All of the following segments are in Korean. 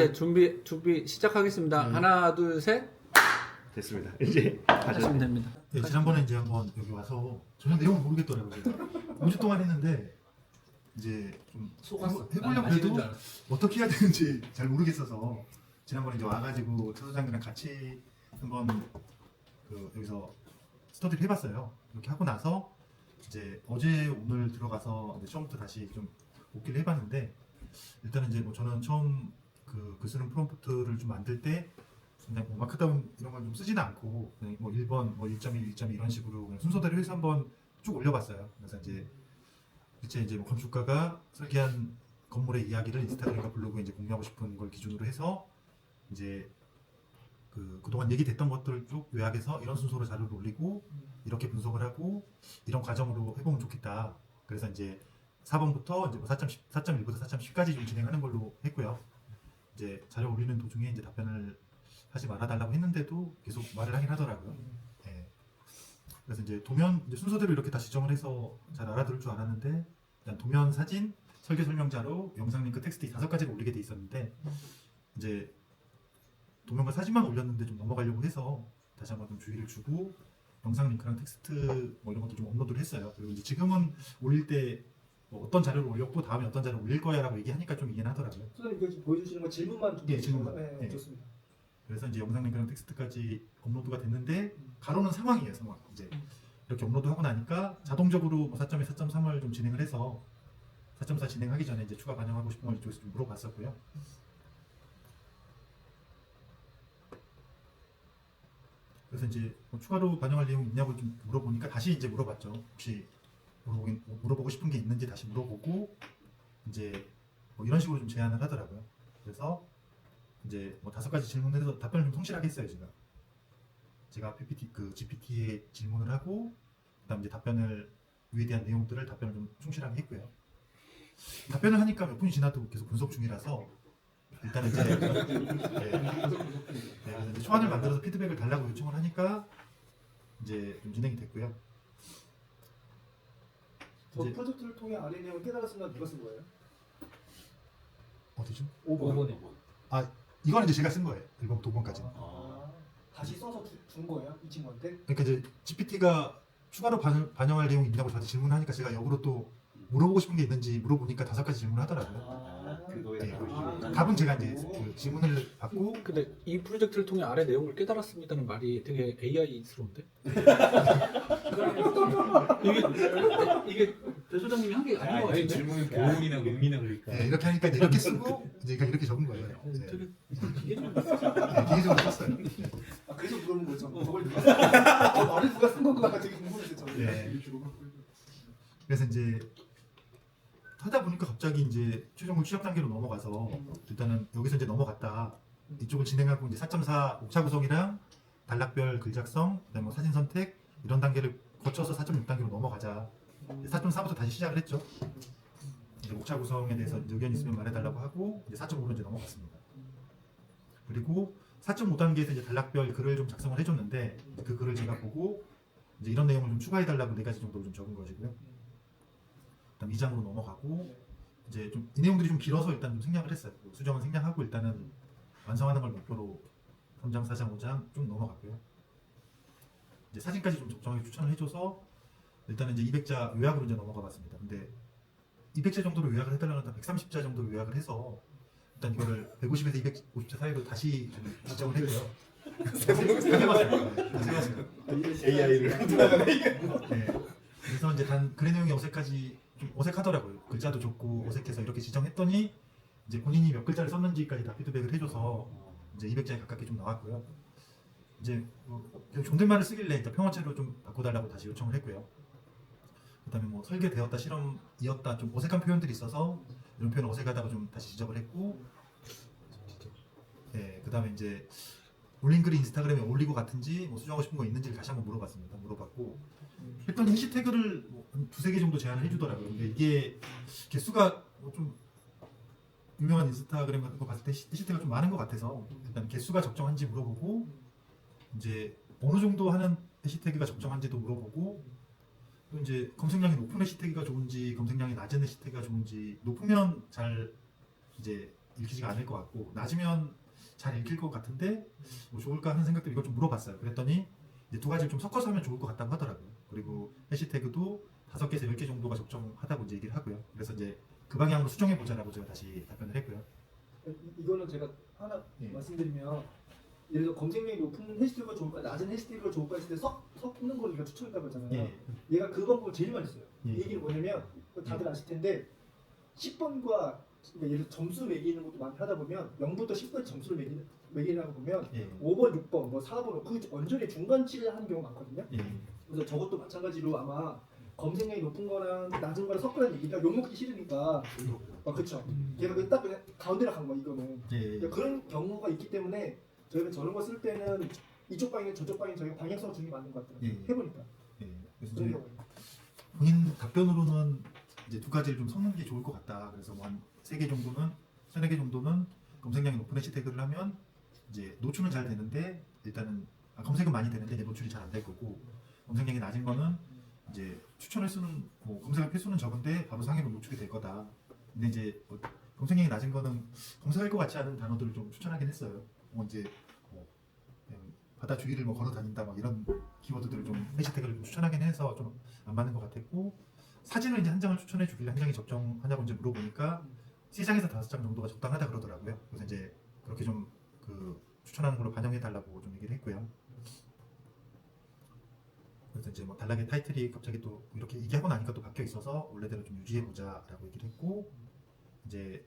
이제 준비 시작하겠습니다. 하나, 둘, 셋. 됐습니다. 이제 하시면 됩니다. 네, 지난번에 이제 한번 여기 와서 전혀 내용을 모르겠더라고요. 제가 5주 동안 했는데 이제 좀 해보려고 해도 어떻게 해야 되는지 잘 모르겠어서 지난번에 이제 와가지고 차 소장님이랑 같이 한번 여기서 스터디를 해봤어요. 이렇게 하고 나서 이제 어제 오늘 들어가서 이제 처음부터 다시 좀 복기를 해봤는데 일단은 이제 뭐 저는 처음 그 쓰는 프롬프트를 좀 만들 때 그냥 뭐 마크다운 이런 걸 좀 쓰지는 않고 그냥 뭐 1번, 뭐 1.1, 1.2 이런 식으로 그냥 순서대로 해서 한번 쭉 올려봤어요. 그래서 이제 뭐 건축가가 설계한 건물의 이야기를 인스타그램과 블로그에 이제 공유하고 싶은 걸 기준으로 해서 이제 그동안 얘기됐던 것들을 쭉 요약해서 이런 순서로 자료를 올리고 이렇게 분석을 하고 이런 과정으로 해보면 좋겠다. 그래서 이제 4번부터 이제 뭐 4.1부터 4.10까지 좀 진행하는 걸로 했고요. 이제 자료 올리는 도중에 이제 답변을 하지 말아달라고 했는데도 계속 말을 하긴 하더라고요. 네. 그래서 이제 도면 이제 순서대로 이렇게 다 지정을 해서 잘 알아들을 줄 알았는데 일단 도면, 사진, 설계 설명자로 영상 링크, 텍스트 5가지를 올리게 돼 있었는데 이제 도면과 사진만 올렸는데 좀 넘어가려고 해서 다시 한번 좀 주의를 주고 영상 링크랑 텍스트 뭐 이런 것도 좀 업로드를 했어요. 그리고 이제 지금은 올릴 때 뭐 어떤 자료를 올렸고 다음에 어떤 자료를 올릴 거야라고 얘기하니까 좀 이해는 하더라고요. 선생님 그 지금 보여주시는 거 질문만 좀 예, 질문만. 네, 예. 좋습니다. 그래서 이제 영상 링크랑 텍스트까지 업로드가 됐는데 가로는 상황이에요. 상황. 이제 이렇게 업로드하고 나니까 자동적으로 뭐 4.2, 4.3을 좀 진행을 해서 4.4 진행하기 전에 이제 추가 반영하고 싶은 걸 이쪽에서 좀 물어봤었고요. 그래서 이제 뭐 추가로 반영할 내용이 있냐고 좀 물어보니까 다시 이제 물어봤죠. 혹시 물어보고 싶은 게 있는지 다시 물어보고 이제 뭐 이런 식으로 좀 제안을 하더라고요. 그래서 이제 뭐 5가지 질문을 해서 답변을 좀 성실하게 했어요. 제가 GPT에 질문을 하고 그다음 이제 답변을 위에 대한 내용들을 답변을 좀 충실하게 했고요. 답변을 하니까 몇 분이 지나도 계속 분석 중이라서 일단은 이제 그래서 이제 초안을 만들어서 피드백을 달라고 요청을 하니까 이제 좀 진행이 됐고요. 저 이제 프로젝트를 통해 아래 내용을 깨달았으면 누가 쓴 거예요? 어디죠? 5번. 아 이거는 이제 제가 쓴 거예요. 1번부터 5번까지는. 다시 써서 준 거예요? 이 친구한테? 그러니까 이제 GPT가 추가로 반영할 내용이 있냐고 저한테 질문하니까 제가 역으로 또 물어보고 싶은 게 있는지 물어보니까 5가지 질문을 하더라고요. 그거에 네. 대해서 답은 제가 이제 그 질문을 받고 근데 이 프로젝트를 통해 아래 내용을 깨달았습니다는 말이 되게 AI스러운데? 이게 배 소장님이 한 게 아닌 것 같은데? 질문이 보온이나 음미나 그러니까. 네, 이렇게 하니까 이렇게 쓰고 이제 이렇게 적은 거예요. 네. 되게 기계적인 네, 기계적으로 썼어요. 그래서 물어본 거죠. 저걸 누가 쓴 거야? 저 말을 누가 쓴 건가 되게 궁금했어요. 저는. 네. 그래서 이제 하다 보니까 갑자기 이제 최종을 취업 단계로 넘어가서 일단은 여기서 이제 넘어갔다. 이쪽을 진행하고 이제 4.4 옥차 구성이랑 단락별 글 작성, 그다음에 뭐 사진 선택 이런 단계를 거쳐서 4.6 단계로 넘어가자. 4.4부터 다시 시작을 했죠. 이제 옥차 구성에 대해서 의견 있으면 말해달라고 하고 이제 4.5로 이제 넘어갔습니다. 그리고 4.5 단계에서 이제 단락별 글을 좀 작성을 해줬는데 그 글을 제가 보고 이제 이런 내용을 좀 추가해달라고 4가지 정도를 좀 적은 것이고요. 그다음 2장으로 넘어가고 이제 좀 이 내용들이 좀 길어서 일단 좀 생략을 했어요. 수정은 생략하고 일단은 완성하는 걸 목표로 3장, 4장, 5장 좀 넘어갔고요. 이제 사진까지 좀 적정하게 추천을 해줘서 일단은 이제 200자 요약으로 이제 넘어가봤습니다. 근데 200자 정도로 요약을 해달라는 130자 정도로 요약을 해서 일단 이거를 150에서 250자 사이로 다시 좀 지정을 했고요. 세봤어요. AI를 네. 그래서 이제 글의 내용이 좀 어색하더라고요. 글자도 좋고 어색해서 이렇게 지정했더니 이제 본인이 몇 글자를 썼는지까지 다 피드백을 해줘서 이제 200자에 가깝게 좀 나왔고요. 이제 존댓말을 쓰길래 일단 평어체로 좀 바꿔달라고 다시 요청을 했고요. 그다음에 뭐 설계되었다, 실험이었다 좀 어색한 표현들이 있어서 이런 표현 어색하다고 좀 다시 지적을 했고, 네, 그다음에 이제 올린 글이 인스타그램에 올리고 같은지 뭐 수정하고 싶은 거 있는지를 다시 한번 물어봤습니다. 물어봤고 했더니 해시태그를 뭐 한 2-3개 정도 제안을 해주더라고요. 근데 이게 개수가 뭐좀 유명한 인스타그램 같은 거 봤을 때 해시태그가 좀 많은 것 같아서 일단 개수가 적정한지 물어보고 이제 어느 정도 하는 해시태그가 적정한지도 물어보고 또 이제 검색량이 높은 해시태그가 좋은지 검색량이 낮은 해시태그가 좋은지 높으면 잘 이제 읽히지가 않을 것 같고 낮으면 잘 읽힐 것 같은데 뭐 좋을까 하는 생각 때문에 이걸 좀 물어봤어요. 그랬더니 이제 두 가지를 좀 섞어서 하면 좋을 것 같다고 하더라고요. 그리고 해시태그도 5개에서 10개 정도가 적정하다고 이제 얘기를 하고요. 그래서 이제 그 방향으로 수정해 보자라고 제가 다시 답변을 했고요. 이거는 제가 하나 예. 말씀드리면 예를 들어 검색량이 높은 해시태그가 좋을까 낮은 해시태그가 좋을까 했을 때 섞는 걸 우리가 추천했다고 했잖아요. 예. 얘가 그 방법을 제일 많이 써요. 예. 이 얘기는 뭐냐면 다들 아실 텐데 10번과 그러니까 예를 들어 점수 매기는 것도 많이 하다 보면 0부터 10까지 점수를 매기려고 보면 예. 5번, 6번, 뭐 4번 그 완전히 중간치를 하는 경우가 많거든요. 예. 그래서 저것도 마찬가지로 아마 검색량이 높은 거랑 낮은 거랑 섞으라는 얘기가 욕먹기 싫으니까 그쵸. 걔가 딱 그냥 가운데로 간 거야 이거는. 예. 그러니까 그런 경우가 있기 때문에 저희가 저런 거 쓸 때는 이쪽 방향 저쪽 방향 저희가 방향성을 주는 게 맞는 것 같아요. 예. 해보니까. 예. 그래서 그런 이제 경우에. 본인 답변으로는 이제 두 가지를 좀 섞는 게 좋을 것 같다. 그래서 뭐 한 3개 정도는 3-4개 정도는 검색량이 높은 해시태그를 하면 이제 노출은 잘 되는데 일단은 검색은 많이 되는데 이제 노출이 잘 안 될 거고 검색량이 낮은 거는 이제 추천을 쓰는 뭐 검색할 필수는 적은데 바로 상위로 노출이 될 거다. 근데 이제 뭐 검색량이 낮은 거는 검색할 것 같지 않은 단어들을 좀 추천하긴 했어요. 뭐 이제 뭐 그냥 바다 주위를 뭐 걸어 다닌다 뭐 이런 키워드들을 좀 해시태그를 좀 추천하긴 해서 좀 안 맞는 것 같았고 사진을 이제 한 장을 추천해 주길래 한 장이 적정하냐고 이제 물어보니까 3장에서 5장 정도가 적당하다 그러더라고요. 그래서 이제 그렇게 좀 그 추천하는 걸로 반영해 달라고 좀 얘기를 했고요. 그래서 이제 뭐 단락의 타이틀이 갑자기 또 이렇게 얘기하고 나니까 또 바뀌어 있어서 원래대로 좀 유지해 보자라고 얘기를 했고 이제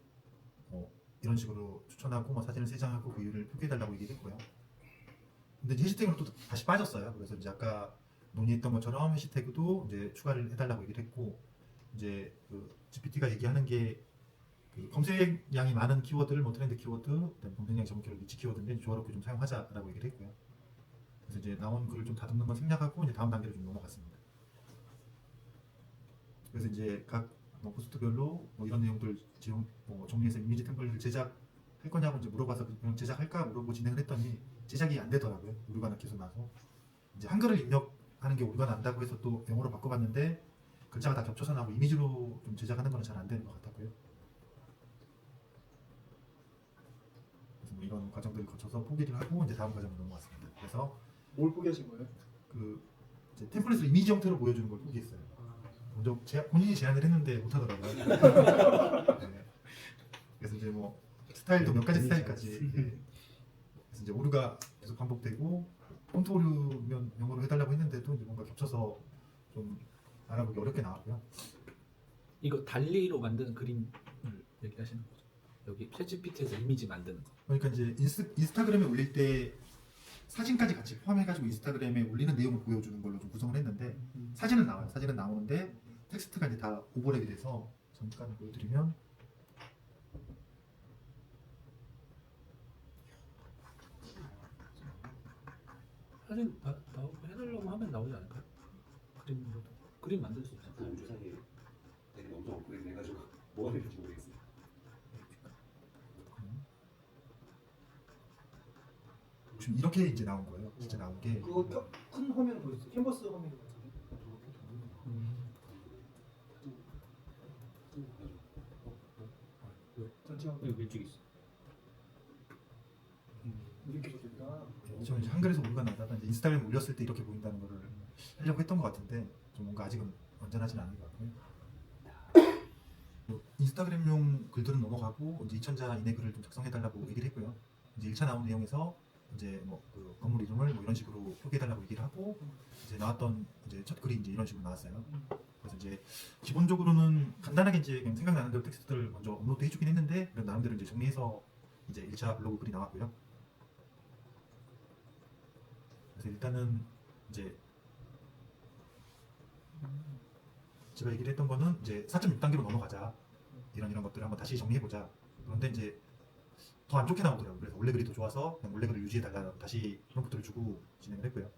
뭐 이런 식으로 추천하고 뭐 사진을 3장 하고 그 이유를 표기해 달라고 얘기를 했고요. 근데 이제 해시태그로 또 다시 빠졌어요. 그래서 이제 아까 논의했던 것처럼 해시태그도 이제 추가를 해달라고 얘기를 했고 이제 그 GPT가 얘기하는 게 그 검색량이 많은 키워드를 뭐 트렌드 키워드, 그다음에 검색량 전문 키워드, 니치 키워드인데 조화롭게 좀 사용하자라고 얘기를 했고요. 그래서 이제 나온 글을 좀 다듬는 건 생략하고 이제 다음 단계로 좀 넘어갔습니다. 그래서 이제 각 뭐 포스트별로 뭐 이런 내용들 지금 뭐 정리해서 이미지 템플을 제작할 거냐고 이제 물어봐서 그냥 제작할까 물어보고 진행을 했더니 제작이 안 되더라고요. 오류가 계속 나서 이제 한글을 입력하는 게 오류가 난다고 해서 또 영어로 바꿔봤는데 글자가 다 겹쳐서 나고 이미지로 좀 제작하는 건 잘 안 되는 것 같았고요. 그래서 뭐 이런 과정들을 거쳐서 포기를 하고 이제 다음 과정으로 넘어갔습니다. 그래서 뭘 포기하신 거예요? 그 이제 템플릿을 이미지 형태로 보여주는 걸 포기했어요. 먼저 본인이 제안을 했는데 못하더라고요. 네. 그래서 이제 뭐 스타일도 몇 가지 스타일까지 예. 그래서 이제 오류가 계속 반복되고 폰트 오류면 영어로 해달라고 했는데도 이제 뭔가 겹쳐서 좀 알아보기 어렵게 나왔고요. 이거 달리로 만드는 그림을 얘기하시는 거죠? 여기 챗GPT에서 이미지 만드는 거. 그러니까 이제 인스타그램에 올릴 때 사진까지 같이 포함해가지고 인스타그램에 올리는 내용을 보여주는 걸로 좀 구성을 했는데 사진은 나와요. 사진은 나오는데 텍스트가 이제 다 오버랩이 돼서 잠깐 보여드리면 사진 해달라고 하면 나오지 않을까요? 그림으로도. 그림 만들 수 있죠. 그 우주상에 되게 엄청 업그레이드 해가지고 뭐가 될지 모르겠어요. 지금 이렇게 이제 나온 거예요. 진짜 나온 게 그거 큰 화면 보였어요? 캔버스 화면 같은데. 전체 화면 여기 왼쪽에 있어. 이렇게 보였다. 저는 이제 한글에서 오류가 나다가 이제 인스타그램 올렸을 때 이렇게 보인다는 거를 하려고 했던 것 같은데 좀 뭔가 아직은 완전하진 않은 것 같고요. 뭐 인스타그램용 글들은 넘어가고 이제 2000자 이내 글을 좀 작성해달라고 얘기를 했고요. 이제 1차 나온 내용에서 이제 뭐 그 건물 이름을 뭐 이런 식으로 표기해달라고 얘기를 하고 이제 나왔던 이제 첫 글이 이제 이런 식으로 나왔어요. 그래서 이제 기본적으로는 간단하게 이제 그냥 생각나는 대로 텍스트를 먼저 업로드 해주긴 했는데 그래도 나름대로 이제 정리해서 이제 1차 블로그 글이 나왔고요. 그래서 일단은 이제 제가 얘기를 했던 거는 이제 4.6단계로 넘어가자 이런 것들을 한번 다시 정리해보자. 그런데 이제 더 안 좋게 나오더라고요. 그래서 원래 글이 더 좋아서 그냥 원래 글을 유지해달라 다시 프롬프트를 주고 진행을 했고요.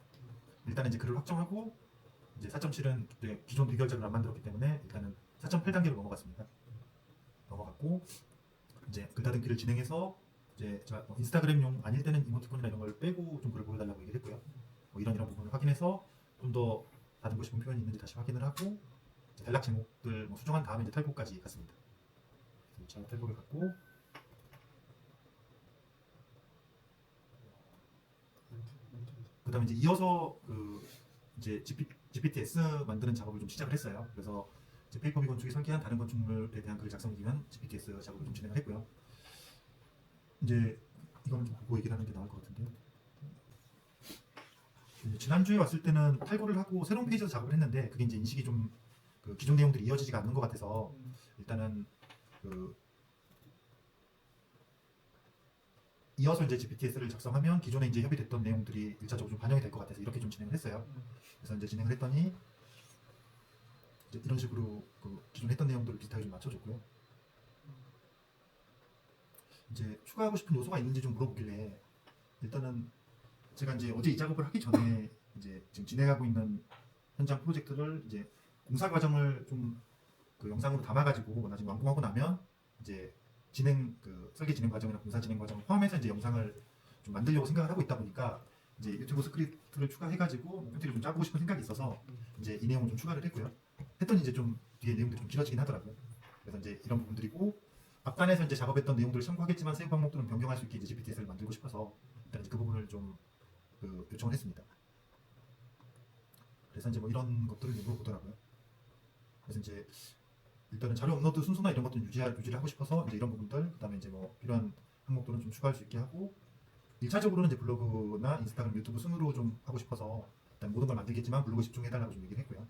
일단은 이제 글을 확정하고 이제 4.7은 기존 비결자를 안 만들었기 때문에 일단은 4.8단계로 넘어갔습니다. 넘어갔고 이제 글 다듬기를 진행해서 이제 제가 뭐 인스타그램용 아닐 때는 이모티콘이나 이런 걸 빼고 좀 글을 보여달라고 얘기를 했고요. 뭐 이런 부분을 확인해서 좀 더 다듬고 싶은 표현이 있는지 다시 확인을 하고 이제 단락 제목들 뭐 수정한 다음에 이제 탈고까지 갔습니다. 그래서 잘 탈고를 갔고 그다음에 이제 이어서 그 이제 GPT-S 만드는 작업을 좀 시작을 했어요. 그래서 이제 페이퍼비 건축이 설계한 다른 건축물에 대한 글을 작성하기 위한 GPT-S 작업을 좀 진행을 했고요. 이제 이거는 좀 보고 얘기를 하는 게 나을 것 같은데요. 지난주에 왔을 때는 탈고를 하고 새로운 페이지에서 작업을 했는데 그게 이제 인식이 좀 그 기존 내용들이 이어지지가 않는 것 같아서 일단은 그 이어서 이제 GPTS를 작성하면 기존에 이제 협의됐던 내용들이 일차적으로 좀 반영이 될 것 같아서 이렇게 좀 진행을 했어요. 그래서 이제 진행을 했더니 이제 이런 식으로 그 기존 했던 내용들을 비슷하게 좀 맞춰줬고요. 이제 추가하고 싶은 요소가 있는지 좀 물어보길래 일단은 제가 이제 어제 이 작업을 하기 전에 이제 지금 진행하고 있는 현장 프로젝트를 이제 공사 과정을 좀 그 영상으로 담아가지고 나중에 완공하고 나면 이제 진행 그 설계 진행 과정이나 공사 진행 과정을 포함해서 이제 영상을 좀 만들려고 생각을 하고 있다 보니까 이제 유튜브 스크립트를 추가해가지고 PPT를 좀 짜보고 싶은 생각이 있어서 이제 이 내용을 좀 추가를 했고요. 했더니 이제 좀 뒤에 내용들이 좀 길어지긴 하더라고요. 그래서 이제 이런 부분들이고 앞단에서 이제 작업했던 내용들을 참고하겠지만 세부 항목들은 변경할 수 있게 이제 GPTS를 만들고 싶어서 일단 이제 그 부분을 좀 그 요청을 했습니다. 그래서 이제 뭐 이런 것들을 이제 물어보더라고요. 그래서 이제 일단은 자료 업로드 순서나 이런 것들은 유지를 하고 싶어서 이제 이런 부분들, 그다음에 이제 뭐 필요한 항목들은 좀 추가할 수 있게 하고 1차적으로는 이제 블로그나 인스타그램, 유튜브 순으로 좀 하고 싶어서 일단 모든 걸 만들겠지만 블로그 집중해달라고 좀 얘기를 했고요.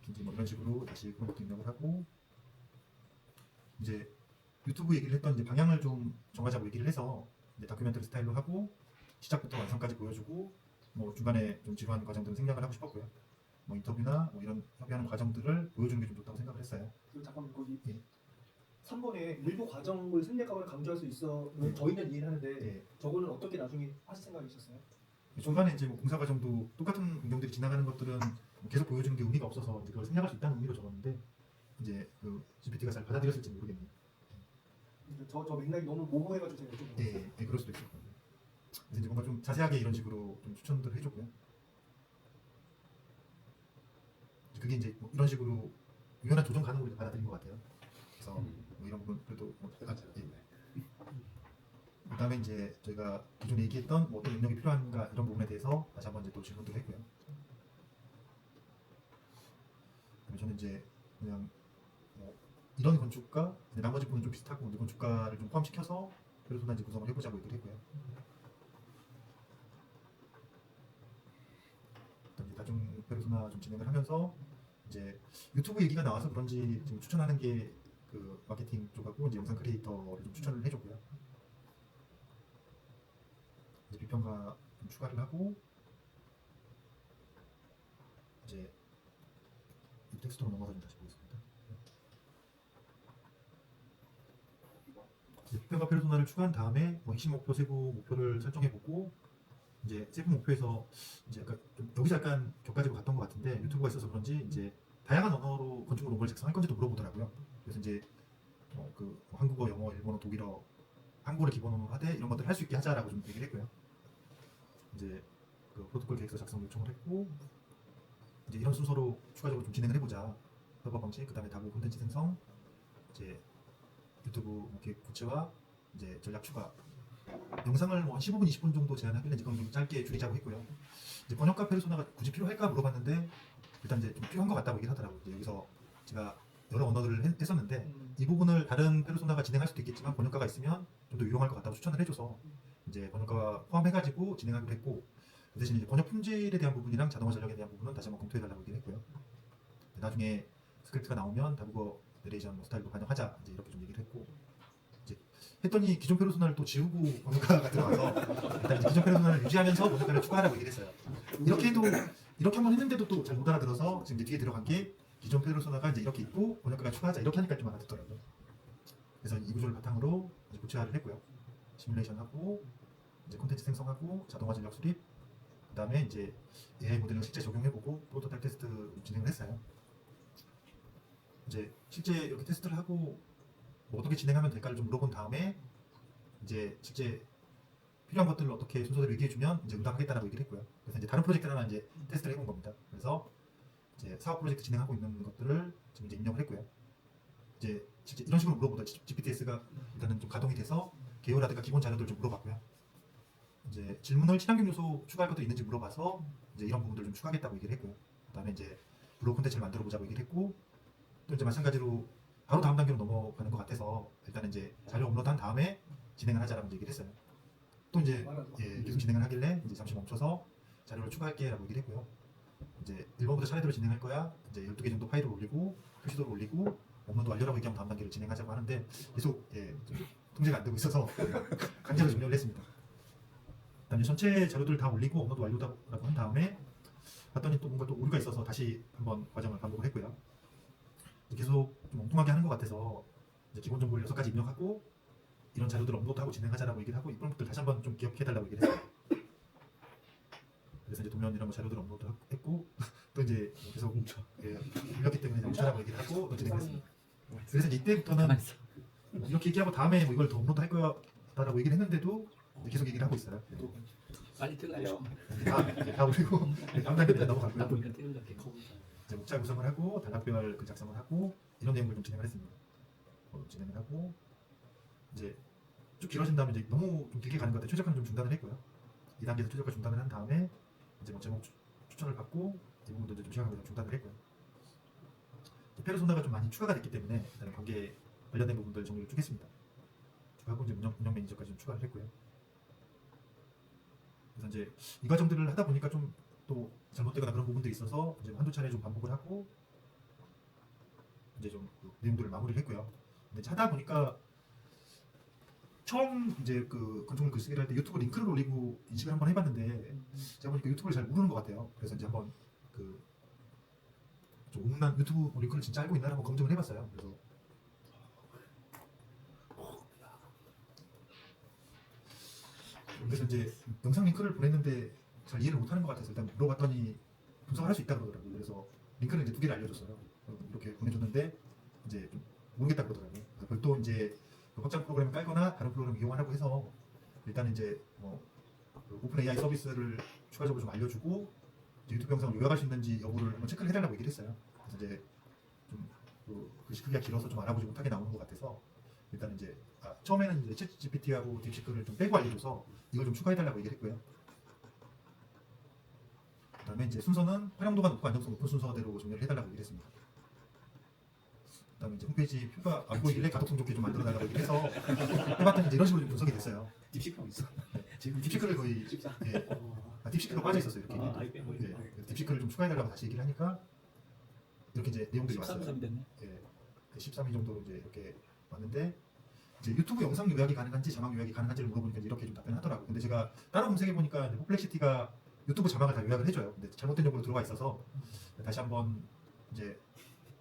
이제 뭐 이런 식으로 다시 그런 것도 입력을 하고 이제 유튜브 얘기를 했던 이제 방향을 좀 정하자고 얘기를 해서 이제 다큐멘터리 스타일로 하고 시작부터 완성까지 보여주고 뭐 중간에 좀 지루한 과정들은 생략을 하고 싶었고요. 뭐 인터뷰나 뭐 이런 협의하는 과정들을 보여주는 게 좀 좋다고 생각을 했어요. 그리고 잠깐만 거기 예. 3번에 일부 과정을 생략하거나 강조할 수 있어 저희는 이해를 하는데 예. 저거는 어떻게 나중에 하실 생각이셨어요? 중간에 이제 뭐 공사 과정도 똑같은 공정들이 지나가는 것들은 뭐 계속 보여주는 게 의미가 없어서 이제 그걸 생략할 수 있다는 의미로 적었는데 이제 그 GPT가 잘 받아들였을지 모르겠네요. 저 맥락이 너무 모호해가지고 제가 좀 예, 예, 그럴 수도 있을 거예요. 그래서 이제 뭔가 좀 자세하게 이런 식으로 좀 추천들을 해줬고요. 그게 이제 뭐 이런 식으로 유연한 조정 가능으로 받아들인 것 같아요. 그래서 뭐 이런 부분 그래도 뭐 예. 그다음에 이제 저희가 기존에 얘기했던 뭐 어떤 능력이 필요한가 이런 부분에 대해서 다시 한번 이제 또 질문도 했고요. 그리고 저는 이제 그냥 뭐 이런 건축가 나머지 부분은 좀 비슷하고 근데 건축가를 좀 포함시켜서 페르소나 이제 구성을 해보자고 얘기를 했고요. 그다음에 다중 페르소나 좀 진행을 하면서 이제 유튜브 얘기가 나와서 그런지 지금 추천하는 게 그 마케팅 쪽하고 이제 영상 크리에이터를 좀 추천을 해줬고요. 이제 비평가 좀 추가를 하고 이제 이 텍스트로 넘어가서 좀 다시 보겠습니다. 이제 비평가 페르소나를 추가한 다음에 뭐 핵심 목표, 세부 목표를 설정해보고 이제 세부 목표에서 이제 약간 좀 여기서 약간 격가지고 갔던 것 같은데 유튜브가 있어서 그런지 이제 다양한 언어로 건축물 원고를 작성할 건지도 물어보더라고요. 그래서 이제 그 한국어, 영어, 일본어, 독일어, 한국어를 기본으로 하되 이런 것들을 할 수 있게 하자라고 좀 얘기를 했고요. 이제 그 프로토콜 계획서 작성 요청을 했고 이제 이런 순서로 추가적으로 좀 진행을 해보자. 협업 방식, 그다음에 다부 콘텐츠 생성, 이제 유튜브 기획 구체화, 이제 전략 추가. 영상을 뭐 한 15분, 20분 정도 제한하길래 이제 그건 좀 짧게 줄이자고 했고요. 이제 번역가 페르소나가 굳이 필요할까 물어봤는데 일단 이제 좀 필요한 것 같다고 얘기를 하더라고요. 이제 여기서 제가 여러 언어들을 했었는데 이 부분을 다른 페르소나가 진행할 수도 있겠지만 번역가가 있으면 좀 더 유용할 것 같다고 추천을 해줘서 이제 번역가 포함해가지고 진행하기로 했고 그 대신 이제 번역 품질에 대한 부분이랑 자동화 전략에 대한 부분은 다시 한번 검토해달라고 얘기를 했고요. 나중에 스크립트가 나오면 다국어 내레이션 뭐 스타일도 반영하자 이제 이렇게 좀 얘기를 했고 이제 했더니 기존 페르소나를 또 지우고 번역가가 들어가서 일단 이제 기존 페르소나를 유지하면서 번역가를 추가하라고 얘기를 했어요. 이렇게 해도 이렇게 한번 했는데도 또 잘 못 알아들어서 지금 이제 뒤에 들어간 게 기존 페르소나가 이제 이렇게 있고 번역가가 추가하자 이렇게 하니까 좀 알아듣더라고요. 그래서 이 구조를 바탕으로 이제 구체화를 했고요. 시뮬레이션하고 이제 콘텐츠 생성하고 자동화 전략 수립, 그다음에 이제 AI 모델을 실제 적용해보고 프로토타입 테스트 진행을 했어요. 이제 실제 이렇게 테스트를 하고 뭐 어떻게 진행하면 될까를 좀 물어본 다음에 이제 실제 필요한 것들을 어떻게 순서대로 얘기해주면 이제 응답하겠다라고 얘기를 했고요. 그래서 이제 다른 프로젝트 하나 이제 테스트를 해본 겁니다. 그래서 이제 사업 프로젝트 진행하고 있는 것들을 지금 이제 입력을 했고요. 이제 실제 이런 식으로 물어보다 GPTS가 일단은 좀 가동이 돼서 개요라든가 기본 자료들 좀 물어봤고요. 이제 질문을 친환경 요소 추가할 것도 있는지 물어봐서 이제 이런 부분들 좀 추가하겠다고 얘기를 했고요. 그다음에 이제 블로그 콘텐츠를 만들어 보자고 얘기를 했고 또 이제 마찬가지로 바로 다음 단계로 넘어가는 것 같아서 일단 이제 자료 업로드한 다음에 진행을 하자라고 얘기를 했어요. 또 이제 계속 진행을 하길래 이제 잠시 멈춰서 자료를 추가할게라고 얘기를 했고요. 이제 1번부터 차례대로 진행할 거야. 이제 12개 정도 파일을 올리고 표시도를 올리고 업로드 완료라고 얘기하면 다음 단계를 진행하자고 하는데 계속 좀 통제가 안 되고 있어서 강제로 종료를 했습니다. 그다음에 전체 자료들 다 올리고 업로드 완료라고 한 다음에 봤더니 또 뭔가 또 오류가 있어서 다시 한번 과정을 반복을 했고요. 계속 좀 엉뚱하게 하는 것 같아서 이제 기본 정보를 6가지 입력하고 이런 자료들 업로드하고 진행하자라고 얘기를 하고 이런 것들 다시 한번 좀 기억해달라고 얘기를 했어요. 그래서 이제 도면 이런 거 자료들 업로드했고 또 이제 계속 올렸기 때문에 멈춰라고 얘기를 하고 또 진행했습니다. 그래서 이제 이때부터는 가만히 있어. 이렇게 얘기하고 다음에 뭐 이걸 더 업로드 할 거다라고 얘기를 했는데도 계속 얘기를 하고 있어요. 빨리 틀어요. 다 올리고 다음 단계로 넘어가고요. 나 보니까 틀린다게. 이제 목차 구성을 하고 단락별 그 작성을 하고 이런 내용을 좀 진행을 했습니다. 진행을 하고 이제 쭉 길어진 다음에 이제 너무 좀 길게 가는 것 같아요. 최적화는 좀 중단을 했고요. 2단계에서 최적화 중단을 한 다음에 이제 뭐 제목 추천을 받고 이 부분도 이제 좀 시작하면서 중단을 했고요. 페르소나가 좀 많이 추가가 됐기 때문에 일단 관계 관련된 부분들 정리를 쭉 했습니다. 추가하고 이제 운영 매니저까지 좀 추가를 했고요. 그래서 이제 이 과정들을 하다 보니까 좀 또 잘못되거나 그런 부분들이 있어서 이제 한두 차례 좀 반복을 하고 이제 좀그 내용들을 마무리를 했고요. 근데 하다 보니까 처음 이제 그 건축물 글쓰기를 할 때 유튜브 링크를 올리고 인식을 한번 해봤는데 제가 보니까 유튜브를 잘 모르는 것 같아요. 그래서 이제 한번 그 좀 음란 유튜브 링크를 진짜 알고 있나라고 검증을 해봤어요. 그래서 이제 영상 링크를 보냈는데 잘 이해를 못하는 것 같아서 일단 물어봤더니 분석을 할 수 있다 그러더라고요. 그래서 링크를 이제 2개를 알려줬어요. 이렇게 보내줬는데 이제 좀 모르겠다 그러더라고요. 그래서 별도 이제 그 확장 프로그램을 깔거나 다른 프로그램을 이용하라고 해서 일단 이제 그 오픈 AI 서비스를 추가적으로 좀 알려주고 이제 유튜브 영상을 요약할 수 있는지 여부를 한번 체크를 해달라고 얘기를 했어요. 그래서 이제 좀그 글씨 크기가 길어서 좀 알아보지 못하게 나오는 것 같아서 일단 이제 처음에는 이제 챗 GPT하고 딥시크를 좀 빼고 알려줘서 이걸 좀 추가해달라고 얘기를 했고요. 그다음에 이제 순서는 활용도가 높고 안정성 높은 순서대로 정리를 해달라고 얘기를 했습니다. 그다음에 이제 홈페이지 표가 안 보이길래 가독성 좋게 좀 만들어달라고 얘기를 해서 해봤더니 이제 이런 식으로 분석이 됐어요. 딥시크하고 있어. 지금 딥시크를 거의 딥시크도 빠져 있었어요. 이렇게 딥시크를 좀 추가해달라고 다시 얘기를 하니까 이렇게 이제 내용들이 왔어요. 13이 됐네. 13일 정도로 이제 이렇게 왔는데 이제 유튜브 영상 요약이 가능한지 자막 요약이 가능한지를 물어보니까 이렇게 좀 답변을 하더라고요. 근데 제가 따로 검색해 보니까 퍼플렉시티가 유튜브 자막을 다 요약을 해줘요. 근데 잘못된 정보로 들어가 있어서 다시 한번 이제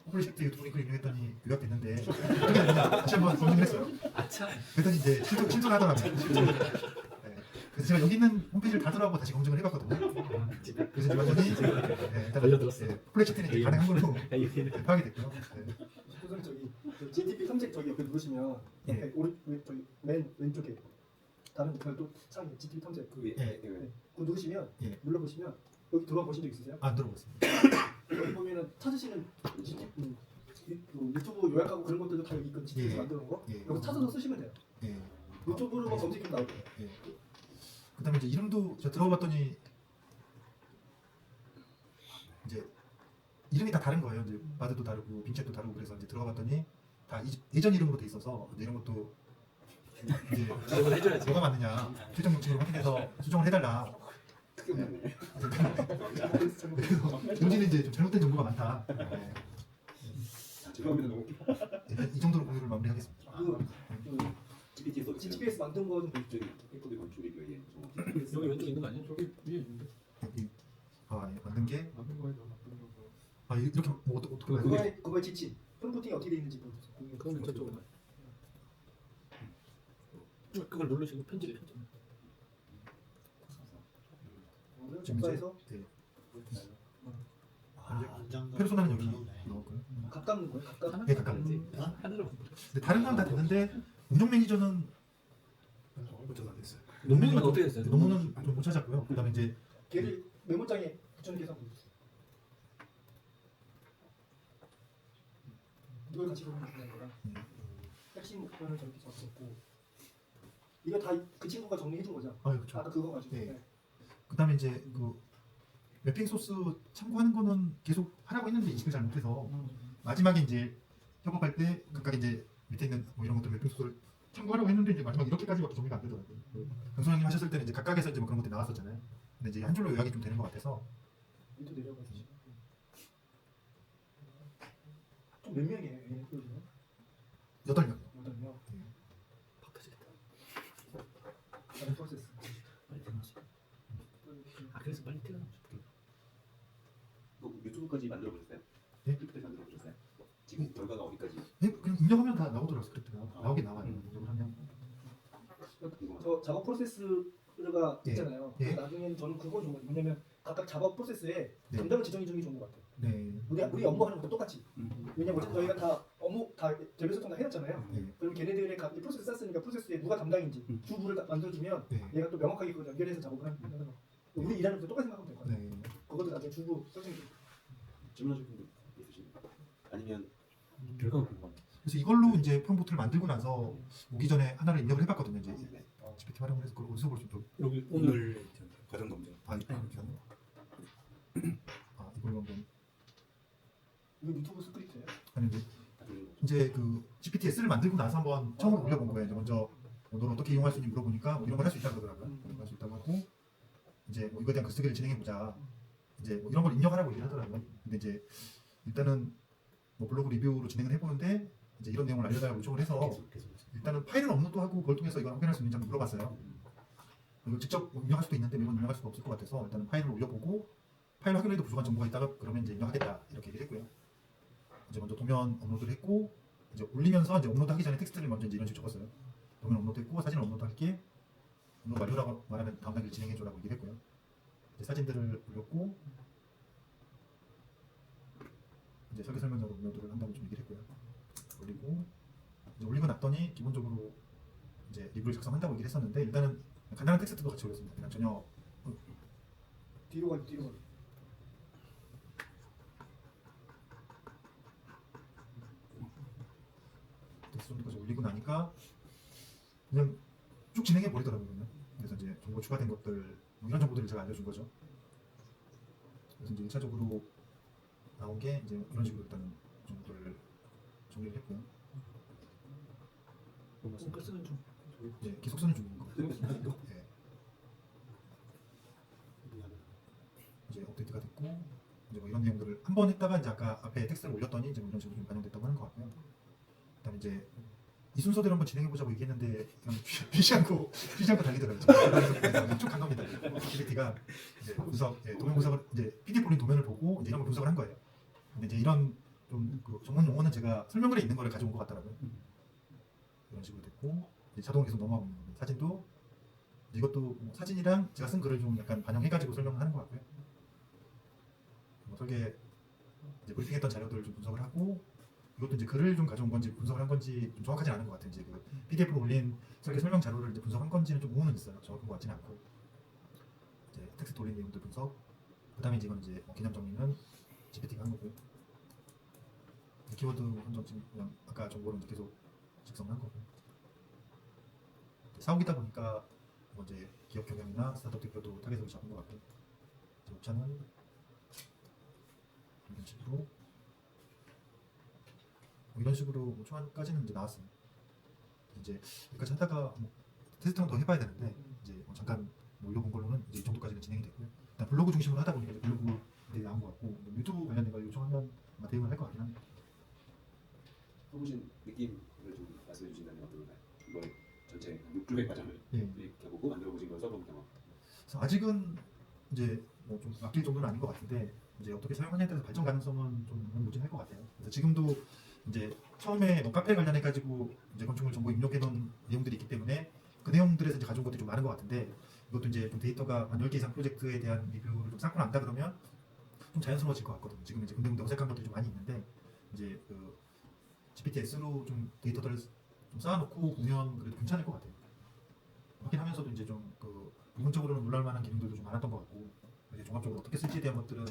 퍼플렉시티 유튜브 링크를 입력했더니 요약됐는데 어떻게 되냐 다시 한번 검증을 했어요. 아차. 그랬더니 이제 신선하더라고요. 그래서 제가 여기 있는 홈페이지를 다 들어가고 다시 검증을 해봤거든요. 그래서 이제 완전히 일단 걸려들었어. 퍼플렉시티는 이제 가능한 걸로 이렇게 파악이 됐고요. 우선 저기 저 GTP 탐색 저기 옆에 누르시면 예. 옆에 저기 맨 왼쪽에 다른 별도 창에 GTP 탐색 그 위에 예. 그거 누르시면 예. 눌러보시면 여기 들어가 보신 적 있으세요? 안 들어봤습니다. 여기 보면은 찾으시는 그 유튜브 요약하고 그런 것들도 다 여기 있거든요. GTP에서 예. 만드는 거. 예. 여기 찾아서 쓰시면 돼요. 예. 유튜브로만 검색해도 나올 거예요. 예. 그다음에 이제 이름도 제가 들어봤더니 이제 이름이 다 다른 거예요. 이제 바드도 다르고 빈챗도 다르고 그래서 이제 들어가봤더니 다 예전 이름으로 돼 있어서 이제 이런 것도 이제 저걸 해줘야지. 뭐가 맞느냐 최종 명칭으로 확인해서 수정을 해달라. 그래서 용지는 이제 좀 잘못된 정보가 많다. 죄송합니다. 너무 이 정도로 공유를 마무리하겠습니다. GPT에서 GTP에서 만든 거는 저기 에코드 건축이 그 여기 왼쪽에 있는 거 아니야? 저기 위에 있는데. 여기 만든 게 만든 거에 만든 거. 이렇게 뭐 어떻게 해야 돼? 그거의 지침 프롬프팅이 어떻게 돼 있는지 보여주세요. 그건 저쪽으로 가. 그걸 누르시고 편집해. 지금 이제 접사해서 페르소나는 여기 넣을 거예요. 가깝는 거예요. 가깝. 네, 가까운 거. 하나로. 근데 다른 건 다 됐는데 운영 매니저는 어쩌다 됐어요. 논문은 어떻게 됐어요? 논문은 좀 못 찾았고요. 그다음에 이제 걔를 메모장에 붙여놓은 계산 보여주세요. 이걸 같이 보면 되는 거라 핵심 목표를 저렇게 적었고 이거 다 그 친구가 정리해 준 거죠? 아 그렇죠. 아까 그거 가지고. 네. 네. 그다음에 이제 그 맵핑 소스 참고하는 거는 계속 하라고 했는데 인식을 잘 못해서 마지막에 이제 협업할 때 각각 이제 밑에 있는 뭐 이런 것들 맵핑 소스를 참고하라고 했는데 이제 마지막 이렇게까지밖에 정리가 안 되더라고요. 강소장님 하셨을 때는 이제 각각에서 이제 뭐 그런 것들이 나왔었잖아요. 근데 이제 한 줄로 요약이 좀 되는 것 같아서 밑으로 내려가 주시. 좀몇 명이에요? 얘네 프로젝트는? 8명. 8명. 팍 터지겠다. 다른 프로세스. 빨리 퇴근하지. 아 그래서 빨리 퇴근하고 싶게. 유튜브까지 만들어 보셨어요? 네? 스크립트 만들어 보셨어요? 지금 결과가 어디까지? 네, 그냥 입력하면 다 나오더라고요. 스크립트가 나오긴 나와요. 입력을 하면. 저 작업 프로세스가 예. 있잖아요. 예. 나중에는 저는 그거 좋은 거 같아요. 왜냐면 각각 작업 프로세스에 네. 담당을 지정해 주는 게 좋은 것 같아요. 네. 우리 업무하는 것도 똑같이. 왜냐면 어차피 저희가 다 업무 다 개별 소통 다 해놨잖아요. 네. 그럼 걔네들의 각 프로세스 쌌으니까 프로세스에 누가 담당인지 주부를 만들어주면 네. 얘가 또 명확하게 그걸 연결해서 작업을 하는 거. 우리 일하는 것도 똑같이 생각하면 될 것 같아요. 네. 그것도 나중에 주부 설정. 질문하실 분들 있으십니까? 아니면 결과가 궁금하네. 그래서 이걸로 이제 프롬포트를 만들고 나서 오기 전에 하나를 입력을 해봤거든요. 이제 네. GPT 활용을 해서 그걸 어디서 볼 수 있죠? 여기 오늘 과정 검증. 아, 이렇게 하는 아, 이걸로 한번 이거 유튜브 스크립트예요? 아니 이제 그 GPT-S를 만들고 나서 한번 처음으로 올려본 거예요. 이제 먼저 뭐 넌 어떻게 이용할 수 있는지 물어보니까 뭐 이런 걸 할 수 있다고 그러더라고요. 할 수 있다고 하고 이제 뭐 이거에 대한 글쓰기를 진행해 보자. 이제 뭐 이런 걸 입력하라고 얘기를 하더라고요. 근데 이제 일단은 뭐 블로그 리뷰로 진행을 해보는데 이제 이런 내용을 알려달라고 요청을 해서 계속. 일단은 파일을 업로드하고 그걸 통해서 이걸 확인할 수 있는지 한번 물어봤어요. 이걸 직접 입력할 수도 있는데 매번 입력할 수도 없을 것 같아서 일단은 파일을 올려보고 파일 확인해도 부족한 정보가 있다가 그러면 이제 입력하겠다 이렇게 얘기를 했고요. 이제 먼저 도면 업로드를 했고 이제 올리면서 이제 업로드하기 전에 텍스트를 먼저 이제 이런 식으로 적었어요. 도면 업로드했고 사진 업로드할게. 업로드 완료라고 말하면 다음 단계를 진행해줘라고 얘기를 했고요. 이제 사진들을 올렸고 이제 설계 설명자로 업로드를 한다고 좀 얘기를 했고요. 올리고 이제 올리고 났더니 기본적으로 이제 리뷰를 작성한다고 얘기를 했었는데 일단은 간단한 텍스트도 같이 올렸습니다. 그냥 전혀 뒤로 가. 텍스트 정도까지 올리고 나니까 그냥 쭉 진행해 버리더라고요. 그냥. 그래서 이제 정보 추가된 것들 뭐 이런 정보들을 제가 알려준 거죠. 그래서 이제 1차적으로 나온 게 이제 이런 식으로 일단 정보들을 정리를 했고요. 손글 쓰는 중. 예, 계속 쓰는 중인 거. 예, 이제 업데이트가 됐고 이제 뭐 이런 내용들을 한 번 했다가 이제 아까 앞에 텍스트를 올렸더니 이제 뭐 이런 식으로 좀 반영됐다고 하는 것 같고요. 그다음에 이제 이 순서대로 한번 진행해 보자고 얘기했는데 그냥 쉬지 않고 달리더라고요. 쭉 간 겁니다. GPT가 이제 분석, 도면 분석을 이제 PDF 올린 도면을 보고 이제 이런 걸 분석을 한 거예요. 근데 이제 이런 좀 그 전문 용어는 제가 설명글에 있는 거를 가져온 것 같더라고요. 이런 식으로 됐고 이제 자동으로 계속 넘어가고 있는 겁니다. 사진도 이것도 뭐 사진이랑 제가 쓴 글을 좀 약간 반영해가지고 설명을 하는 것 같고요. 뭐 설계 이제 브리핑했던 자료들을 좀 분석을 하고 이것도 이제 글을 좀 가져온 건지 분석을 한 건지 좀 정확하지 않은 것 같아요. 이제 그 PDF로 올린 설계 설명 자료를 이제 분석한 건지는 좀 의문은 있어요. 정확한 것 같지는 않고 이제 텍스트 올린 내용들 분석. 그다음에 이제 이건 이제 개념 정리는 GPT가 한 거고요. 키워드 선정 지금 그냥 아까 정보를 이제 계속 작성을 한 거고. 사옥이다 보니까 뭐 이제 기업 경영이나 스타트업 대표도 타겟으로 잡은 것 같고. 이제 옵션은 이런 식으로. 이런 식으로 뭐 초안까지는 이제 나왔어요. 이제 여기까지 하다가 뭐 테스트 더 해봐야 되는데 이제 뭐 잠깐 뭐 올려본 걸로는 이제 이 정도까지는 진행이 됐고요. 일단 블로그 중심으로 하다 보니까 이제 블로그에 나온 것 같고 뭐 유튜브 관련된 걸 요청하면 아마 대응을 할 것 같긴 합니다. 해보신 느낌을 좀 말씀해 주신다면 어떤가요? 이번에 전체 6주의 과정을 예. 해보고 만들어 보신 걸 써본 경험. 그래서 아직은 이제 뭐 좀 아낄 정도는 아닌 것 같은데 이제 어떻게 사용하냐에 따라서 발전 가능성은 좀 무진할 것 같아요. 그래서 지금도 이제 처음에 뭐 카페 관련해 가지고 이제 건축물 정보 입력해 놓은 내용들이 있기 때문에 그 내용들에서 이제 가져온 것들이 좀 많은 것 같은데 이것도 이제 좀 데이터가 한 10개 이상 프로젝트에 대한 리뷰를 좀 쌓고 난다 그러면 좀 자연스러워질 것 같거든요. 지금 이제 근데 어색한 것들이 좀 많이 있는데 이제 그 GPT-S로 좀 데이터들을 좀 쌓아놓고 보면 그래도 괜찮을 것 같아요. 확인하면서도 이제 좀 그 부분적으로는 놀랄 만한 기능들도 좀 많았던 것 같고 이제 종합적으로 어떻게 쓸지에 대한 것들은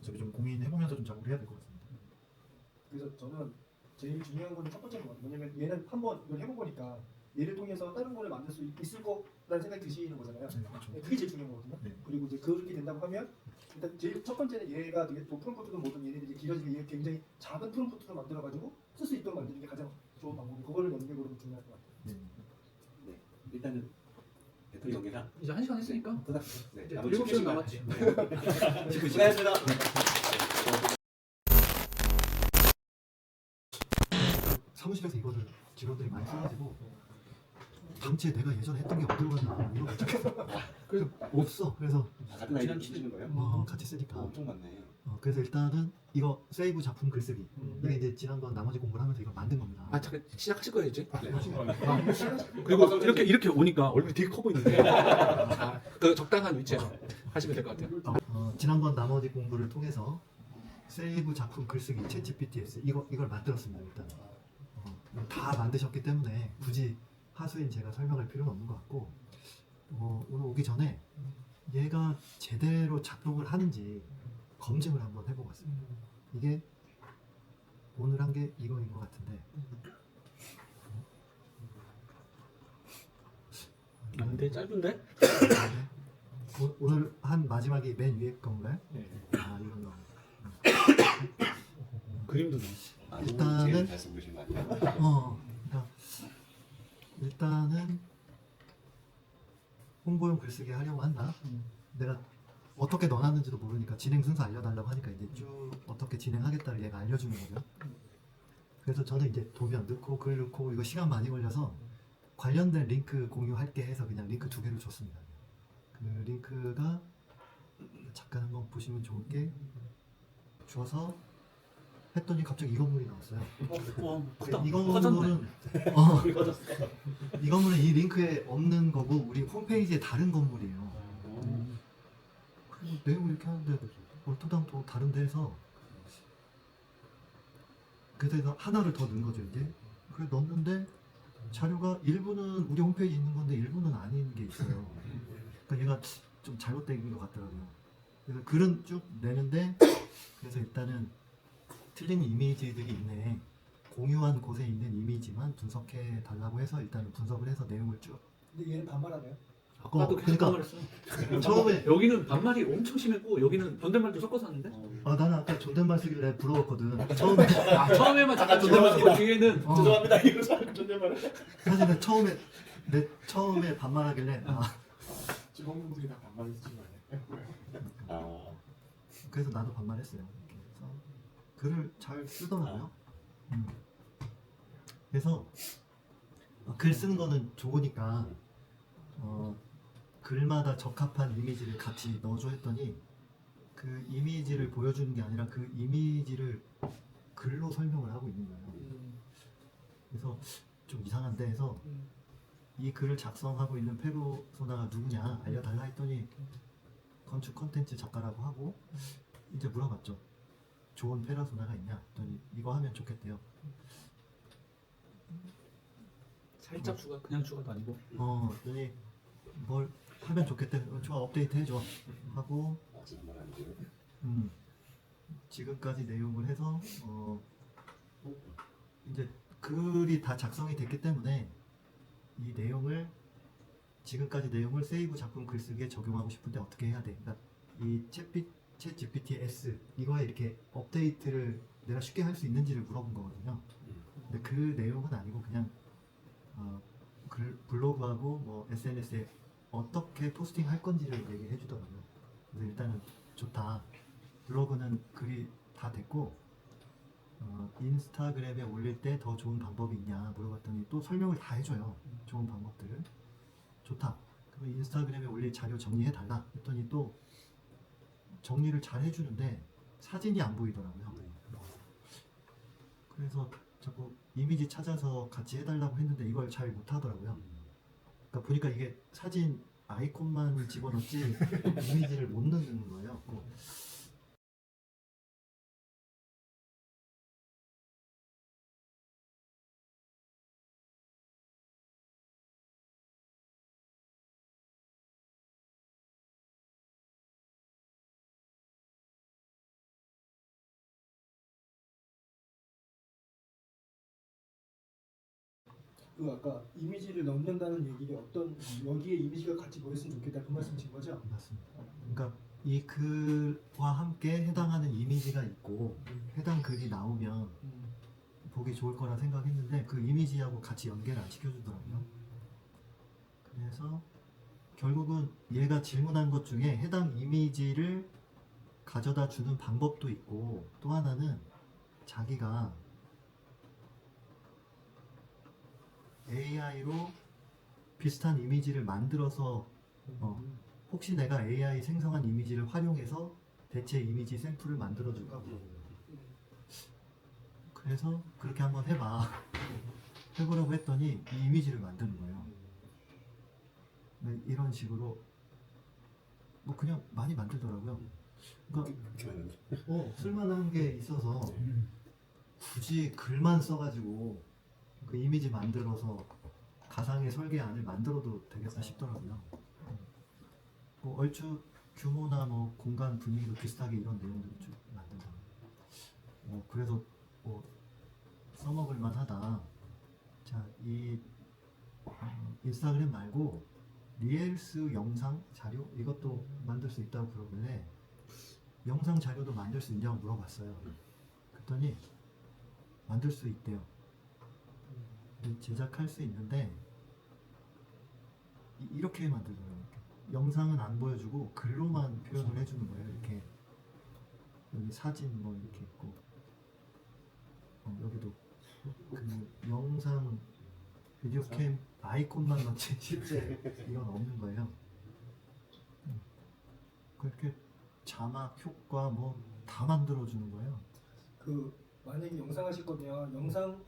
저기 좀 고민해보면서 좀 작업을 해야 될 것 같습니다. 그래서 저는 제일 중요한 건 첫 번째인 것 같아요. 왜냐면 얘는 한번 이걸 해보니까 얘를 통해서 다른 거를 만들 수 있을 거라는 생각이 드시는 거잖아요. 네, 그렇죠. 그게 제일 중요한 거거든요. 네. 그리고 이제 그렇게 된다고 하면 일단 제일 첫 번째는 얘가 되게 프롬프트든 뭐든 얘네들이 길어지게 얘 굉장히 작은 프롬프트로 만들어가지고 쓸 수 있도록 만드는 게 가장 좋은 방법이 그거를 연결고르면 중요할 것 같아요. 네. 네. 일단은 배터리 연계상 이제 1시간 했으니까 끝났습니다. 네. 이제 남은 7시간 7시간 남았지. 고생하셨습니다. 사무실에서 이거를 직원들이 많이 써가지고 당시에 내가 예전에 했던 게 어디로 갔나 이거 못 찾겠어. 그래서 없어. 그래서 같은 아이디 쓰시는 거예요? 같이 쓰니까. 엄청 많네. 그래서 일단은 이거 세이브 작품 글쓰기 이게 이제 지난번 나머지 공부를 하면서 이걸 만든 겁니다. 아 잠깐 시작하실 거예요 이제? 네. 그리고 이렇게 오니까 얼굴이 되게 커 보이는데 그 적당한 위치에서 하시면 될 것 같아요. 지난번 나머지 공부를 통해서 세이브 작품 글쓰기 챗 GPTS 이걸 만들었습니다. 일단 다 만드셨기 때문에 굳이 하수인 제가 설명할 필요는 없는 것 같고 오늘 오기 전에 얘가 제대로 작동을 하는지 검증을 한번 해보고 왔습니다. 이게 오늘 한 게 이거인 것 같은데 안돼 짧은데? 오늘 한 마지막이 맨 위에 건가요? 네. 아 이런 거. 그림도 나. 일단은 잘 쓰고 계신 거 아니에요? 그러니까 일단은 홍보용 글쓰기 하려고 한다. 내가 어떻게 넣어놨는지도 모르니까 진행 순서 알려달라고 하니까 이제 쭉 어떻게 진행하겠다를 얘가 알려주는 거죠. 그래서 저는 이제 도면 넣고 글 넣고 이거 시간 많이 걸려서 관련된 링크 공유할게 해서 그냥 링크 2개를 줬습니다. 그 링크가 잠깐 한번 보시면 좋을 게 줘서 했더니 갑자기 이 건물이 나왔어요. 크다. 이 커졌네. 건물은 이 건물은 이 링크에 없는 거고 우리 홈페이지에 다른 건물이에요. 내용을 이렇게 하는데 얼토당 또 다른 데서 그래서 하나를 더 넣은 거죠 이제. 그래 넣었는데 자료가 일부는 우리 홈페이지에 있는 건데 일부는 아닌 게 있어요. 그러니까 얘가 좀 잘못된 것 같더라고요. 그래서 글은 쭉 내는데 그래서 일단은 틀린 이미지들이 있네. 공유한 곳에 있는 이미지만 분석해 달라고 해서 일단은 분석을 해서 내용을 쭉. 근데 얘는 반말하네요. 아까도 계속 그러니까 반말했어. 처음에 여기는 반말이 엄청 심했고 여기는 존댓말도 섞어서 하는데 나는 아까 존댓말 쓰길래 부러웠거든. 처음에 처음에만 잠깐 존댓말 쓰고 뒤에는 죄송합니다. 이거 존댓말을. 사실은 처음에 반말하길래 직원분들이 다 반말 쓰신 거 아니에요? 그래서 나도 반말했어요. 그래서 글을 잘 쓰더라고요. 그래서 글 쓰는 거는 좋으니까 글마다 적합한 이미지를 같이 넣어줘 했더니 그 이미지를 보여주는 게 아니라 그 이미지를 글로 설명을 하고 있는 거예요. 그래서 좀 이상한데 해서 이 글을 작성하고 있는 페르소나가 누구냐 알려달라 했더니 건축 컨텐츠 작가라고 하고 이제 물어봤죠. 좋은 페르소나가 있냐 했더니 이거 하면 좋겠대요. 살짝 그냥 추가도 아니고 그랬더니 뭘 하면 좋겠대. 좋아 업데이트 해줘 하고 정말 안 돼요. 지금까지 내용을 해서 이제 글이 다 작성이 됐기 때문에 이 내용을 지금까지 내용을 세이브 작품 글쓰기에 적용하고 싶은데 어떻게 해야 돼? 그러니까 이 챗 GPT S 이거에 이렇게 업데이트를 내가 쉽게 할 수 있는지를 물어본 거거든요. 근데 그 내용은 아니고 그냥 블로그하고 뭐 SNS에 어떻게 포스팅 할 건지를 얘기해 주더라고요. 그래서 일단은 좋다. 블로그는 글이 다 됐고 인스타그램에 올릴 때 더 좋은 방법이 있냐 물어봤더니 또 설명을 다 해줘요. 좋은 방법들을. 좋다. 그럼 인스타그램에 올릴 자료 정리해 달라 했더니 또 정리를 잘 해주는데 사진이 안 보이더라고요. 그래서 자꾸 이미지 찾아서 같이 해달라고 했는데 이걸 잘 못하더라고요. 그러니까 보니까 이게 사진 아이콘만 집어넣지 이미지를 못 넣는 거예요. 그 아까 이미지를 넣는다는 얘기가 어떤 여기에 이미지가 같이 보였으면 좋겠다 그 말씀이신 거죠? 맞습니다. 그러니까 이 글과 함께 해당하는 이미지가 있고 해당 글이 나오면 보기 좋을 거라 생각했는데 그 이미지하고 같이 연계를 안 시켜주더라고요. 그래서 결국은 얘가 질문한 것 중에 해당 이미지를 가져다 주는 방법도 있고 또 하나는 자기가 AI로 비슷한 이미지를 만들어서 혹시 내가 AI 생성한 이미지를 활용해서 대체 이미지 샘플을 만들어줄까 물어보는 거예요. 그래서 그렇게 한번 해보라고 했더니 이 이미지를 만드는 거예요. 네, 이런 식으로 뭐 그냥 많이 만들더라고요. 그러니까 쓸만한 게 있어서 굳이 글만 써가지고 그 이미지 만들어서 가상의 설계안을 만들어도 되겠다 싶더라고요. 뭐 얼추 규모나 뭐 공간 분위기도 비슷하게 이런 내용들을 쭉 만든다. 그래서 뭐 써먹을 만하다. 자, 이 인스타그램 말고 리엘스 영상 자료 이것도 만들 수 있다고 그러길래 영상 자료도 만들 수 있냐고 물어봤어요. 그랬더니 만들 수 있대요. 제작할 수 있는데 이렇게 만들더라고요. 영상은 안 보여주고 글로만 표현을 해주는 거예요. 이렇게 여기 사진 뭐 이렇게 있고 여기도 그 영상 비디오 캠 아이콘만 넣지 실제 이건 없는 거예요. 그렇게 자막 효과 뭐 다 만들어주는 거예요. 그 만약에 영상 하실 거면 영상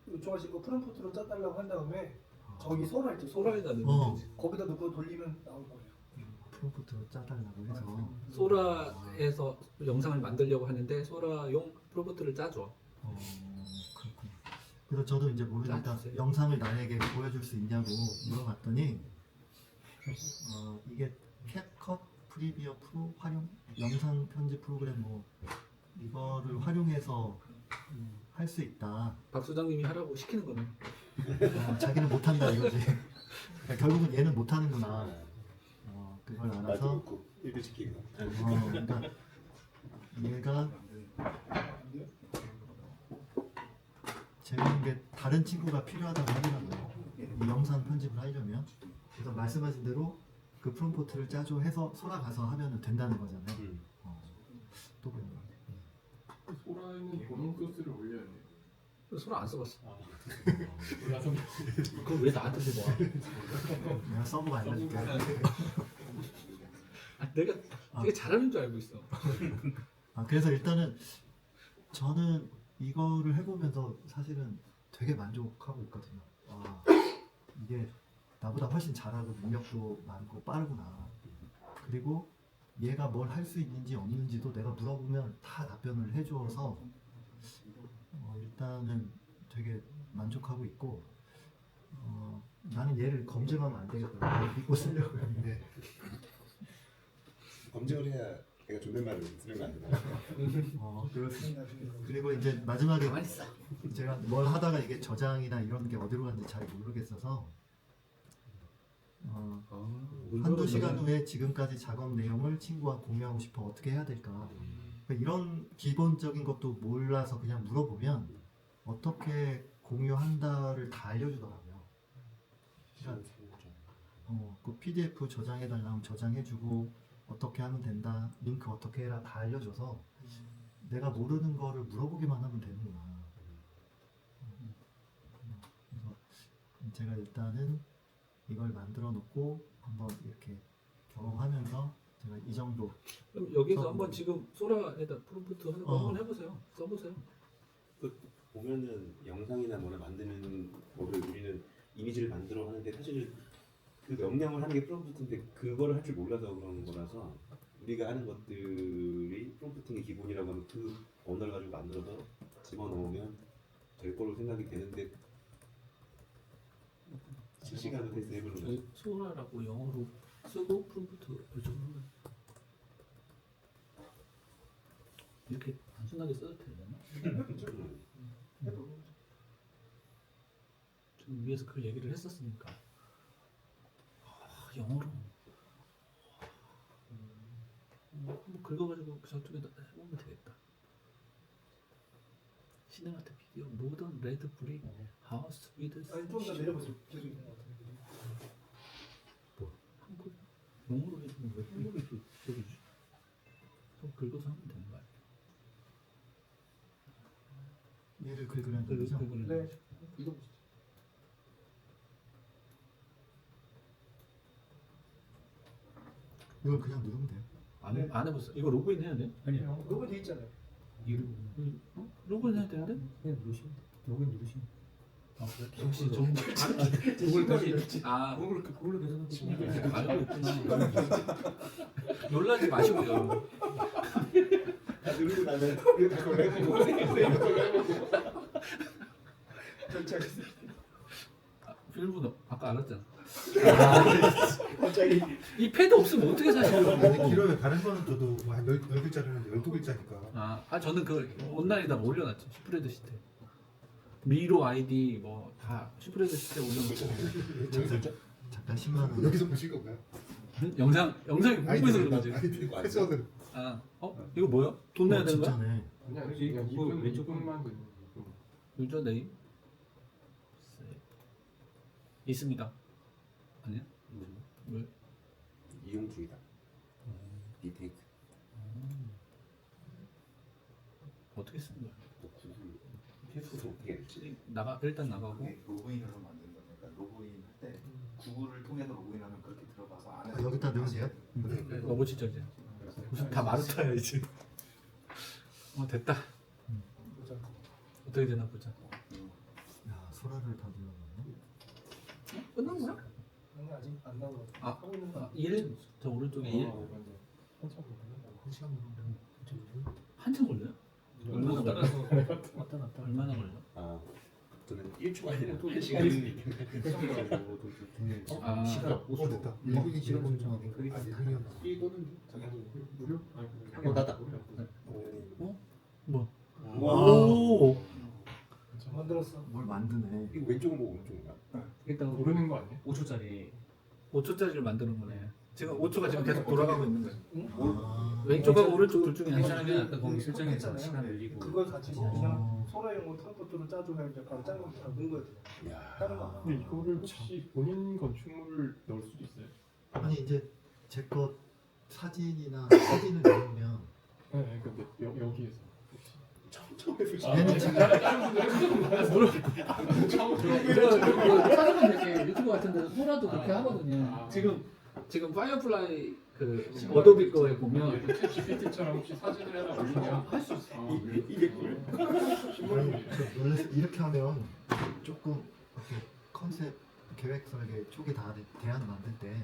요청하신 거 프롬프트로 짜달라고 한 다음에 저기 소라 있죠 소라에다 넣으면 되지. 거기다 넣고 돌리면 나올 거예요. 프롬프트로 짜달라고 해서 소라에서 영상을 만들려고 하는데 소라용 프롬프트를 짜줘. 그렇군요. 그래서 저도 이제 모르니까 짜주세요. 영상을 나에게 보여줄 수 있냐고 물어봤더니 이게 캡컷 프리미어 프로 활용 영상 편집 프로그램 뭐 이거를 활용해서 할 수 있다. 박 소장님이 하라고 시키는 거네. 자기는 못한다 이거지. 그러니까 결국은 얘는 못하는구나. 그걸 알아서 일도 시키고. 그러니까 얘가 재밌는 게 다른 친구가 필요하다고 하더라고요. 이 영상 편집을 하려면. 그래서 말씀하신 대로 그 프롬프트를 짜줘 해서 소라 가서 하면 된다는 거잖아요. 또 그런 거. 소라에는 본인 소스를 올려야 돼. 소라 안 써봤어. 몰라서 그거 왜 나한테 뭐? 내가 서브가 알려줄게. 내가 되게 잘하는 줄 알고 있어. 그래서 일단은 저는 이거를 해보면서 사실은 되게 만족하고 있거든요. 이게 나보다 훨씬 잘하고 능력도 많고 빠르구나. 그리고 얘가 뭘 할 수 있는지 없는지도 내가 물어보면 다 답변을 해줘서 일단은 되게 만족하고 있고 나는 얘를 검증하면 안 되겠다. 믿고 쓰려고 했는데 검증을 해야 내가 존댓말을 쓰는 거 아니야? 그리고 이제 마지막에 가만히 있어. 제가 뭘 하다가 이게 저장이나 이런 게 어디로 갔는지 잘 모르겠어서 한두 시간 후에 지금까지 작업 내용을 친구와 공유하고 싶어 어떻게 해야 될까? 그러니까 이런 기본적인 것도 몰라서 그냥 물어보면 어떻게 공유한다를 다 알려주더라고요. 그러니까 그 PDF 저장해달라면 저장해주고 어떻게 하면 된다, 링크 어떻게 해라 다 알려줘서 내가 모르는 거를 물어보기만 하면 되는구나. 그래서 제가 일단은 이걸 만들어 놓고 한번 이렇게 경험하면서 제가 이 정도. 그럼 여기서 한번 지금 소라에다 프롬프트 하는 거 한번 해보세요. 써보세요. 보면은 영상이나 뭐를 만드는 거를 우리는 이미지를 만들어 하는데 사실은 그 명령을 하는 게 프롬프트인데 그거를 할 줄 몰라서 그런 거라서 우리가 하는 것들이 프롬프팅의 기본이라고 하면 그 언어를 가지고 만들어서 집어넣으면 될 거로 생각이 되는데 실시간으로 테스트 해보는 거죠. 저희 소라라고 영어로 쓰고 프롬프트 요즘 이렇게 단순하게 써도 되려나? 좀 위에서 그 얘기를 했었으니까 영어로 한번 긁어가지고 저쪽에다 해보면 되겠다. 시네마틱 비디오 모던 레드 브릭 하우스 위드 아니 좀 더 내려보세요. 계속 있는 것 같아요. 한글 영어로 해주면 왜 한글로 저기 좀 긁어서 하면 되는 거 아니야? 얘를 그리는 거죠? 긁어내는 네. 거죠. 읽어보시죠. 이걸 그냥 누르면 돼요. 안 해봤어. 이거 로그인 해야 돼? 아니요. 로그인 돼 있잖아요. 로그인 해야 되는데? 그냥 누르시면 로그인 누르시면 아 그래? 역시 좋은 거. 구글까지. 아 그걸로 계산하고 알고 있구나. 놀라지 마시고요. 다 누르고 나면 이거 다 걸레고 결제하겠습니다. 비밀번호 아까 알았잖아. 갑자기 이 패드 없으면 어떻게 사시려고? 근데 길어요. 다른 거는 저도 뭐한 10글자면 12글자니까. 저는 그 온라인에다 올려놨죠. 슈프레드 시트. 미로 아이디 뭐 다 슈프레드 시트에 올려놓고. 잠깐 10만 원. 여기서 보신 건가요? 영상이 궁금해서 그런 거지. 아이디 패스워드. 이거 뭐야? 돈 내야 되는 거야? 진짜네. 그냥 이분 왼쪽 분만 유저 네임 있습니다. 아니야? 왜? 이용 중이다. 리테이크. 어떻게 쓰는 거야? 패스워드 어떻게 했지? 일단 나가고. 로그인으로 만드는 거니까 로그인 할 때 구글을 통해서 로그인하면 그렇게 들어가서 안에서 아, 여기다 넣으면 돼요? 너무 진짜 이제 무슨 다 마르타야 이제. 됐다. 보자. 어떻게 되나 보자. 야, 소라를 다 눌러놨네. 끝난 거야? 아니 아직 안 나온 것 같아요. 아, 하고 있는 거. 1? 저 오른쪽에 1? 한참 걸리나? 1시간 걸리면 한참 걸려요? 얼마나 걸려? 왔다 갔다 얼마나 걸려? 저는 1초가 아니라 1시간이 아, 됐다. 1분이 지나면 좀 이거는 무료? 닫았다. 뭐? 와. 만들었어. 뭘 만드네. 이거 왼쪽은 뭐 오른쪽인가? 일단 모르는 거 아니야? 5초짜리 5초짜리를 만드는 거네. 지금 5초가 지금 계속 돌아가고 있는 거야. 아, 왼쪽하고 오른쪽 둘 중에 한 사람이 괜찮은데 아까 거기 실장에서 실장에서 시간 시간 늘리고 그걸 같이 그냥 소라용으로 트럼프트를 짜줘 해서 바로 짠 거부터 넣은 거예요. 다른 거. 안 근데 이거를 혹시 본인 건축물을 넣을 수도 있어요? 아니 이제 제 거 사진이나 사진을 넣으면 네, 근데 여기에서 혹시 처음 해보시 얘는 지금 이거 찾아보면 되게 유튜브 같은 데서 소라도 그렇게 하거든요. 아. 지금 파이어플라이 그 어도비 거에 보면 GPT처럼 혹시 사진을 하나 올리면 할 수 있어. 이게 뭐야? 원래 이렇게 하면 조금 이렇게 컨셉 계획 설계 초기 다 대안 만들 때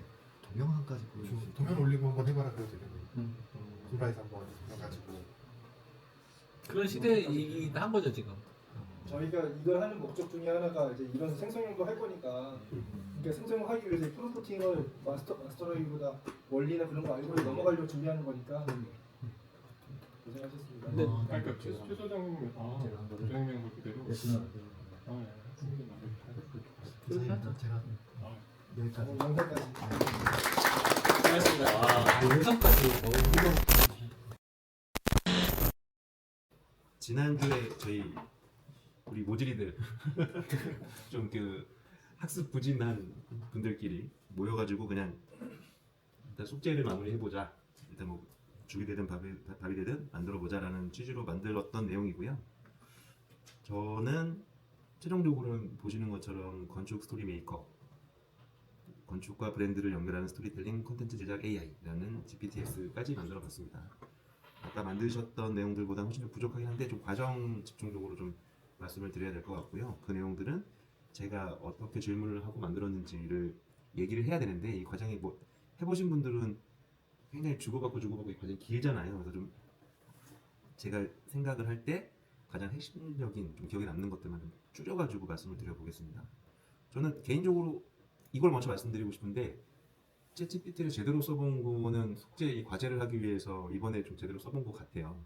동영상까지 보여줄 수 있고 동영 올리고 한번 해봐라 그래도 되겠네. 음. 플라이에서 한번 해가지고. 그런 시대이긴 한 거죠 지금. 저희가 이걸 하는 목적 중에 하나가 이제 이런 생성형도 할 거니까 그러니까 생성하기 위해서 프롬프팅을 마스터라이보다 원리나 그런 거 알고 넘어가려고 준비하는 거니까 고생하셨습니다. 근데 그러니까 최 소장님은 소장님 그대로 이상입니다. 제가 여기까지 오늘 영상까지. 수고하셨습니다. 영상까지 지난주에 우리 모질이들 좀 그 학습 부진한 분들끼리 모여가지고 그냥 일단 숙제를 마무리해보자. 일단 뭐 죽이 되든 밥이 되든 만들어보자라는 취지로 만들었던 내용이고요. 저는 최종적으로는 보시는 것처럼 건축 스토리 메이커, 건축과 브랜드를 연결하는 스토리텔링 콘텐츠 제작 AI라는 GPTX까지 만들어봤습니다. 아까 만드셨던 내용들보다 훨씬 좀 부족하긴 한데 좀 과정 집중적으로 좀 말씀을 드려야 될 것 같고요. 그 내용들은 제가 어떻게 질문을 하고 만들었는지를 얘기를 해야 되는데 이 과정이 뭐 해보신 분들은 굉장히 주고받고 이 과정이 길잖아요. 그래서 좀 제가 생각을 할 때 가장 핵심적인 좀 기억에 남는 것들만 좀 줄여가지고 말씀을 드려보겠습니다. 저는 개인적으로 이걸 먼저 말씀드리고 싶은데 챗GPT를 제대로 써본 거는 숙제 이 과제를 하기 위해서 이번에 좀 제대로 써본 것 같아요.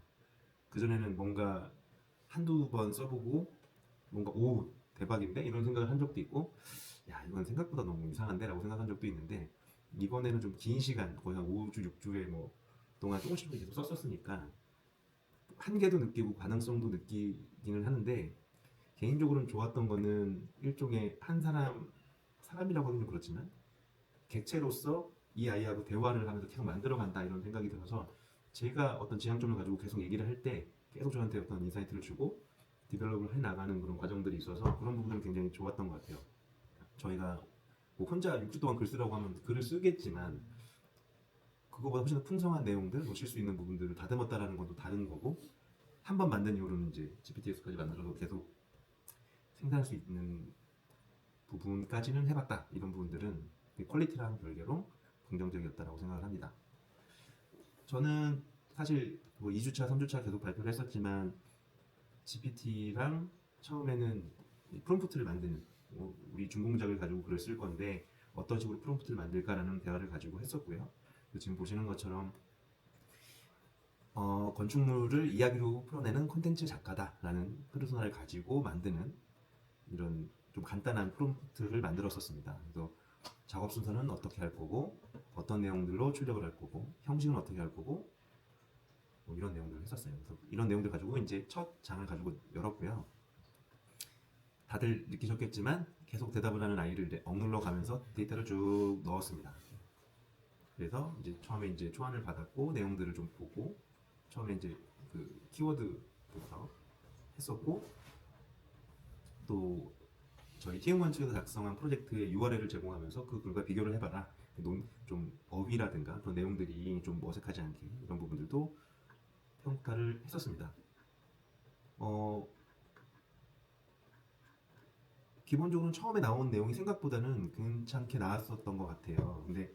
그전에는 뭔가 한두 번 써보고 뭔가 오 대박인데 이런 생각을 한 적도 있고 야 이건 생각보다 너무 이상한데라고 생각한 적도 있는데 이번에는 좀 긴 시간 거의 한 5주 6주에 뭐 동안 조금씩 계속 썼었으니까 한계도 느끼고 가능성도 느끼기는 하는데 개인적으로는 좋았던 거는 일종의 한 사람이라고 하기는 그렇지만 객체로서 이 아이하고 대화를 하면서 계속 만들어간다 이런 생각이 들어서 제가 어떤 지향점을 가지고 계속 얘기를 할 때 계속 저한테 어떤 인사이트를 주고 디벨롭을 해나가는 그런 과정들이 있어서 그런 부분은 굉장히 좋았던 것 같아요. 저희가 뭐 혼자 6주 동안 글 쓰라고 하면 글을 쓰겠지만 그거보다 훨씬 더 풍성한 내용들, 놓칠 수 있는 부분들을 다듬었다라는 건 또 다른 거고 한 번 만든 이후로는 이제 GPTX까지 만들어서 계속 생산할 수 있는 부분까지는 해봤다. 이런 부분들은 퀄리티랑 별개로 긍정적이었다라고 생각을 합니다. 저는 사실 뭐 2주차, 3주차 계속 발표를 했었지만 GPT랑 처음에는 프롬프트를 만드는 우리 준공작을 가지고 글을 쓸 건데 어떤 식으로 프롬프트를 만들까라는 대화를 가지고 했었고요. 지금 보시는 것처럼 건축물을 이야기로 풀어내는 콘텐츠 작가다라는 페르소나를 가지고 만드는 이런 좀 간단한 프롬프트를 만들었었습니다. 그래서 작업 순서는 어떻게 할 거고 어떤 내용들로 출력을 할 거고 형식은 어떻게 할 거고 뭐 이런 내용들을 했었어요. 그래서 이런 내용들 가지고 이제 첫 장을 가지고 열었고요. 다들 느끼셨겠지만 계속 대답을 하는 아이를 억눌러 가면서 데이터를 쭉 넣었습니다. 그래서 이제 처음에 이제 초안을 받았고 내용들을 좀 보고 처음에 이제 그 키워드부터 했었고 또 저희 TM1 측에서 작성한 프로젝트의 URL을 제공하면서 그 글과 비교를 해봐라. 좀 어휘라든가 그런 내용들이 좀 어색하지 않게 이런 부분들도 평가를 했었습니다. 기본적으로 처음에 나온 내용이 생각보다는 괜찮게 나왔었던 것 같아요. 근데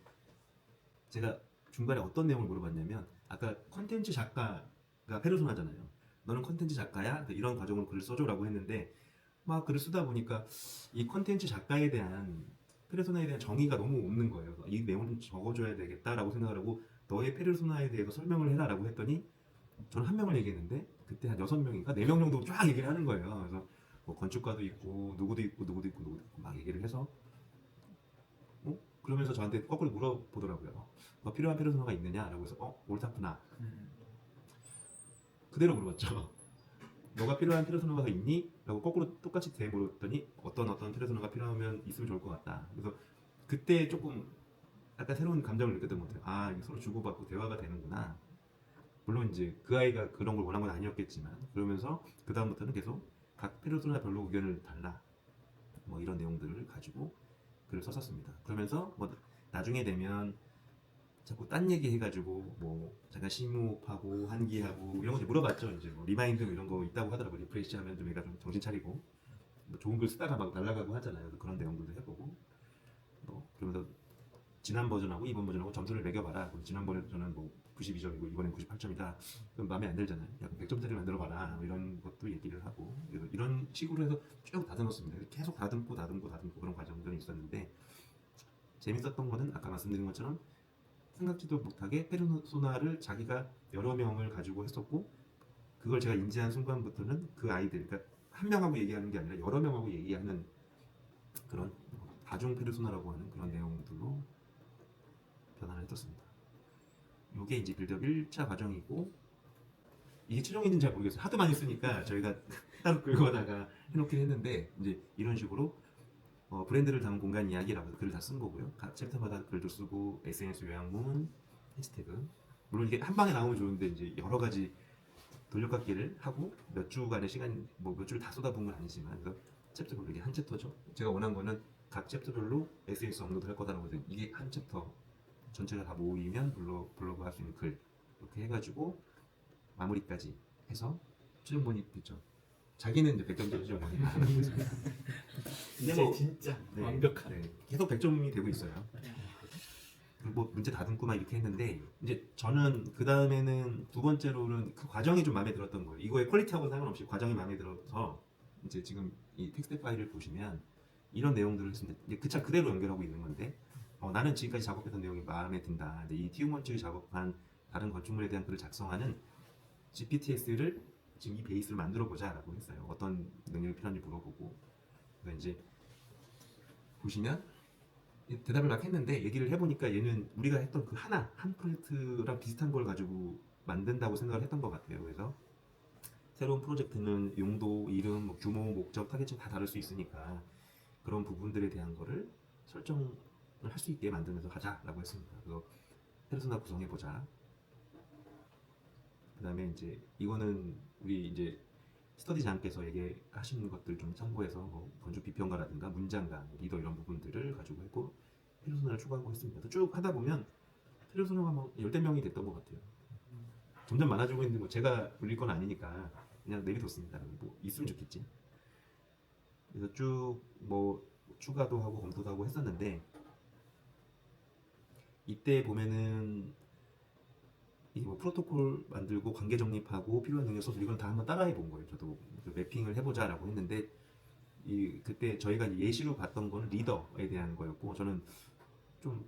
제가 중간에 어떤 내용을 물어봤냐면 아까 컨텐츠 작가가 페르소나잖아요. 너는 컨텐츠 작가야? 이런 과정으로 글을 써줘라고 했는데 막 글을 쓰다 보니까 이 컨텐츠 작가에 대한 페르소나에 대한 정의가 너무 없는 거예요. 이 내용을 좀 적어줘야 되겠다라고 생각을 하고 너의 페르소나에 대해서 설명을 해라라고 했더니 저는 한 명을 얘기했는데 그때 한 6명인가 4명 정도 쫙 얘기를 하는 거예요. 그래서 뭐 건축가도 있고 누구도 있고 막 얘기를 해서 그러면서 저한테 거꾸로 물어보더라고요. 필요한 페르소나가 있느냐라고 해서 옳다구나. 그대로 물어봤죠. 너가 필요한 페르소나가 있니? 라고 거꾸로 똑같이 물었더니 어떤 페르소나가 필요하면 있으면 좋을 것 같다. 그래서 그때 조금 약간 새로운 감정을 느꼈던 것 같아요. 아, 이게 서로 주고받고 대화가 되는구나. 물론 이제 그 아이가 그런 걸 원한 건 아니었겠지만 그러면서 그 다음부터는 계속 각 페르소나별로 의견을 달라. 뭐 이런 내용들을 가지고 글을 썼었습니다. 그러면서 뭐 나중에 되면 자꾸 딴 얘기 해가지고 뭐 잠깐 심호흡하고 환기하고 이런 거 물어봤죠. 이제 뭐 리마인드 이런 거 있다고 하더라고요. 리프레시 하면 좀 얘가 좀 정신 차리고 뭐 좋은 글 쓰다가 막 날아가고 하잖아요. 그래서 그런 내용들도 해보고 그러면서 지난 버전하고 이번 버전하고 점수를 매겨봐라. 지난 버전은 뭐 92점이고 이번엔 98점이다. 그럼 마음에 안 들잖아요. 야 100점짜리 만들어봐라. 뭐 이런 것도 얘기를 하고 이런 식으로 해서 쭉 다듬었습니다. 계속 다듬고 그런 과정들이 있었는데 재밌었던 거는 아까 말씀드린 것처럼 생각지도 못하게 페르소나를 자기가 여러 명을 가지고 했었고 그걸 제가 인지한 순간부터는 그 아이들 그러니까 한 명하고 얘기하는 게 아니라 여러 명하고 얘기하는 그런 다중 페르소나라고 하는 그런 내용들로 변화를 했었습니다. 이게 이제 빌드업 1차 과정이고 이게 최종인지는 잘 모르겠어요. 하도 많이 쓰니까 저희가 따로 긁어다가 해놓긴 했는데 이제 이런 식으로 브랜드를 담은 공간 이야기라고 글을 다 쓴 거고요. 각 챕터마다 글도 쓰고 SNS 요약문, 해시태그 물론 이게 한 방에 나오면 좋은데 이제 여러 가지 돌려깎기를 하고 몇 주간의 시간 뭐 몇 주를 다 쏟아부은 건 아니지만 그래서 챕터별로 이게 한 챕터죠. 제가 원한 거는 각 챕터별로 SNS 업로드 할 거다라고 해서 이게 한 챕터 전체가 다 모이면 블로그 할 수 있는 글 이렇게 해가지고 마무리까지 해서 최종본이 됐죠. 자기는 이제 100점 최종본이 이제 진짜 완벽한. 네, 계속 100점이 되고 있어요. 뭐 문제 다듬고 막 이렇게 했는데 이제 저는 그 다음에는 두 번째로는 그 과정이 좀 마음에 들었던 거예요. 이거의 퀄리티하고는 상관없이 과정이 마음에 들어서 이제 지금 이 텍스트 파일을 보시면 이런 내용들을 했습니다. 이제 그 차 그대로 연결하고 있는 건데 나는 지금까지 작업했던 내용이 마음에 든다. 근데 이 TU1측이 작업한 다른 건축물에 대한 글을 작성하는 GPTS를 지금 이 베이스를 만들어 보자라고 했어요. 어떤 능력이 필요한지 물어보고 그래서 이제 보시면 대답을 막 했는데 얘기를 해보니까 얘는 우리가 했던 그 한 프로젝트랑 비슷한 걸 가지고 만든다고 생각을 했던 것 같아요. 그래서 새로운 프로젝트는 용도, 이름, 뭐 규모, 목적, 타겟층 다 다를 수 있으니까 그런 부분들에 대한 거를 설정을 할 수 있게 만들면서 하자라고 했습니다. 그래서 페르소나 구성해보자. 그 다음에 이제 이거는 우리 이제 스터디장께서 얘기하시는 것들 좀 참고해서 뭐 건축 비평가라든가 문장가, 리더 이런 부분들을 가지고 했고 페르소나를 추가하고 했습니다. 그래서 쭉 하다 보면 페르소나가 뭐 10대 명이 됐던 것 같아요. 점점 많아지고 있는데 뭐 제가 올릴 건 아니니까 그냥 내비뒀습니다. 뭐 있으면 좋겠지. 그래서 쭉 뭐 추가도 하고 검토도 하고 했었는데 이때 보면은 이 뭐 프로토콜 만들고 관계 정립하고 필요한 능력 소수 이건 다 한번 따라해 본 거예요. 저도 그 매핑을 해보자라고 했는데 그때 저희가 예시로 봤던 거는 리더에 대한 거였고 저는 좀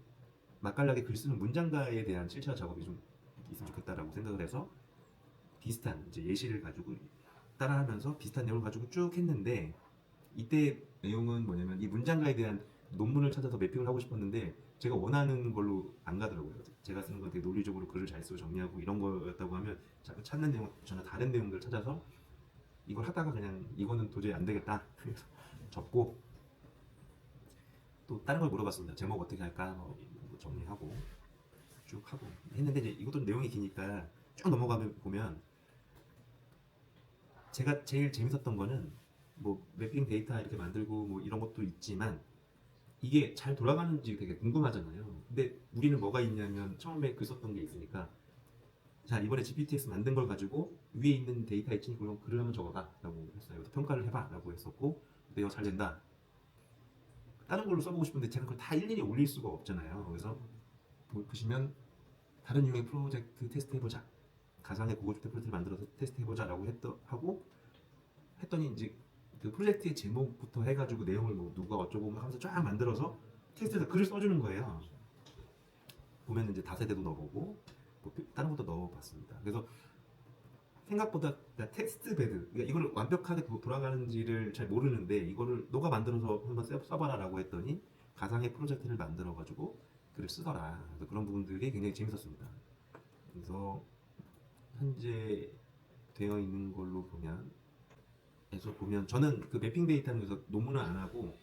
맛깔나게 글 쓰는 문장가에 대한 7차 작업이 좀 있으면 좋겠다라고 생각을 해서 비슷한 이제 예시를 가지고 따라하면서 비슷한 내용을 가지고 쭉 했는데 이때 내용은 뭐냐면 이 문장가에 대한 논문을 찾아서 매핑을 하고 싶었는데 제가 원하는 걸로 안 가더라고요. 제가 쓰는 건 되게 논리적으로 글을 잘 쓰고 정리하고 이런 거였다고 하면 자꾸 찾는 내용 전혀 다른 내용들을 찾아서 이걸 하다가 그냥 이거는 도저히 안 되겠다 그래서 접고 또 다른 걸 물어봤습니다. 제목 어떻게 할까 뭐 정리하고 쭉 하고 했는데 이제 이것도 내용이 기니까 쭉 넘어가 보면 제가 제일 재밌었던 거는 뭐 매핑 데이터 이렇게 만들고 뭐 이런 것도 있지만 이게 잘 돌아가는지 되게 궁금하잖아요. 근데 우리는 뭐가 있냐면 처음에 글 썼던 게 있으니까 자 이번에 GPT에서 만든 걸 가지고 위에 있는 데이터 있으니 그럼 글을 한번 적어봐 라고 했어요. 그래서 평가를 해봐 라고 했었고 내가 잘 된다. 다른 걸로 써보고 싶은데 제가 그걸 다 일일이 올릴 수가 없잖아요. 그래서 보시면 다른 유형의 프로젝트 테스트 해보자. 가상의 고급 프로젝트를 만들어서 테스트 해보자 라고 했더니 이제 그 프로젝트의 제목부터 해가지고 내용을 뭐 누가 어쩌고 하면서 쫙 만들어서 테스트에서 글을 써주는 거예요. 보면 이제 다세대도 넣어보고 뭐 다른 것도 넣어봤습니다. 그래서 생각보다 그러니까 텍스트 베드, 그러니까 이걸 완벽하게 돌아가는지를 잘 모르는데 이거를 너가 만들어서 한번 써봐라라고 했더니 가상의 프로젝트를 만들어가지고 글을 쓰더라. 그래서 그런 부분들이 굉장히 재밌었습니다. 그래서 현재 되어 있는 걸로 보면 저는 그 매핑 데이터는 그래서 논문을 안 하고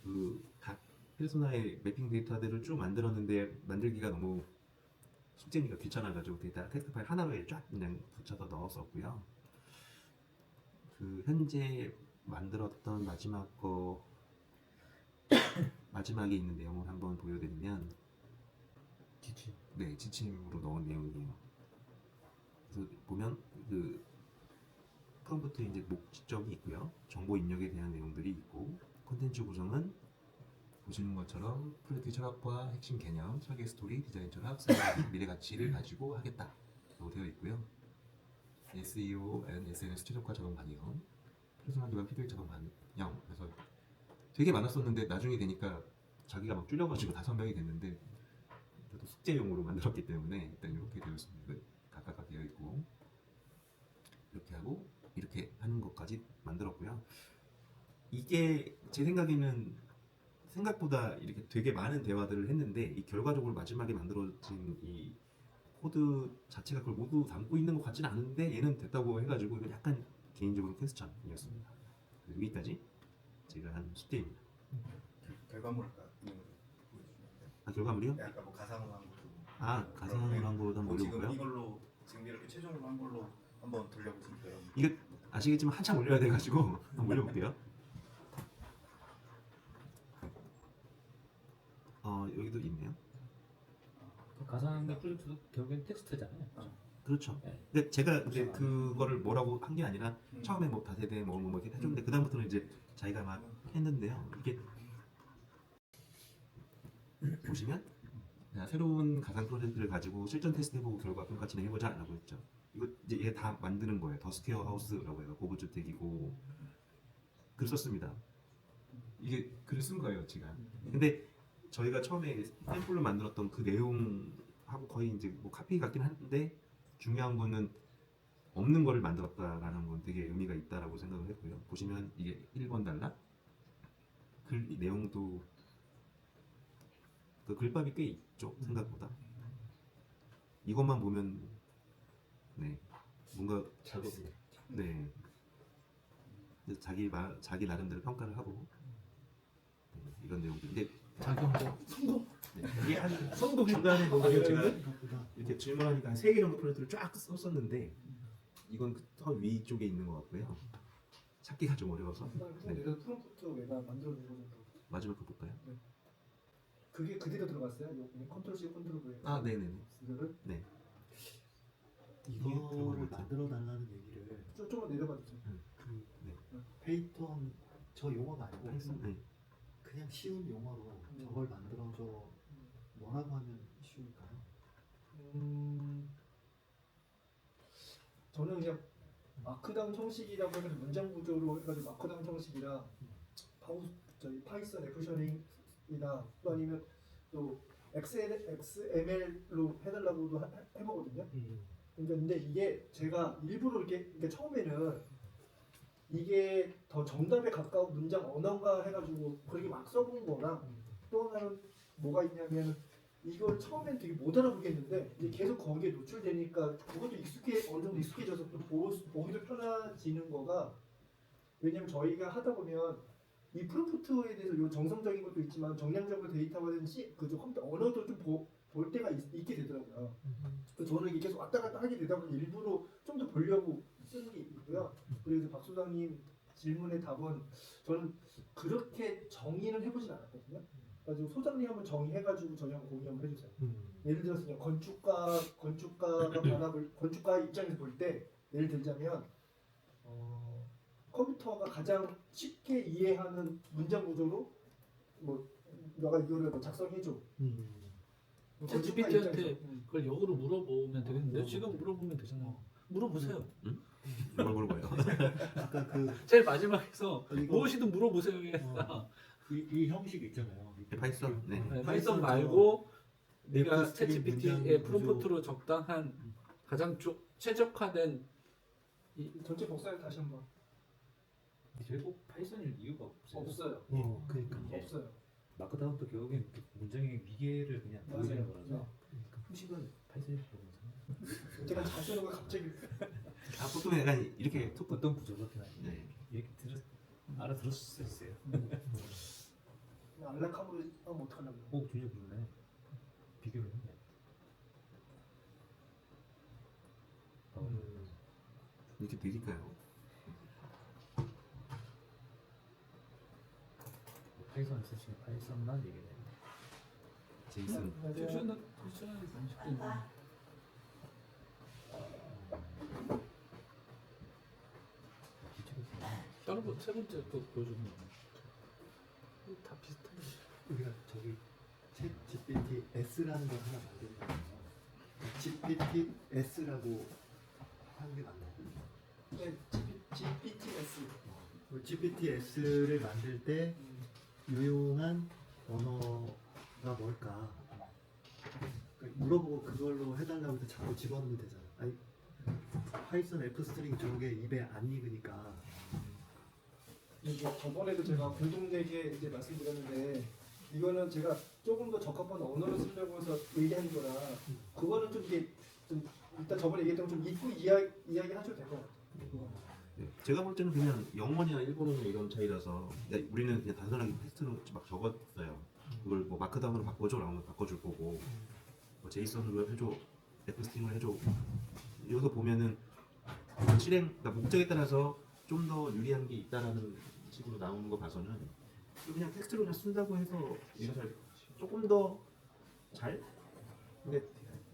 그 각 페르소나의 매핑 데이터들을 쭉 만들었는데 만들기가 너무 숙제니까 귀찮아가지고 데이터 텍스트 파일 하나로 쫙 그냥 붙여서 넣었었고요. 그 현재 만들었던 마지막에 있는 내용을 한번 보여드리면 지침으로 넣은 내용이에요. 그래서 보면 그 프롬프트 이제 목적이 있고요. 정보 입력에 대한 내용들이 있고 콘텐츠 구성은 보시는 것처럼 프로젝트 철학과 핵심 개념, 설계 스토리, 디자인 철학, 미래 가치를 가지고 하겠다라고 되어 있고요. SEO, SNS 최적화 작업 반영, 페르소나 기반 피드백 작업 반영. 그래서 되게 많았었는데 나중에 되니까 자기가 막 줄여가지고 5명이 됐는데 저도 숙제용으로 만들었기 때문에 일단 이렇게 되어 있습니다. 각각 되어 있고 이렇게 하고 이렇게 하는 것까지 만들었고요. 이게 제 생각에는 생각보다 이렇게 되게 많은 대화들을 했는데 이 결과적으로 마지막에 만들어진 이 코드 자체가 그걸 모두 담고 있는 것 같지는 않은데 얘는 됐다고 해가지고 이건 약간 개인적으로 퀘스천이었습니다. 여기까지 제가 한 숙제입니다. 결과물 아까 있는 거 보여주시면 돼요. 결과물이요? 네, 아까 뭐 가상으로 한 것도 가상으로 한 거도 한번 지금 올려볼까요? 이걸로 지금 이렇게 최종으로 한 걸로 한번 돌려보실까요? 이게 아시겠지만 한참 올려야 돼가지고 한번 올려볼게요. 여기도 있네요. 가상의 프로젝트도 결국엔 텍스트잖아요. 그렇죠. 네. 근데 제가 이제 그거를 뭐라고 한 게 아니라 처음에 뭐 다세대 뭐 이렇게 해줬는데 그 다음부터는 이제 자기가 막 했는데요. 이게 보시면 새로운 가상 프로젝트를 가지고 실전 테스트 해보고 결과 평가 진행해보자라고 했죠. 이거 이제 얘 다 만드는 거예요. 더 스퀘어 하우스라고 해서 고급주택이고 글 썼습니다. 이게 글을 쓴 거예요, 제가. 근데 저희가 처음에 샘플로 만들었던 그 내용하고 거의 이제 뭐 카피 같긴 한데 중요한 거는 없는 거를 만들었다라는 건 되게 의미가 있다라고 생각을 했고요. 보시면 이게 1번 달라 글 내용도 그 글밥이 꽤 있죠 생각보다. 이것만 보면 네 뭔가 네 그래서 자기 나름대로 평가를 하고 이런 내용들. 근데 자기 혼자 성공. 네, 이게 한 성공. 중간에 보면 제가 이렇게 질문하니까 한 3개 정도 프로젝트를 쫙 썼었는데 이건 더 위쪽에 있는 것 같고요. 찾기가 좀 어려워서. 네. 내가 프롬프트 내가 만들어낸 거죠. 마지막 거 볼까요? 그게 그대로 들어갔어요. 요 컨트롤 C 컨트롤 V. 아 네네네. 이거를 이거를 만들어 달라는 얘기를 조금만 내려봐 주세요. 그 네. 페이턴 저 용어 말고 네. 그냥 쉬운 용어로 저걸 만들어줘 뭐라고 하면 쉬울까요? 저는 그냥 마크다운 형식이라고 해서 문장 구조로 해가지고 마크다운 형식이라 저희 파이썬 F셔닝이나 또 아니면 또 XML로 해달라고도 해보거든요. 그러니까 근데 이게 제가 일부러 이렇게 그러니까 처음에는 이게 더 정답에 가까운 문장 언어가 해가지고 그렇게 막 써본 거랑 또 하나는 뭐가 있냐면 이걸 처음엔 되게 못 알아보겠는데 이제 계속 거기에 노출되니까 그것도 어느 정도 익숙해져서 또 보기도 편해지는 거가 왜냐면 저희가 하다 보면 이 프롬프트에 대해서 요 정성적인 것도 있지만 정량적으로 데이터화든지 그저 컴퓨터 언어도 좀 볼 때가 있게 되더라고요. 그래서 저는 이게 계속 왔다 갔다 하게 되다 보니 일부러 좀 더 보려고 쓰는 게 있고요. 그래서 박 소장님 질문의 답은 저는 그렇게 정의는 해보진 않았거든요. 그래가지고 소장님 한번 정의해가지고 저희 한번 공유 한번 해주세요. 예를 들어서 그냥 건축가가 건축가 입장에서 볼 때 예를 들자면 컴퓨터가 가장 쉽게 이해하는 문장 구조로 뭐 너가 이거를 뭐 작성해줘. 챗GPT한테 그걸 역으로 물어보면 되겠는데 지금 물어보면 되잖아요. 물어보세요. 뭘 물어봐요? 아까 그 제일 마지막에서 이거- 무엇이든 물어보세요. 했다. 이 형식 있잖아요. 파이썬. 네. 파이썬 파이썬 말고 네가 F-스트림 챗GPT의 문장 프롬프트로 적당한 가장 최적화된 전체 복사를 다시 한번. 결국 파이썬일 이유가 없어요. 없어요. 그러니까 없어요. 마크다운도 결국엔 문장의 위계를 그냥 맞아요. 보여주는 거라서 네. 형식은 파이썬이 보면서 제가 잘 쓰는 거 갑자기 보통 약간 이렇게 톡. 어떤 구조가 그렇긴 한데 네. 이렇게 알아들었을 수 있어요. 안락함으로 하면 어떡하려고. 오 진짜 그러네. 비교를 했네. 이렇게 느릴까요? 파이썬 쓰시면 파이썬만 얘기해요. 제이슨. 퓨전은 방식도 있는 다른 세 번째 또 보여주는 거. 다 비슷한데. 우리가 저기 챗 GPT S라는 걸 하나 만들잖아요. GPT S라고 하는 게 맞나요? 네, GPTS. GPT S를 만들 때 유용한 언어가 뭘까? 그러니까 물어보고 그걸로 해달라고 해서 자꾸 집어넣으면 되잖아. 아니, 파이썬 F스트링 저게 입에 안 익으니까. 이제 저번에도 제가 공동되게 이제 말씀드렸는데 이거는 제가 조금 더 적합한 언어를 쓰려고 해서 얘기하는 거라 그거는 좀 이게 좀 일단 저번에 얘기했던 좀 입구 이야기 하셔도 될 것 같아요. 네. 제가 볼 때는 그냥 영어냐 일본어냐 이런 차이라서 우리는 그냥 단순하게 텍스트로 막 적었어요. 그걸 뭐 마크다운으로 바꿔줘라고 하면 바꿔줄 거고 뭐 제이슨으로 해줘, F스트링으로 해줘. 여기서 보면은 그러니까 목적에 따라서 좀 더 유리한 게 있다라는 식으로 나오는 거 봐서는 그냥 텍스트로 그냥 쓴다고 해서 얘가 조금 더 잘? 근데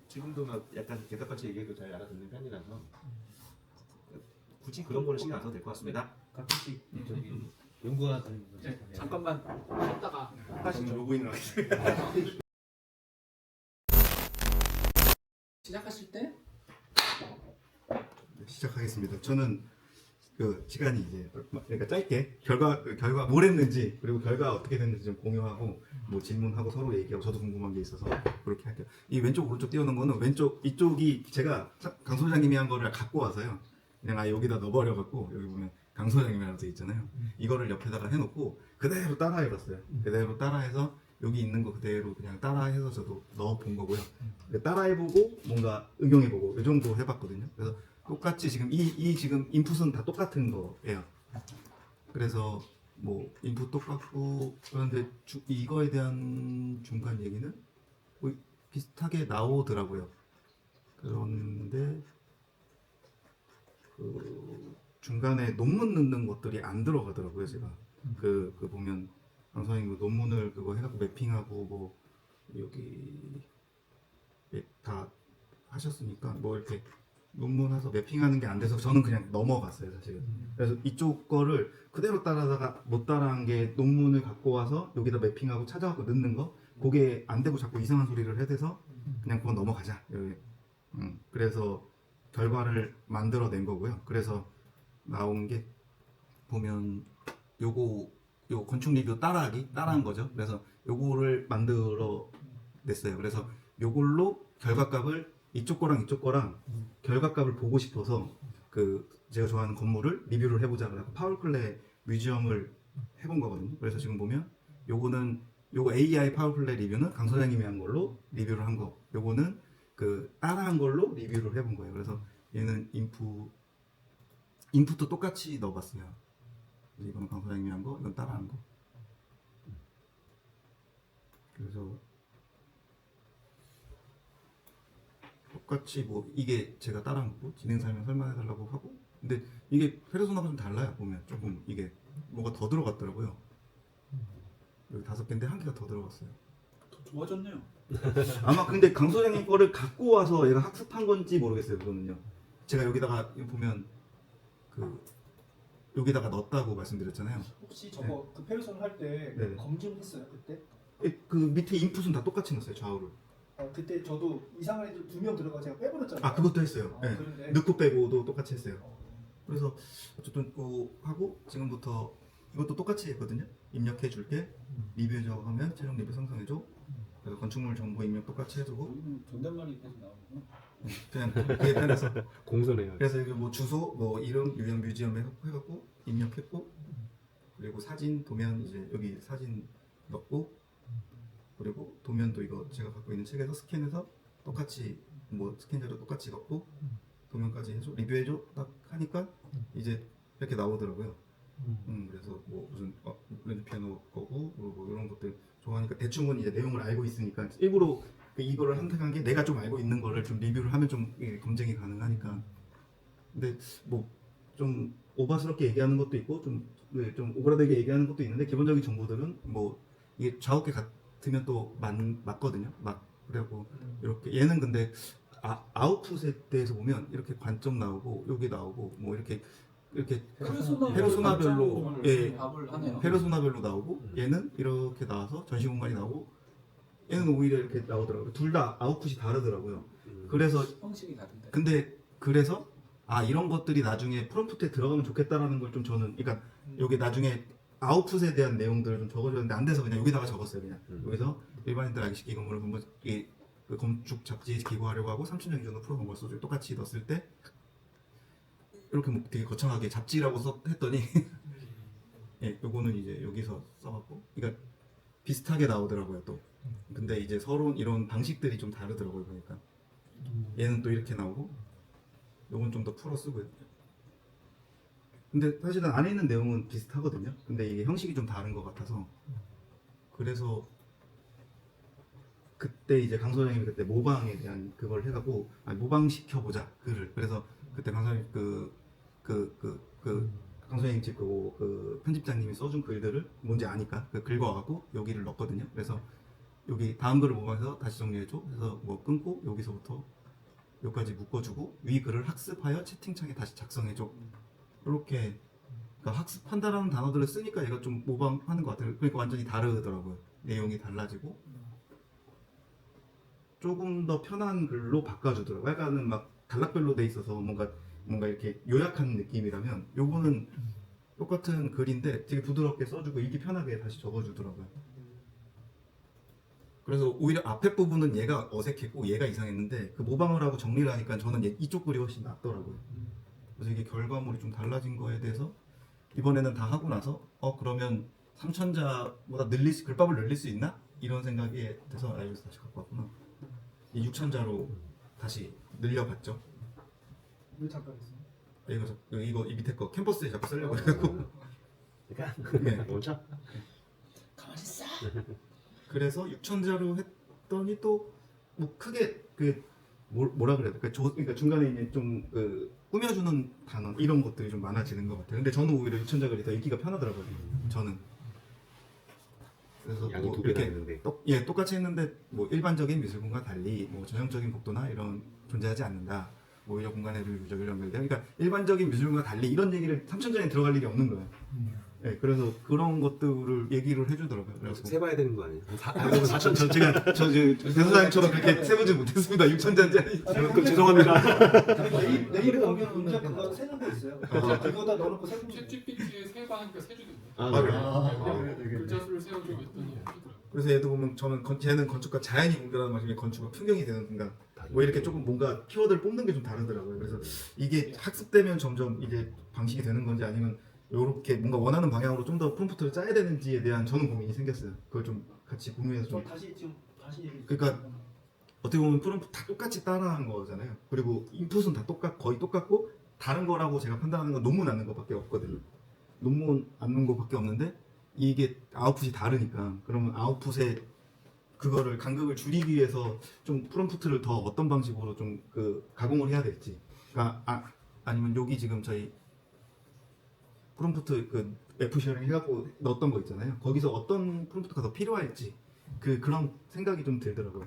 지금도 막 약간 개떡같이 얘기해도 잘 알아듣는 편이라서 굳이 그런 거는 신경 안 써도 될 것 같습니다. 가끔씩 저기 연구하는 네, 잠깐만 쉬었다가 하시죠. 로그인을 하겠습니다. 시작하실 때 시작하겠습니다. 저는 그 시간이 이제 그러니까 짧게 결과 뭘 했는지 그리고 결과 어떻게 됐는지 좀 공유하고 뭐 질문하고 서로 얘기하고 저도 궁금한 게 있어서 그렇게 할게요. 이 왼쪽 오른쪽 띄워놓은 거는 왼쪽 이쪽이 제가 강 소장님이 한 거를 갖고 와서요. 그냥 여기다 넣어버려 갖고 여기 보면 강 소장님이라고 돼 있잖아요. 이거를 옆에다가 해놓고 그대로 따라해봤어요. 그대로 따라해서 여기 있는 거 그대로 그냥 따라해서 저도 넣어본 거고요. 따라해보고 뭔가 응용해보고 이 정도 해봤거든요. 그래서 똑같이 지금 이 지금 인풋은 다 똑같은 거예요. 그래서 뭐 인풋 똑같고 그런데 이거에 대한 중간 얘기는 뭐 비슷하게 나오더라고요. 그런데 그 중간에 논문 넣는 것들이 안 들어가더라고요. 제가 그 보면 강사님 논문을 그거 해갖고 매핑하고 뭐 여기 다 하셨으니까 뭐 이렇게 논문 해서 매핑하는 게 안 돼서 저는 그냥 넘어갔어요 사실은. 그래서 이쪽 거를 그대로 따라다가 못 따라한 게 논문을 갖고 와서 여기다 매핑하고 찾아갖고 넣는 거 그게 안 되고 자꾸 이상한 소리를 해대서 그냥 그건 넘어가자 여기. 그래서 결과를 만들어낸 거고요. 그래서 나온 게 보면 요 건축 리뷰 따라한 거죠. 그래서 요거를 만들어 냈어요. 그래서 요걸로 결과값을 이쪽 거랑 결과값을 보고 싶어서 그 제가 좋아하는 건물을 리뷰를 해보자 그래서 파워클레 뮤지엄을 해본 거거든요. 그래서 지금 보면 요거 AI 파워클레 리뷰는 강 소장님이 한 걸로 리뷰를 한 거, 요거는 그 따라한 걸로 리뷰를 해본 거예요. 그래서 얘는 인풋도 똑같이 넣어봤어요. 이건 강 소장님이 한 거, 이건 따라한 거. 그래서 똑같이 뭐 이게 제가 따라한 거고 진행 설명 설명해달라고 하고, 근데 이게 페르소나가 좀 달라요. 보면 조금 이게 뭐가 더 들어갔더라고요. 여기 5개인데 1개가 더 들어갔어요. 더 좋아졌네요. 아마 근데 강 소장님 거를 갖고 와서 얘가 학습한 건지 모르겠어요. 그거는요. 제가 여기다가 보면 그 여기다가 넣었다고 말씀드렸잖아요. 혹시 저거 그 페르소나 할 때 네. 검증했어요 그때? 그 밑에 인풋은 다 똑같이 넣었어요. 좌우를. 그때 저도 이상한 애들 2명 들어가 제가 빼버렸잖아요. 아 그것도 했어요. 네. 그런데 넣고 빼고도 똑같이 했어요. 그래서 어쨌든 하고 지금부터 이것도 똑같이 했거든요. 입력해 줄게. 리뷰해줘 하면 최종 리뷰 생성해줘. 그래서 건축물 정보 입력 똑같이 해주고 존댓말이 계속 나오고 그냥 그에 따라서 공손해요. 그래서 여기 뭐 주소 뭐 이름 유형 뮤지엄 해갖고 입력했고, 그리고 사진 도면 이제 여기 사진 넣고, 그리고 도면도 이거 제가 갖고 있는 책에서 스캔해서 똑같이 뭐 스캔 자료 똑같이 넣고 도면까지 해줘 리뷰해줘 딱 하니까 이제 이렇게 나오더라고요. 그래서 뭐 무슨 렌즈 피아노 거고 뭐 이런 것들 좋아하니까 대충은 이제 내용을 알고 있으니까 일부러 이거를 선택한 게 내가 좀 알고 있는 거를 좀 리뷰를 하면 좀 검증이 가능하니까. 근데 뭐 좀 오바스럽게 얘기하는 것도 있고 좀 오그라들게 얘기하는 것도 있는데 기본적인 정보들은 뭐 이게 좌우게 같으면 또 맞거든요. 막 그래고 이렇게 얘는 근데 아웃풋에 대해서 보면 이렇게 관점 나오고 여기 나오고 뭐 이렇게 페르소나별로 답을 하네요. 페르소나별로 나오고 얘는 이렇게 나와서 전시 공간이 나오고 얘는 오히려 이렇게 나오더라고요. 둘 다 아웃풋이 다르더라고요. 그래서 형식이 다른데. 근데 그래서 이런 것들이 나중에 프롬프트에 들어가면 좋겠다라는 걸 좀 저는 그러니까 여기 나중에 아웃풋에 대한 내용들을 좀 적어줬는데 안 돼서 그냥 여기다가 적었어요. 그냥 여기서 일반인들 알기 쉽게 건물을 보면 그 건축 잡지에 기고하려고 하고 3,000년 기준으로 프로 건물 소주 똑같이 넣었을 때 이렇게 뭐 되게 거창하게 잡지라고 했더니 예, 요거는 이제 여기서 써갖고 그러니까 비슷하게 나오더라고요 또. 근데 이제 서로 이런 방식들이 좀 다르더라고요 보니까. 얘는 또 이렇게 나오고 요건 좀 더 풀어 쓰고요. 근데 사실은 안에 있는 내용은 비슷하거든요. 근데 이게 형식이 좀 다른 것 같아서 그래서 그때 이제 강 소장님이 그때 모방에 대한 그걸 해갖고 모방시켜보자 글을. 그래서 그때 강 소장님 강 소장님 집 그 편집장님이 써준 글들을 뭔지 아니까 그 긁어와갖고 여기를 넣었거든요. 그래서 여기 다음 글을 모방해서 다시 정리해줘. 그래서 뭐 끊고 여기서부터 여기까지 묶어주고 위 글을 학습하여 채팅창에 다시 작성해줘. 이렇게 그러니까 학습한다라는 단어들을 쓰니까 얘가 좀 모방하는 것 같아요. 그러니까 완전히 다르더라고요. 내용이 달라지고 조금 더 편한 글로 바꿔주더라고요. 약간은 막 단락별로 돼 있어서 뭔가 이렇게 요약한 느낌이라면 요거는 똑같은 글인데 되게 부드럽게 써주고 읽기 편하게 다시 적어주더라고요. 그래서 오히려 앞에 부분은 얘가 어색했고 얘가 이상했는데 그 모방을 하고 정리를 하니까 저는 이쪽 글이 훨씬 낫더라고요. 그래서 이게 결과물이 좀 달라진 거에 대해서 이번에는 다 하고 나서 그러면 3,000자보다 글밥을 늘릴 수 있나? 이런 생각이 돼서 여기서 다시 갖고 왔구나. 이 6천자로 다시 늘려봤죠. 왜 잠깐 했어요? 이거 이 밑에 거 캠퍼스에 자꾸 쓰려고 해갖고. 네. 뭐죠? 그래서 6천자로 했더니 또 뭐 크게 그 뭐라 그래야 될까? 그러니까 중간에 있는 좀 그 꾸며주는 단어 이런 것들이 좀 많아지는 것 같아요. 근데 저는 오히려 6천자 글이 더 읽기가 편하더라고요. 저는. 그래서 양이 뭐 두 배나 이렇게 있는데. 똑같이 했는데 뭐 일반적인 미술공과 달리 뭐 전형적인 복도나 이런 존재하지 않는다. 뭐 오히려 공간의 유적을 연결돼. 그러니까 일반적인 미술공과 달리 이런 얘기를 3천전에 들어갈 일이 없는 거예요. 네, 그래서 그런 것들을 얘기를 해주더라고요. 그래서 세봐야 되는 거 아니에요? 저 대소장님처럼 그렇게 세보지 못했습니다. 6천자짜리. 그럼 죄송합니다. 네이버 오면 문자 그거 세는 거 있어요. 이거다 넣어놓고 세는 거. 챗 GPT에 세봐 하니까 세주던데. 그래요? 글자 수를 세워주고 했더니 해주더라고. 그래서 얘도 보면 쟤는 건축과 자연이 공존하는 와중에 건축과 풍경이 되는 순간 뭐 이렇게 조금 뭔가 키워드를 뽑는 게 좀 다르더라고요. 그래서 이게 학습되면 점점 이제 방식이 되는 건지 아니면 이렇게 뭔가 원하는 방향으로 좀 더 프롬프트를 짜야 되는지에 대한 저는 고민이 생겼어요. 그걸 좀 같이 공유해서 좀. 다시 얘기해. 그러니까 어떻게 보면 프롬프트 다 똑같이 따라한 거잖아요. 그리고 인풋은 다 거의 똑같고 다른 거라고 제가 판단하는 건 논문 앉는 것밖에 없거든요. 논문 앉는 것밖에 없는데 이게 아웃풋이 다르니까 그러면 아웃풋에 그거를 간극을 줄이기 위해서 좀 프롬프트를 더 어떤 방식으로 좀 그 가공을 해야 될지. 그러니까 아니면 여기 지금 저희 프롬프트 그 Fsharing 해갖고 넣었던 거 있잖아요. 거기서 어떤 프롬프트가 더 필요할지 그런 생각이 좀 들더라고요.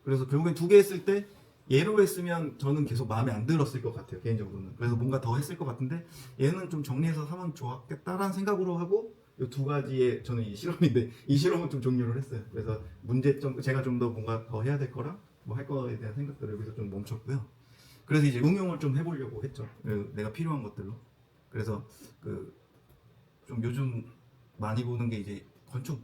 그래서 결국엔 두 개 했을 때 얘로 했으면 저는 계속 마음에 안 들었을 것 같아요, 개인적으로는. 그래서 뭔가 더 했을 것 같은데 얘는 좀 정리해서 하면 좋았겠다라는 생각으로 하고 이 두 가지의 저는 이 실험인데 이 실험은 좀 종료를 했어요. 그래서 문제점 제가 좀 더 뭔가 더 해야 될 거랑 뭐 할 거에 대한 생각들을 여기서 좀 멈췄고요. 그래서 이제 응용을 좀 해보려고 했죠. 내가 필요한 것들로. 그래서 그 좀 요즘 많이 보는 게 이제 건축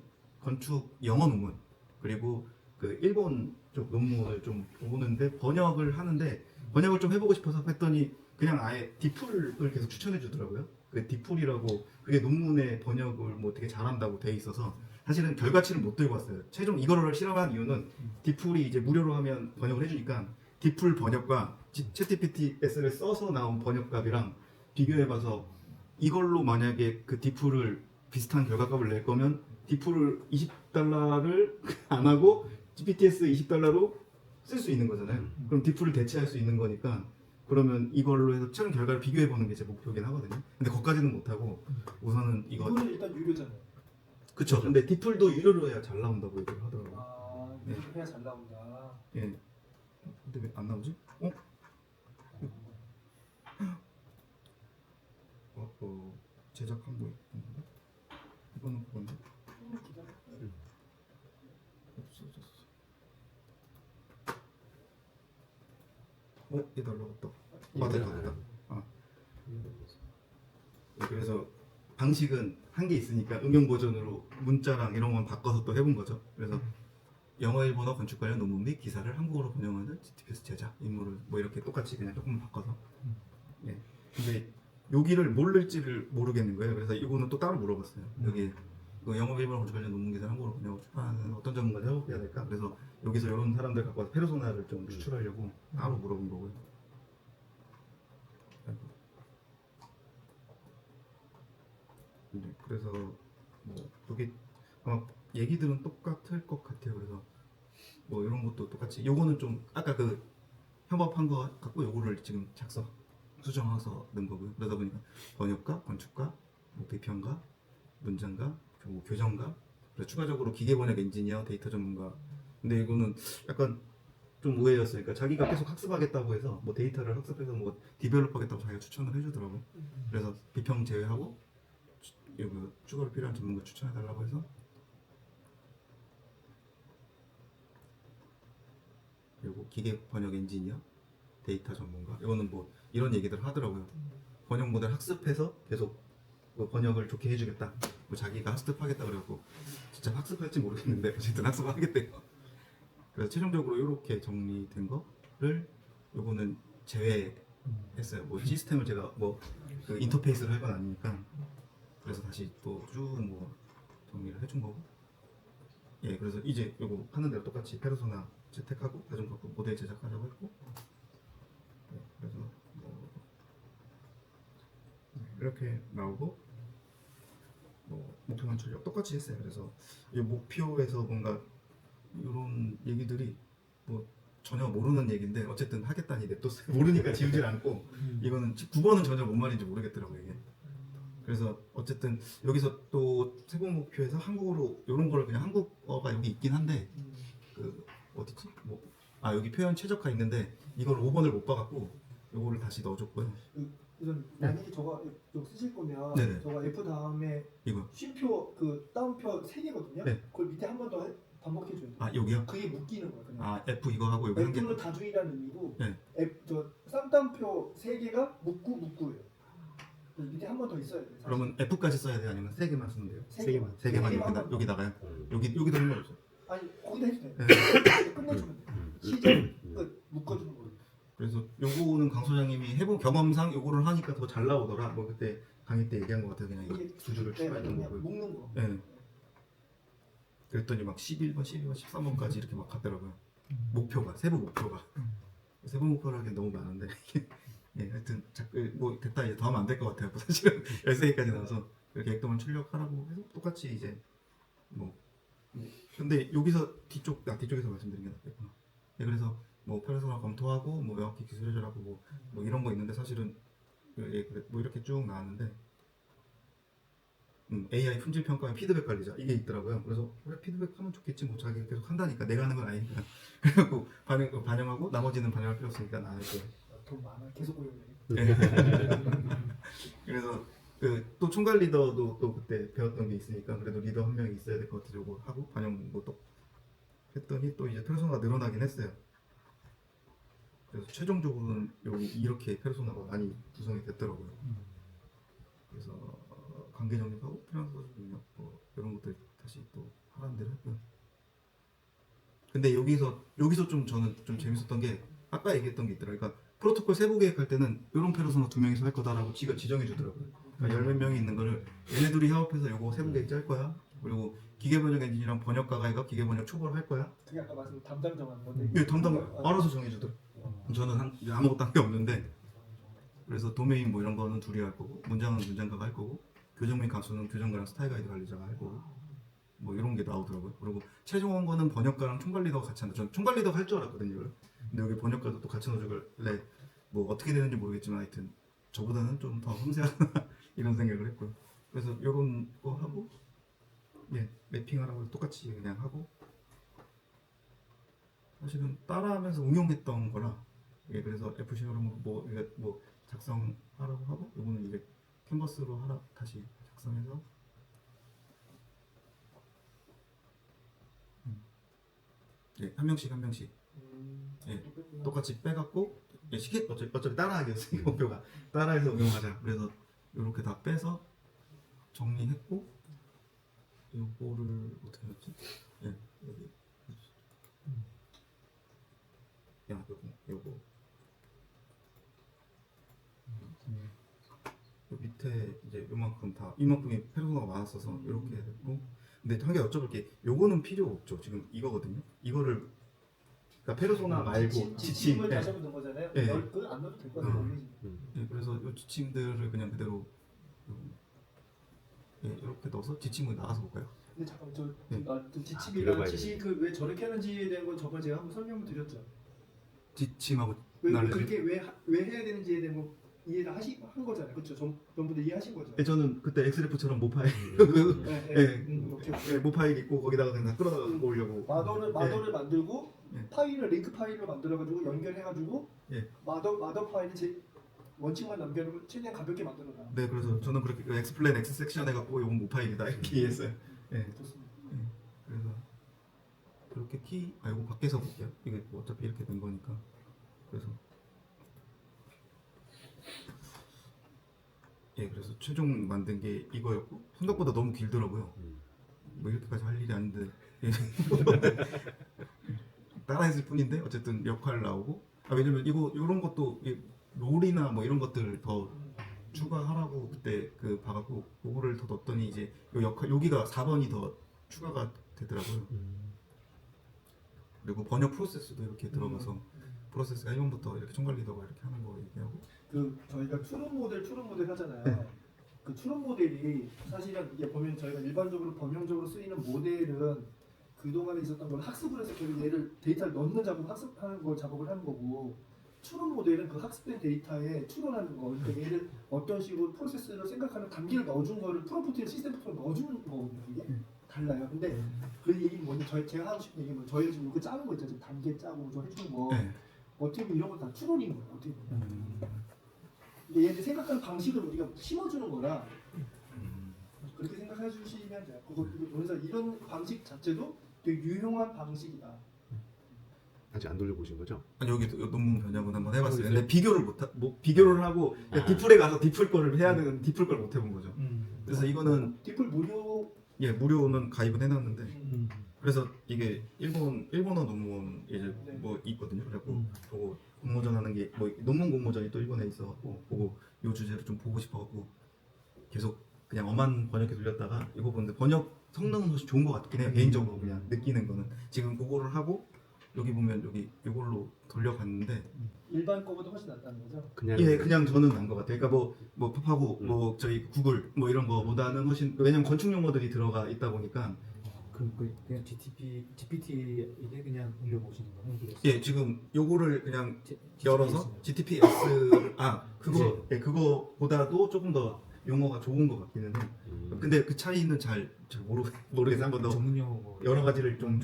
영어 논문 그리고 그 일본 쪽 논문을 좀 보는데 번역을 하는데 번역을 좀 해보고 싶어서 했더니 그냥 아예 디풀을 계속 추천해 주더라고요. 그 디풀이라고 그게 논문의 번역을 뭐 되게 잘한다고 돼 있어서 사실은 결과치를 못 들고 왔어요. 최종 이거를 실험한 이유는 디풀이 이제 무료로 하면 번역을 해주니까 디풀 번역과 챗GPTS를 써서 나온 번역값이랑 비교해봐서 이걸로 만약에 그 디풀을 비슷한 결과값을 낼 거면 디풀을 $20를 안 하고 GPTS $20로 쓸 수 있는 거잖아요. 그럼 디풀을 대체할 수 있는 거니까 그러면 이걸로 해서 최종 결과를 비교해 보는 게 제 목표긴 하거든요. 근데 거기까지는 못 하고 우선은 이거는 일단 유료잖아요. 그쵸. 근데 디풀도 유료로 해야 잘 나온다고 얘기를 하더라고요. 아, 네. 이렇게 해야 잘 나온다. 예. 근데 왜 안 나오지? 제작한 거 있는데 이거는 그건데 없어졌어. 얘 날라갔다. 됐다. 그래서 방식은 한 개 있으니까 응용 버전으로 문자랑 이런 건 바꿔서 또 해본 거죠. 그래서 영어, 일본어 건축 관련 논문 및 기사를 한국어로 번역하는 GTPS 제작 임무를 뭐 이렇게 똑같이 그냥 조금 바꿔서. 예. 근데 여기를 모를지를 모르겠는 거예요. 그래서 이거는 또 따로 물어봤어요. 여기 영어, 일본어 건축 관련 논문 기사를 한국어로 번역하고 출판하는 어떤 전문가를 해야 될까? 그래서 여기서 이런 사람들 갖고 와서 페르소나를 좀 추출하려고 따로 물어본 거고요. 네, 그래서 뭐 여기 아마 얘기들은 똑같을 것 같아요. 그래서 뭐 이런 것도 똑같이 요거는 좀 아까 그 협업한 거 갖고 요거를 지금 수정해서 넣은 거고요. 그러다 보니까 번역가, 건축가, 뭐 비평가, 문장가, 뭐 교정가, 그리고 추가적으로 기계번역 엔지니어, 데이터 전문가. 근데 이거는 약간 좀 의외였어요. 그러니까 자기가 계속 학습하겠다고 해서 뭐 데이터를 학습해서 뭐 디벨롭하겠다고 자기가 추천을 해주더라고요. 그래서 비평 제외하고 여기 추가로 필요한 전문가 추천해달라고 해서 그리고 기계 번역 엔지니어, 데이터 전문가 이거는 뭐 이런 얘기들 하더라고요. 번역 모델 학습해서 계속 뭐 번역을 좋게 해주겠다. 뭐 자기가 학습하겠다 그래갖고 진짜 학습할지 모르겠는데 어쨌든 학습하겠대요. 그래서 최종적으로 이렇게 정리된 거를 요거는 제외했어요. 뭐 시스템을 제가 뭐 그 인터페이스를 할 건 아니니까 그래서 다시 또 쭉 뭐 정리를 해준 거고 예, 그래서 이제 요거 하는 대로 똑같이 페르소나 채택하고 다중 갖고 모델 제작하자고 했고, 네, 그래서 뭐 이렇게 나오고, 뭐 목표만 출력 똑같이 했어요. 그래서 이 목표에서 뭔가 이런 얘기들이 뭐 전혀 모르는 얘기인데 어쨌든 하겠다니 냅뒀어요. 모르니까 지우질 않고, 이거는 9번은 전혀 뭔 말인지 모르겠더라고요 이게. 그래서 어쨌든 여기서 또 세부 목표에서 한국어로 이런 걸 그냥 한국어가 여기 있긴 한데 그 어디지? 뭐 여기 표현 최적화 있는데 이걸 5번을 못 봐갖고 요거를 다시 넣어줬고요. 우선 만약에 저거 이거 쓰실 거면 네네. 저거 F 다음에 이거 쉼표 그 다운표 3개거든요. 네. 그걸 밑에 한 번 더 반복해 줘야 돼요. 여기요? 그게 묶이는 거야 그냥. F 이거 하고 여기 한 개. F는 다중이라는 의미고 네. 저 쌍따옴표 3개가 묶고예요. 밑에 한 번 더 있어야 돼요. 사실. 그러면 F까지 써야 돼요? 아니면 3개만 쓰면 돼요? 세 개만. 3개만 여기다가요? 여기도 상관없어요. 아니 거기다 해도 돼. 네. 끝내주면 돼. 시작 끝 묶어주는 거예요. 그래서 요거는 강 소장님이 해본 경험상 요거를 하니까 더 잘 나오더라. 뭐 그때 강의 때 얘기한 것 같아요. 그냥 이거 이게 두 줄을 네, 추가했던 그냥 거고요. 묶는 거. 네. 그랬더니 막 11번, 12번, 13번까지 이렇게 막 갔더라고요. 목표가, 세부 목표가. 세부 목표를 하기엔 너무 많은데. 예, 하여튼 뭐 됐다 이제 더 하면 안 될 것 같아요. 사실은 13개까지 나와서 그렇게 액도만 출력하라고 해서 똑같이 이제 뭐 근데 여기서 뒤쪽에서 말씀드린 게 낫겠구나. 예, 그래서 뭐 페르소나 검토하고 뭐 명확히 기술 해결하고 뭐 이런 거 있는데 사실은 뭐 이렇게 쭉 나왔는데 AI 품질 평가와 피드백 관리자 이게 있더라고요. 그래서 그래 피드백하면 좋겠지 뭐 자기가 계속 한다니까 내가 하는 건 아니니까 그래갖고 반영하고 나머지는 반영할 필요 없으니까 나 할게. 돈 많아 계속 고용해. 그래서 또 총괄 리더도 또 그때 배웠던 게 있으니까 그래도 리더 한 명이 있어야 될 것 같아서 하고 반영 뭐 또 했더니 또 이제 페르소나가 늘어나긴 했어요. 그래서 최종적으로는 여기 이렇게 페르소나가 많이 구성이 됐더라고요. 그래서 관계 정립하고 필요한 서술 능력 뭐 이런 것들 다시 또 하라는 대로 했고요. 근데 여기서 좀 저는 좀 재밌었던 게 아까 얘기했던 게 있더라고요. 그러니까 프로토콜 세부 계획할 때는 이런 페르소나 2명이서 할 거다라고 지가 지정해 주더라고요. 그러니까 10몇 명이 있는 거를 얘네 둘이 협업해서 요거 세부 계획 짤 거야. 그리고 기계번역 엔지니어랑 번역가가 기계번역 초보를 할 거야. 그게 아까 말씀 담당 정하는 건데. 예, 담당 알아서 정해주더라고요. 저는 아무것도 한 게 없는데 그래서 도메인 뭐 이런 거는 둘이 할 거고 문장은 문장가가 할 거고 교정및 가수는 교정가랑 스타일 가이드 관리자가 할 거고 뭐 이런 게 나오더라고요. 그리고 최종 원고는 번역가랑 총괄 리더가 같이 한다. 전 총괄 리더가 할 줄 알았거든요. 이걸. 근데 여기 번역가도 또 같이 넣어주길래 뭐 어떻게 되는지 모르겠지만 하여튼 저보다는 좀 더 섬세하구나 이런 생각을 했고요. 그래서 이런 거 하고 예 매핑하라고 똑같이 그냥 하고 사실은 따라하면서 응용했던 거라 예 그래서 FC로 뭐 작성하라고 하고 이거는 이제 캔버스로 다시 작성해서 예, 한 명씩 예, 똑같이 빼갖고 예, 어차피 따라하기였어요. 목표가 따라해서 응용하자. 그래서 이렇게 다 빼서 정리했고 요거를 어떻게 했지? 예, 여기 요거 요 밑에 이제 요만큼 다 이만큼이 페르소나가 많았어서 이렇게 됐고 근데 한 개 여쭤볼 게 요거는 필요 없죠. 지금 이거거든요. 이거를 그러니까 페르소나 말고 지침을 다시 한번 넣은 거잖아요. 예. 그거 안 넣어도 될 것 같아요. 예, 그래서 요 지침들을 그냥 그대로 예, 이렇게 넣어서 지침을 나가서 볼까요? 근데 잠깐 네. 저 지침이랑 들어가야 지시 그 왜 저렇게 하는지에 대한 건 저번에 제가 한번 설명을 드렸죠. 지침하고 왜 날래. 그렇게 왜 해야 되는지에 대한 거 이해를 한 거잖아요. 그렇죠. 전부 다 이해하신 거죠. 예, 저는 그때 엑스레프처럼 모파일 네. 모파일 있고 거기다가 그냥 끌어다 놓으려고 마더를 만들고 예. 파일을 링크 파일로 만들어가지고 연결해가지고 예. 마더 파일을 원칙만 남겨놓고 최대한 가볍게 만들어놔. 네, 그래서 저는 그렇게 엑스플레인 엑스 섹션 해갖고 이건 모파일이다 이렇게 이해했어요. 예. 좋습니다. 그래서 그렇게 이거 밖에서 볼게요. 이게 뭐 어차피 이렇게 된 거니까. 그래서 예, 그래서 최종 만든 게 이거였고 생각보다 너무 길더라고요. 뭐 이렇게까지 할 일이 아닌데 예. 따라했을 뿐인데 어쨌든 역할 나오고 왜냐면 이런 것도 롤이나 뭐 이런 것들 더 추가하라고 그때 봐갖고 그거를 더 넣었더니 이제 요 역할 여기가 4번이 더 추가가 되더라고요. 그리고 번역 프로세스도 이렇게 들어가서 프로세스가 1번부터 이렇게 총괄 리더가 이렇게 하는 거 얘기하고 그 저희가 추론 모델 하잖아요. 그 추론 모델이 사실은 이게 보면 저희가 일반적으로 범용적으로 쓰이는 모델은 그동안에 있었던 걸 학습을 해서 결국 얘를 데이터를 넣는 작업, 학습하는 걸 작업을 하는 거고, 추론 모델은 그 학습된 데이터에 추론하는 거, 그러니까 얘를 어떤 식으로 프로세스를 생각하는 단계를 넣어준 거를 프롬프트에 시스템 프로 넣어주는 거거든요. 이게 달라요. 근데 그 얘기는 뭐냐, 제가 하고 싶은 얘기는 저희가 지금 이거 짜는 거 있잖아요. 지금 단계 짜고 저 해주는 거 어떻게 보면 이런 거 다 추론인 거예요. 어떻게 보면. 근데 얘들 생각하는 방식을 우리가 심어주는 거라 그렇게 생각해 주시면 돼요. 그래서 이런 방식 자체도 되게 유용한 방식이다. 아직 안 돌려보신 거죠? 아니 여기 논문 변형은 한번 해봤어요. 근데 비교를 하고 디플에 가서 디플 거를 해야 되는 디플 걸 못 해본 거죠. 그래서 이거는 디플 무료. 예 무료는 가입은 해놨는데 그래서 이게 일본어 논문 이제 뭐 있거든요. 그래고 보고 공모전 하는 게 뭐 논문 공모전이 또 일본에 있어갖고 보고 요 주제를 좀 보고 싶어갖고 계속 그냥 엄한 번역해 돌렸다가 이거 보는데 번역 성능은 훨씬 좋은 것 같긴 해요. 개인적으로 그냥 느끼는 거는 지금 그거를 하고 여기 보면 여기 이걸로 돌려봤는데 일반 거보다 훨씬 낫다는 거죠? 그냥 저는 난 것 같아요. 그러니까 뭐 팝하고 뭐 저희 구글 뭐 이런 거보다는 훨씬 왜냐면 건축 용어들이 들어가 있다 보니까 그냥 GPT 이게 그냥 올려보시는 거예요? 예 지금 요거를 그냥 열어서 GTPS 그거보다도 조금 더 용어가 좋은 것 같기는 해. 근데 그 차이는 잘 모르겠어요. 한번 더 전문 용어 여러 가지를 좀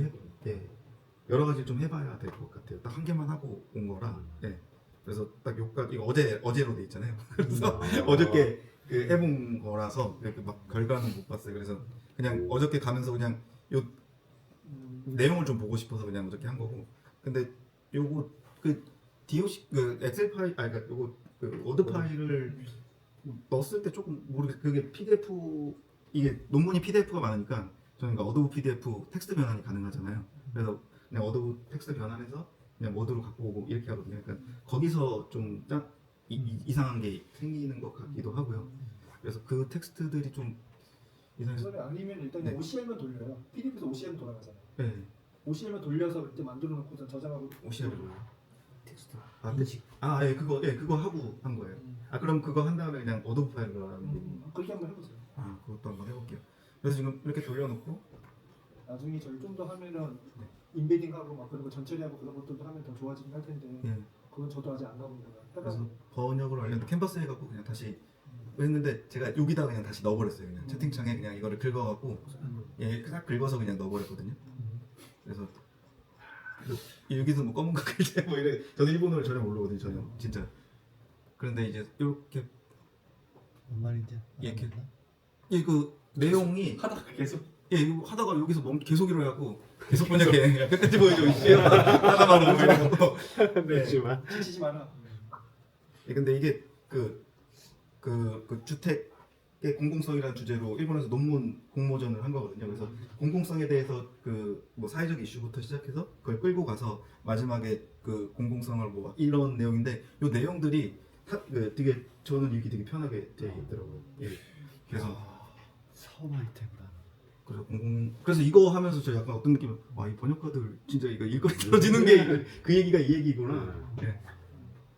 여러 가지를 좀 해봐야 될 것 같아요. 딱 한 개만 하고 온 거라. 그래서 딱 요까지 이거 어제로 돼 있잖아요. 그래서 어저께 그 해본 거라서 이렇게 막 결과는 못 봤어요. 그래서 그냥 어저께 가면서 그냥 요 내용을 좀 보고 싶어서 그냥 어저께 한 거고. 근데 요거 그 DOC 그 엑셀 파일 그러니까 요거 그 워드 파일을 넣었을 때 조금 모르겠어요. 그게 PDF 이게 논문이 PDF가 많으니까 저는 그러니까 어도브 PDF 텍스트 변환이 가능하잖아요. 그래서 그냥 어도브 텍스트 변환해서 그냥 워드로 갖고 오고 이렇게 하거든요. 그러니까 거기서 좀 이상한 게 생기는 것 같기도 하고요. 그래서 그 텍스트들이 좀 이상해서 아니면 일단 OCR만 돌려요. PDF에서 OCR만 돌아가잖아요. 네. OCR만 돌려서 이제 만들어 놓고서 저장하고. OCR을 텍스트 그거 하고 한 거예요. 그럼 그거 한 다음에 그냥 어도브 파일로 하는 게 그렇게 한번 해보세요. 그것도 한번 해볼게요. 그래서 지금 이렇게 돌려놓고 나중에 저희 좀 더 하면은 인베딩하고 막 그런 거 전처리하고 그런 것들도 하면 더 좋아지긴 할 텐데 그건 저도 아직 안 가본 거라. 그래서 번역을 하려는데 캔버스 해갖고 그냥 다시 했는데 제가 여기다 그냥 다시 넣어버렸어요. 그냥 채팅창에 그냥 이거를 긁어갖고 딱 긁어서 그냥 넣어버렸거든요. 그래서 여기서 뭐 검은 거 글자 뭐 이래. 저는 일본어를 전혀 모르거든요. 전혀 진짜. 그런데 이제 이렇게 뭔 말인지 이렇게 그 내용이 하다가 계속 이거 하다가 여기서 계속 이러고 계속 번역해. 끝까지 보여줘. 하다만 이러고. 그렇지만 지치지 마라. 근데 이게 그 주택의 공공성이라는 주제로 일본에서 논문 공모전을 한 거거든요. 그래서 공공성에 대해서 그 뭐 사회적 이슈부터 시작해서 그걸 끌고 가서 마지막에 그 공공성을 뭐 이런 내용인데 이 내용들이 되게 저는 읽기 되게 편하게 돼 있더라고요. 그래서 사업 아이템이다. 그래서 이거 하면서 저 약간 어떤 느낌은 이 번역가들 진짜 이거 일거리 떨어지는 게 그 얘기가 이 얘기구나.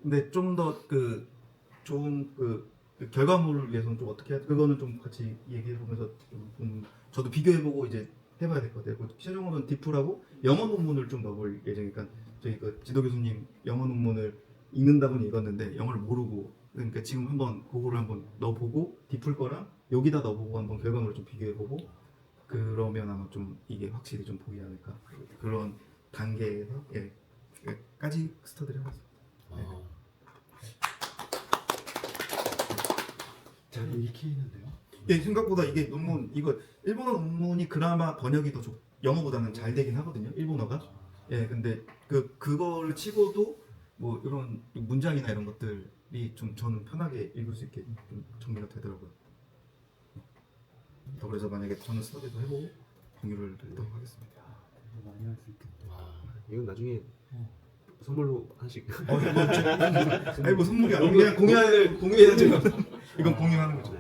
근데 좀 더 좋은 그 결과물을 위해서는 좀 어떻게 그거는 좀 같이 얘기해 보면서 좀 저도 비교해 보고 이제 해봐야 될 것 같아요. 최종으로는 디플하고 영어 논문을 좀 넣어볼 예정이니까 저희 그 지도 교수님 영어 논문을 읽는다고는 읽었는데 영어를 모르고 그러니까 지금 한번 그거를 한번 넣어보고 디플 거랑 여기다 넣어보고 한번 결과물을 좀 비교해 보고 그러면 아마 좀 이게 확실히 좀 보이지 않을까 그런 단계에서 까지 스터디를 해봤습니다. 잘 읽히는데요? 생각보다 이게 논문 이거 일본어 논문이 그나마 번역이 더 영어보다는 잘 되긴 하거든요. 일본어가. 근데 그걸 치고도 뭐 이런 문장이나 이런 것들이 좀 저는 편하게 읽을 수 있게 좀 정리가 되더라고요. 그래서 만약에 저는 스터디도 해보고 공유를 하도록 하겠습니다. 많이 할 수 있겠다. 이건 나중에 선물로 하나씩. 뭐 선물이 아니고 그냥 공유해야죠. 이건 공유하는 거죠.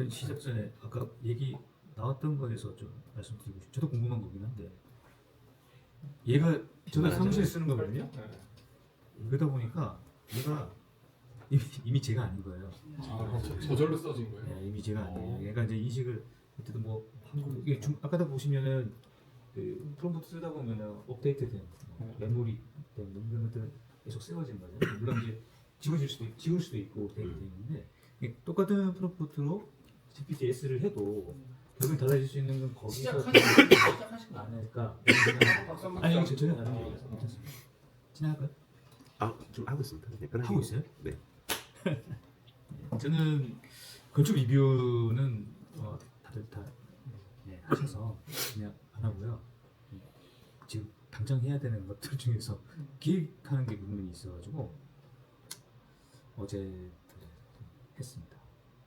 시작 전에 아까 얘기 나왔던 거에서 좀 말씀드리고 싶어요. 저도 궁금한 거긴 한데 얘가 저도 사무실에 쓰는 거거든요. 그러다 보니까 얘가 이미 제가 아닌 거예요. 아, 저절로 써진 거예요? 네, 이미 제가 아니에요. 얘가 이제 인식을 그때도 뭐 한국 이게 아까도 보시면은 그 프롬프트 쓰다 보면은 업데이트된 메모리 된 이런 것들은 계속 세워진 거죠. 물론 이제 지울 수도 있고 되게 돼 있는데 이게 똑같은 프롬프트로 GPT-S를 해도 결국 달라질 수 있는 건 거기서 시작하신 거 아닐까? 아니 전혀 다른 얘기라서 괜찮습니다. 진행할까요? 좀 하고 있습니다. 네, 편하게. 하고 있어요? 네. 저는 건축 리뷰는 다들 다 하셔서 그냥 안 하고요. 지금 당장 해야 되는 것들 중에서 기획하는 게 분명히 있어가지고 어제 했습니다.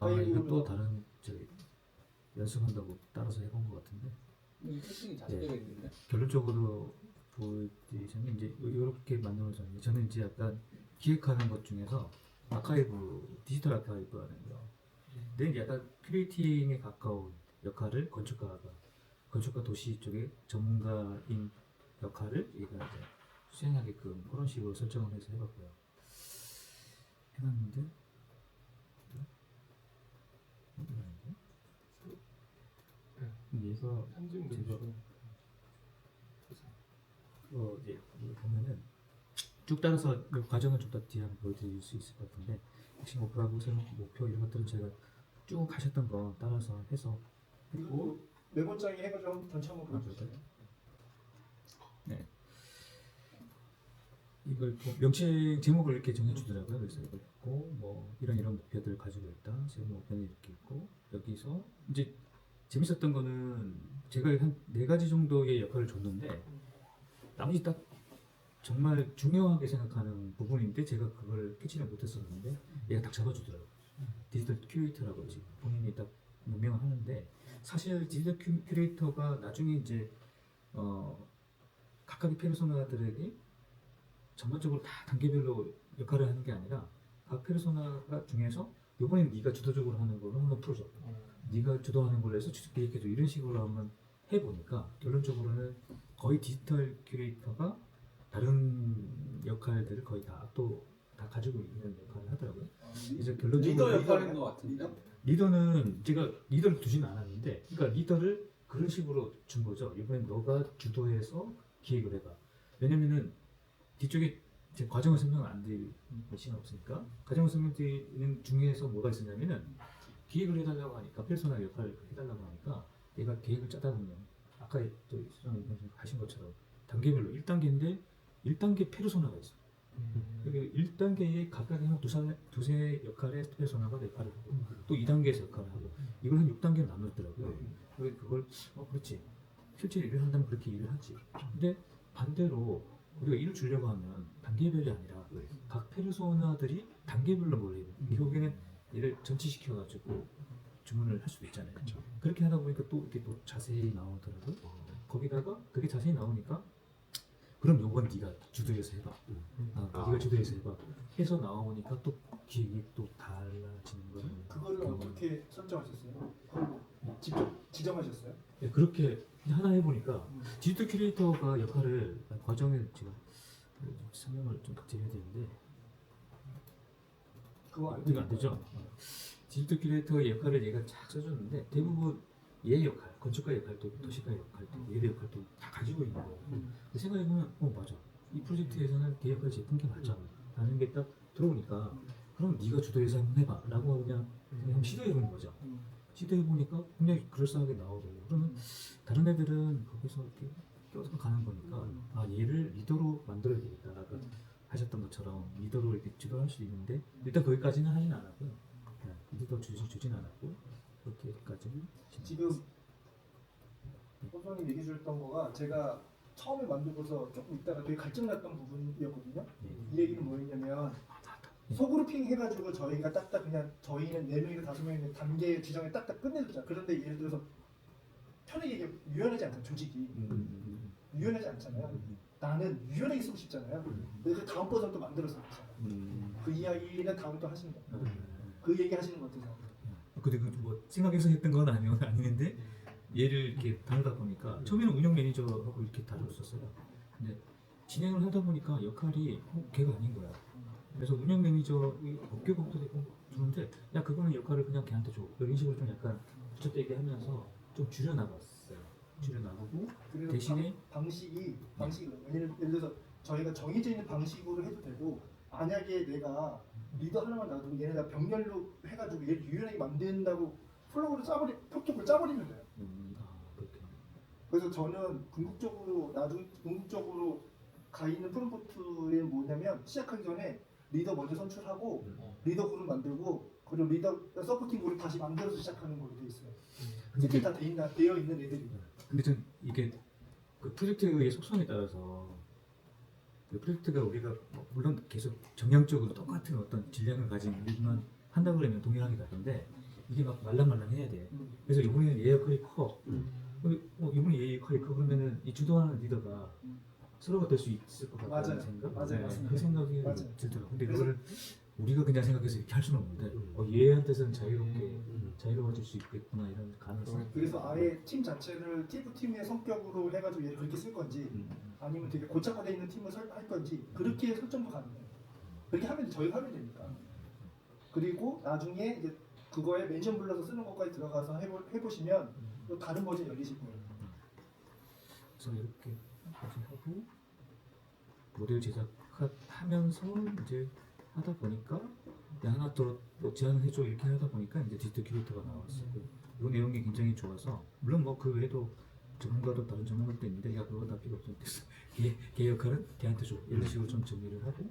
이거 또 다른 저기 연습한다고 따라서 해본 것 같은데 특징이 자세되어 있는데 결론적으로 보여드리자면 이제 이렇게 만들어졌는데 저는 이제 약간 기획하는 것 중에서 아카이브, 디지털 아카이브 하는 거. 근데 이제 약간 큐레이팅에 가까운 역할을 건축가 도시 쪽에 전문가인 역할을 얘가 이제 수행하게끔 그런 식으로 설정을 해서 해봤고요. 해봤는데 얘가 편집 제가 이제 보면은 쭉 따라서 그 과정을 좀 더 뒤에 한번 보여드릴 수 있을 것 같은데 핵심 목표하고 세운 목표 이런 것들은 제가 쭉 하셨던 거 따라서 해서 했고 메모장에 해가지고 전체 한번 보여주세요. 네. 이걸 또 명칭 제목을 이렇게 정해주더라고요. 그래서 이걸 했고 뭐 이런 목표들을 가지고 있다. 세운 목표는 이렇게 있고 여기서 이제 재밌었던 거는 제가 한 4가지 정도의 역할을 줬는데 나머지 딱 정말 중요하게 생각하는 부분인데 제가 그걸 캐치를 못했었는데 얘가 딱 잡아주더라고요. 디지털 큐레이터라고 지금 본인이 딱 명명을 하는데 사실 디지털 큐레이터가 나중에 이제 각각의 페르소나들에게 전반적으로 다 단계별로 역할을 하는 게 아니라 각 페르소나가 중에서 이번에는 네가 주도적으로 하는 걸로 한번 풀어줘. 네가 주도하는 걸로 해서 추적 계획해줘. 이런 식으로 한번 해보니까 결론적으로는 거의 디지털 큐레이터가 다른 역할들을 거의 다 가지고 있는 역할을 하더라고요. 이제 결론적으로 리더 역할인 것 같은데 리더는 제가 리더를 두지는 않았는데, 그러니까 리더를 그런 식으로 준 거죠. 이번엔 너가 주도해서 기획을 해봐. 왜냐면은 뒤쪽에 제 과정을 설명을 안 드릴 시간 없으니까 과정을 설명드리는 중에서 뭐가 있었냐면은 기획을 해달라고 하니까 페르소나 역할을 해달라고 하니까 내가 계획을 짜다 보면 아까 또 수장님 하신 것처럼 단계별로 1단계인데 1단계 페르소나가 있어. 그리고 1단계에 각각의 한 두세 역할의 페르소나가 역할을 하고 또 2단계에서 역할을 하고 이걸 한 6단계로 나눴더라고요. 그래서 그걸 그렇지 실제 일을 한다면 그렇게 일을 하지. 근데 반대로 우리가 일을 주려고 하면 단계별이 아니라 각 페르소나들이 단계별로 뭘 해요. 결국에는 일을 전치시켜가지고 주문을 할 수도 있잖아요. 그렇게 하다 보니까 또 이렇게 또 자세히 나오더라고요. 거기다가 그게 자세히 나오니까 그럼 요건 네가 주도해서 해봐. 네가 주도해서 해봐. 해서 나오니까 또 기획이 또 달라지는 거예요. 그거를 어떻게 설정하셨어요? 직접 지정하셨어요? 네, 그렇게 하나 해보니까 디지털 큐레이터가 역할을 과정에 제가 설명을 좀 드려야 되는데 그거 안 안 되죠. 디지털 큐레이터의 역할을 얘가 쫙 써줬는데 대부분 얘 역할, 건축가 역할도 도시가 역할도 얘의 역할도 다 가지고 있는 거예요. 생각해보면 맞아. 이 프로젝트에서는 걔 역할 제품 게 맞아. 라는 게 딱 들어오니까 그럼 네가 주도해서 한번 해봐. 라고 그냥 한번 시도해보는 거죠. 시도해보니까 굉장히 그럴싸하게 나오고 그러면 다른 애들은 거기서 이렇게 껴서 가는 거니까 얘를 리더로 만들어야 되겠다. 아까 하셨던 것처럼 리더로 이렇게 주도할 수 있는데 일단 거기까지는 하진 않았고요. 리더 주진 않았고 그렇게까지는 지금 호성님 얘기해 주셨던 거가 제가 처음에 만들고서 조금 있다가 되게 갈증났던 부분이었거든요. 이 얘기는 뭐였냐면 소그룹핑 해가지고 저희가 딱딱 그냥 저희는 4명이나 5명인데 단계 지정에 딱딱 끝내주자. 그런데 예를 들어서 편하게 얘기해 유연하지 않잖아요. 조직이 유연하지 않잖아요. 나는 유연하게 쓰고 싶잖아요. 그래서 다음 버전도 만들어서 그 이야기는 다음에 또 하시는 거예요. 그 얘기 하시는 것 같아서 근데 그뭐 생각해서 했던 건 아니는데 얘를 이렇게 다루다 보니까 처음에는 운영 매니저하고 이렇게 다뤘었어요. 근데 진행을 하다 보니까 역할이 걔가 아닌 거야. 그래서 운영 매니저 업계곡도 되고 좋은데 야 그거는 역할을 그냥 걔한테 줘. 이런 식으로 좀 약간 붙였다 얘기하면서 좀 줄여나갔어요. 줄여나가고 그래서 대신에 방식이 예를 들어서 저희가 정해져 있는 방식으로 해도 되고 만약에 내가 리더 하나만 놔두고 얘네가 병렬로 해가지고 얘를 유연하게 만든다고 플로우를 프로토콜을 짜버리면 돼요. 그렇게 그래서 저는 궁극적으로 가 있는 프롬포트는 뭐냐면 시작하기 전에 리더 먼저 선출하고 리더 그룹 만들고 그리고 리더 서포팅 그룹 다시 만들어서 시작하는 걸로 돼 있어요. 세팅이 다 되어 있는 애들이. 근데 전 이게 그 프로젝트의 속성에 따라서 그 프로젝트가 우리가 물론 계속 정량적으로 똑같은 어떤 질량을 가진 일만 한다고 그러면 동일하게 가는데 이게 막 말랑말랑해야 돼. 그래서 이번에는 얘 역할이 커. 이번에 얘 역할이 커 그러면은 이 주도하는 리더가 서로가 될 수 있을 것 같다는 맞아요. 생각. 맞아요. 그 생각이 맞아요. 들더라고. 근데 그래서- 그거를 우리가 그냥 생각해서 이렇게 할 수는 없는데 얘한테서는 자유로워질 수 있겠구나 이런 가능성. 그래서 아예 팀 자체를 팀의 성격으로 해가지고 얘를 그렇게 쓸 건지 아니면 되게 고착화되어 있는 팀을 할 건지 그렇게 설정도 가능해요. 그렇게 하면 저희가 하면 되니까. 그리고 나중에 이제 그거에 멘션 불러서 쓰는 것까지 들어가서 해보시면 또 다른 버전 열리실 거예요. 그래서 이렇게까지 하고 모델 제작하면서 이제 하다 보니까 하나 더 제안을 해줘 이렇게 하다 보니까 이제 디지털 큐레이터가 나왔어요. 이 내용이 굉장히 좋아서 물론 뭐 그 외에도 전문가도 다른 전문가도 있는데 야 그거 다 필요 없는데 걔 역할은 걔한테 줘 이런 식으로 좀 정리를 하고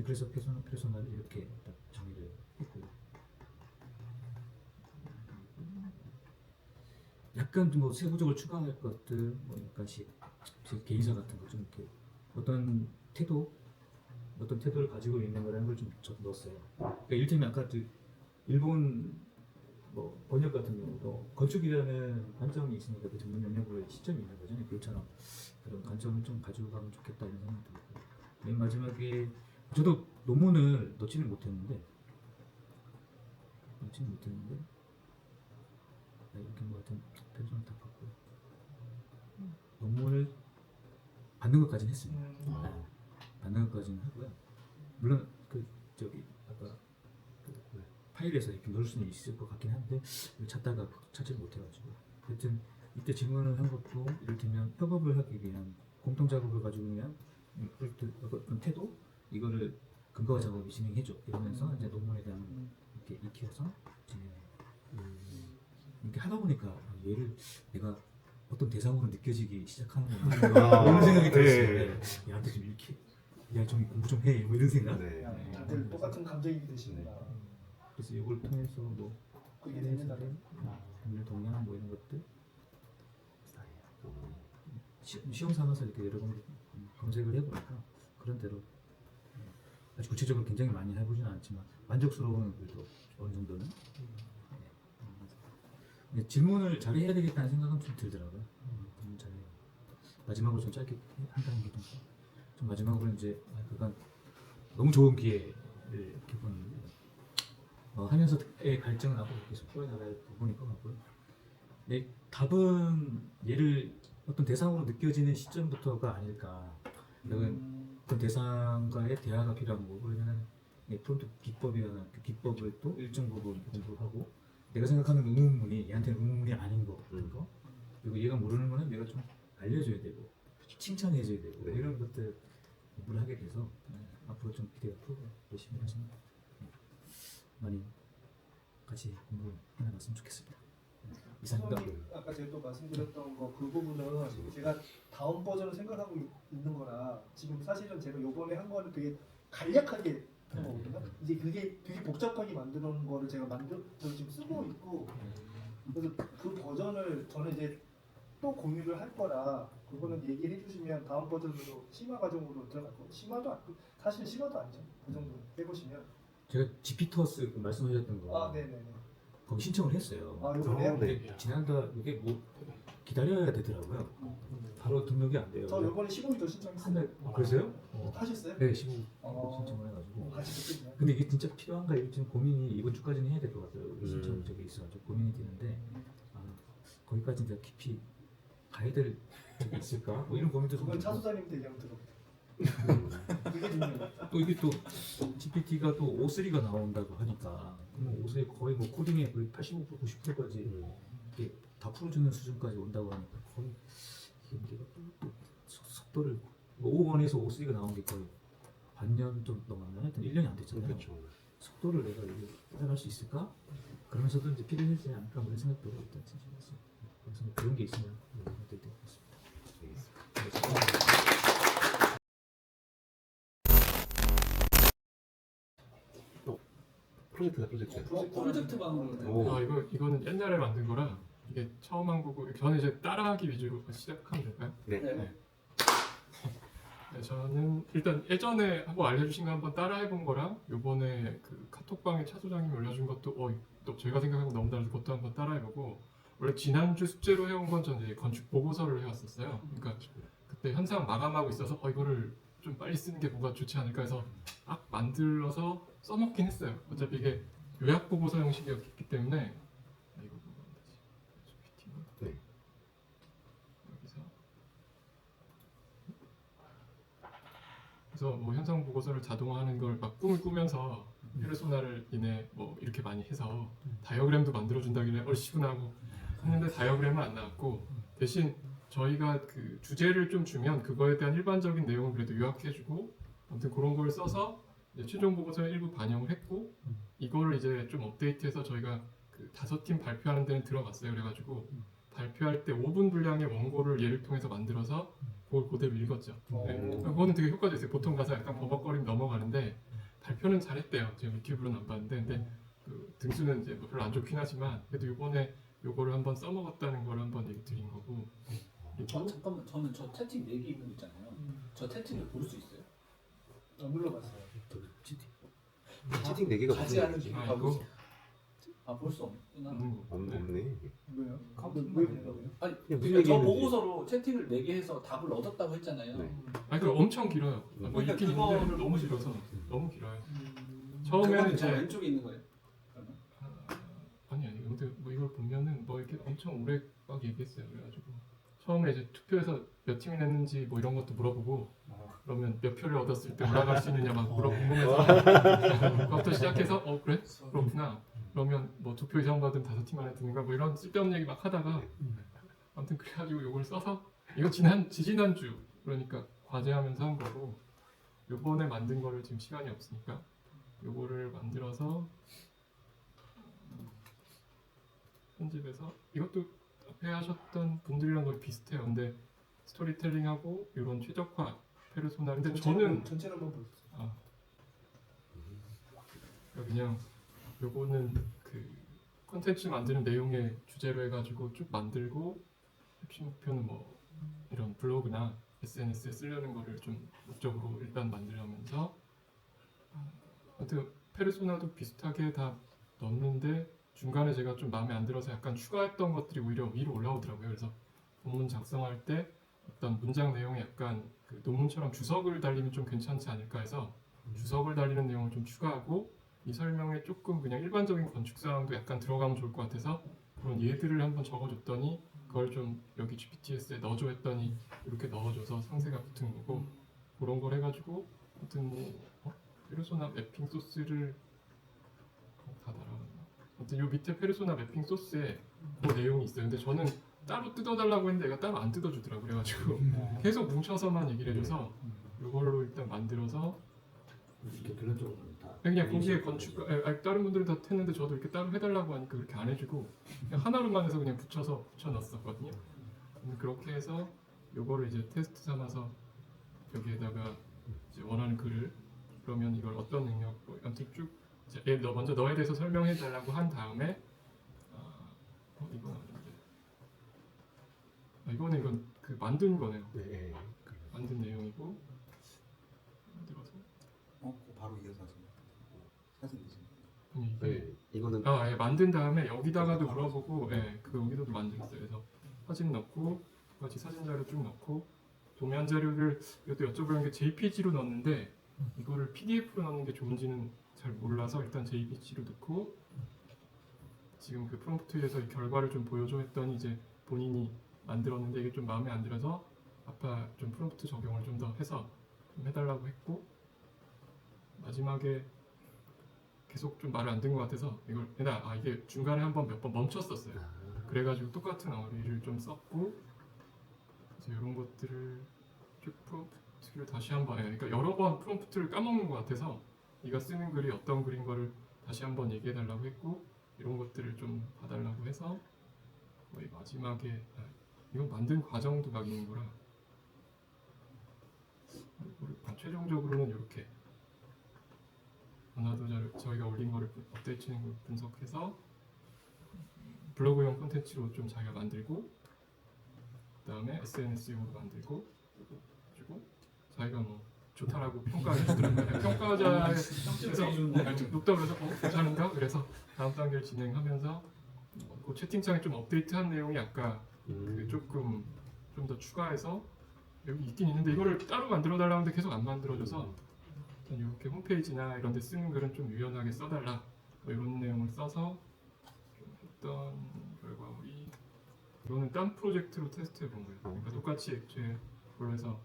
그래서 페르소나를 이렇게 딱 정리를 했고요. 약간 뭐 세부적으로 추가할 것들 뭐 약간씩 제 개인사 같은 거 좀 이렇게 어떤 태도를 가지고 있는 거라는 걸 좀 넣었어요. 그러니까 이를테면 아까 그 일본 뭐 번역 같은 경우도 건축이라는 관점이 있으니까 그 전문 영역으로의 시점이 있는 거잖아요. 그것처럼 그런 관점을 좀 가지고 가면 좋겠다 이런 생각이 들고 맨 마지막에 저도 논문을 넣지는 못했는데 이렇게 뭐 하여튼 편집을 다 받고 논문을 받는 것까지는 했습니다. 받는 것까지는 하고요. 물론 아까 파일에서 이렇게 넣을 수는 있을 것 같긴 한데 찾다가 찾지를 못해가지고 하여튼 이때 질문을 한 것도 이를테면 협업을 하기 위한 공동 작업을 가지고 위한 프로젝트 어떤 태도 이거를 근거 작업을 진행해줘 이러면서 이제 논문에 대한 이렇게 익혀서 진행해요. 이렇게 하다 보니까 얘를 내가 어떤 대상으로 느껴지기 시작하는구나 이런 생각이 들었어요. 얘한테 좀 이렇게 좀 공부 좀 해 뭐 이런 생각. 다들 똑같은 감정이 드시는구나. 그래서 이걸 통해서 뭐 그게 되는 동향 뭐 이런 것들 시험 삼아서 이렇게 여러 번 검색을 해보니까 그런 대로 아주 구체적으로 굉장히 많이 해보지는 않지만 만족스러운 그래도 어느 정도는 질문을 잘 해야 되겠다는 생각은 좀 들더라고요. 마지막으로 좀 짧게 한다는 게 좀 마지막으로 이제 그간 너무 좋은 기회를 이렇게 하면서의 갈증은 앞으로 계속 풀어나갈 부분일 것 같고요. 답은 얘를 어떤 대상으로 느껴지는 시점부터가 아닐까. 어떤 대상과의 대화가 필요한 거고 그러면은 프론트 기법이라는 그 기법을 또 일정 부분 공부하고 내가 생각하는 의문문이 얘한테는 의문문이 아닌 거 그리고 얘가 모르는 거는 내가 좀 알려줘야 되고 칭찬해줘야 되고 이런 것들 공부를 하게 돼서 앞으로 좀 기대가 크고 열심히 해서 많이 같이 공부 해나갔으면 좋겠습니다. 이상입니다. 아까 제가 또 말씀드렸던 거 그 부분은 제가 다음 버전을 생각하고 있는 거라 지금 사실은 제가 요번에 한 거는 되게 간략하게 한 거거든요. 이제 그게 되게 복잡하게 만들어 놓은 거를 제가 저 지금 쓰고 있고 그래서 그 버전을 저는 이제 또 공유를 할 거라 그거는 얘기해 주시면 다음 버전으로 심화 과정으로 들어갈 거고 사실 심화도 아니죠. 그 정도 해보시면 제가 지피터스 말씀하셨던 거 네네네. 거기 신청을 했어요. 요번에요? 근데 지난달 이게 뭐 기다려야 되더라고요. 바로 등록이 안 돼요. 저 요번에 15일 더 신청했어요. 그러세요? 하셨어요? 네, 15 어. 신청을 해가지고. 같이 듣겠네요. 근데 이게 진짜 필요한가 이거 지금 고민이 이번 주까지는 해야 될 것 같아요. 신청 적이 있어가지고 고민이 되는데 거기까지 내가 깊이 가야 될 적이 있을까? 뭐 이런 고민도 좀 그건 들고. 차수사님한테 얘기하면 들어. 그게 중요해요. 또 이게 또 GPT가 또 O3가 나온다고 하니까 그러면 O3 거의 뭐 코딩의 거의 85% 90%까지 이게 다 풀어주는 수준까지 온다고 하니까 거의 이게 문제가 또 속도를 뭐 O1에서 O3가 나온 게 거의 반년 좀 넘었나? 하여튼 1년이 안 됐잖아요. 그렇죠. 속도를 내가 이게 따라갈 수 있을까? 그러면서도 이제 필요하지 않을까 그런 생각도 일단 진심했어요. 그래서 뭐 그런 게 있으면 해야 될 것 같습니다. 프로젝트다 프로젝트. 프로젝트 방으로 오. 이거는 옛날에 만든 거라 이게 처음 한 거고 저는 이제 따라하기 위주로 시작하면 될까요? 네. 네, 저는 일단 예전에 한번 알려주신 거 한번 따라해본 거랑 요번에 그 카톡방에 차 소장님이 올려준 것도 또 저희가 생각하고 너무 다르서 그것도 한번 따라해보고 원래 지난주 숙제로 해온 건 저는 이제 건축 보고서를 해왔었어요. 그러니까 그때 현상 마감하고 있어서 이거를 좀 빨리 쓰는 게 뭐가 좋지 않을까 해서 막 만들어서 써먹긴 했어요. 어차피 이게 요약 보고서 형식이었기 때문에 이거 보면 다시 GPT 네. 여기서 그래서 뭐 현상 보고서를 자동화하는 걸 막 꿈을 꾸면서 페르소나를 인해 뭐 이렇게 많이 해서 다이어그램도 만들어준다길래 얼씨구나 하고 했는데 다이어그램은 안 나왔고 대신 저희가 그 주제를 좀 주면 그거에 대한 일반적인 내용을 그래도 요약해주고 아무튼 그런 걸 써서 이제 최종 보고서에 일부 반영을 했고 이거를 이제 좀 업데이트해서 저희가 그 5팀 발표하는 데는 들어갔어요. 그래가지고 발표할 때 5분 분량의 원고를 얘를 통해서 만들어서 그걸 그대로 읽었죠. 네. 그거는 되게 효과적이었어요. 보통 가서 약간 버벅거리면 넘어가는데 발표는 잘했대요. 제가 유튜브로는 안 봤는데 근데 그 등수는 이제 뭐 별로 안 좋긴 하지만 그래도 이번에 요거를 한번 써먹었다는 걸 한번 얘기 드린 거고 잠깐만 저는 저 채팅 4개 있는 거 있잖아요. 저 채팅을 볼 수 있어요? 눌러봤어요. 채팅 4개가 가지 않은 게 이거 볼 수 없구나. 없네. 왜요? 왜 그래요? 아니 그냥 무슨 그러니까 저 얘기했는지. 보고서로 채팅을 4개 해서 답을 얻었다고 했잖아요. 네. 아니 그 엄청 길어요. 뭐 그러니까 있긴 그거를 있는데 너무 길어서 너무 길어요. 그거는 처음에는 저 이제 왼쪽에 있는 거예요. 그러면? 아니 근데 뭐 이걸 보면은 뭐 이렇게 엄청 오래 막 얘기했어요. 그래가지고 처음에 이제 투표에서 몇 팀이 냈는지 뭐 이런 것도 물어보고 그러면 몇 표를 얻었을 때 올라갈 수 있느냐 막 궁금해서 그것부터 시작해서 그래? 그렇구나. 그러면 뭐 2표 이상 받은 5팀 안에 드는가 뭐 이런 쓸데없는 얘기 막 하다가 아무튼 그래가지고 이걸 써서 이거 지지난주 그러니까 과제하면서 한 거고 요번에 만든 거를 지금 시간이 없으니까 요거를 만들어서 편집해서 이것도 앞에 하셨던 분들이랑 거의 비슷해요. 근데 스토리텔링하고 이런 최적화 페르소나 근데 저는 전체를 한번 보여주세요. 그냥 요거는 그 콘텐츠 만드는 내용의 주제로 해가지고 쭉 만들고 핵심 목표는 뭐 이런 블로그나 SNS에 쓰려는 거를 좀 목적으로 일단 만들면서 아무튼 페르소나도 비슷하게 다 넣었는데 중간에 제가 좀 마음에 안 들어서 약간 추가했던 것들이 오히려 위로 올라오더라고요. 그래서 본문 작성할 때 어떤 문장 내용에 약간 그 논문처럼 주석을 달리면 좀 괜찮지 않을까 해서 주석을 달리는 내용을 좀 추가하고 이 설명에 조금 그냥 일반적인 건축 사항도 약간 들어가면 좋을 것 같아서 그런 예들을 한번 적어줬더니 그걸 좀 여기 GPTS에 넣어줘 했더니 이렇게 넣어줘서 상세가 붙은 거고 그런 걸 해가지고 아무튼 뭐 페르소나 매핑 소스를 다 달아놨나 아무튼 요 밑에 페르소나 매핑 소스에 그 내용이 있어요. 근데 저는 따로 뜯어달라고 했는데 얘가 따로 안 뜯어주더라고요. 그래가지고 계속 뭉쳐서만 얘기를 해줘서 이걸로 일단 만들어서 결론적으로 다 그냥 거기에 건축 다른 분들은 다 했는데 저도 이렇게 따로 해달라고 하니까 그렇게 안 해주고 그냥 하나로만 해서 그냥 붙여놨었거든요. 그렇게 해서 요거를 이제 테스트 삼아서 여기에다가 이제 원하는 글을 그러면 이걸 어떤 능력 뭐 아무튼 쭉 이제 먼저 너에 대해서 설명해 달라고 한 다음에 이건 그 만든 거네요. 네. 만든 내용이고 만들어서 바로 이어서 하시는 사진이지. 아니 이게 이거는 만든 다음에 여기다가도 물어보고 그 여기다도 만들었어요. 그래서 사진 넣고 같이 사진 자료 쭉 넣고 도면 자료를 이것도 여쭤보는 게 JPG로 넣었는데 이거를 PDF로 넣는 게 좋은지는 잘 몰라서 일단 JPG로 넣고 지금 그 프롬프트에서 이 결과를 좀 보여줘 했더니 이제 본인이 만들었는데 이게 좀 마음에 안 들어서 아까 좀 프롬프트 적용을 좀 더 해서 좀 해달라고 했고 마지막에 계속 좀 말을 안 듣는 것 같아서 이걸 이게 중간에 한번 몇 번 멈췄었어요. 그래가지고 똑같은 어휘를 좀 썼고 이제 이런 것들을 쭉 프롬프트를 다시 한번 그러니까 여러 번 프롬프트를 까먹는 것 같아서 네가 쓰는 글이 어떤 글인 거를 다시 한번 얘기해달라고 했고 이런 것들을 좀 봐달라고 해서 거의 마지막에 이건 만든 과정도 막 있는 거라 최종적으로는 이렇게 원화도 저희가 올린 거를 업데이트된 걸 분석해서 블로그용 콘텐츠로 좀 자기가 만들고 그다음에 SNS용으로 만들고 그리고 자기가 뭐 좋다라고 평가를 해주더라고요. 평가자에서 높다고 그래서 괜찮은가? 그래서 다음 단계를 진행하면서 그 채팅창에 좀 업데이트한 내용이 아까 그 조금 좀 더 추가해서 여기 있긴 있는데 이거를 따로 만들어 달라는데 계속 안 만들어줘서 이렇게 홈페이지나 이런 데 쓰는 글은 좀 유연하게 써달라 뭐 이런 내용을 써서 좀 했던 결과물이 이거는 딴 프로젝트로 테스트해 본 거예요. 그러니까 똑같이 액체로 해서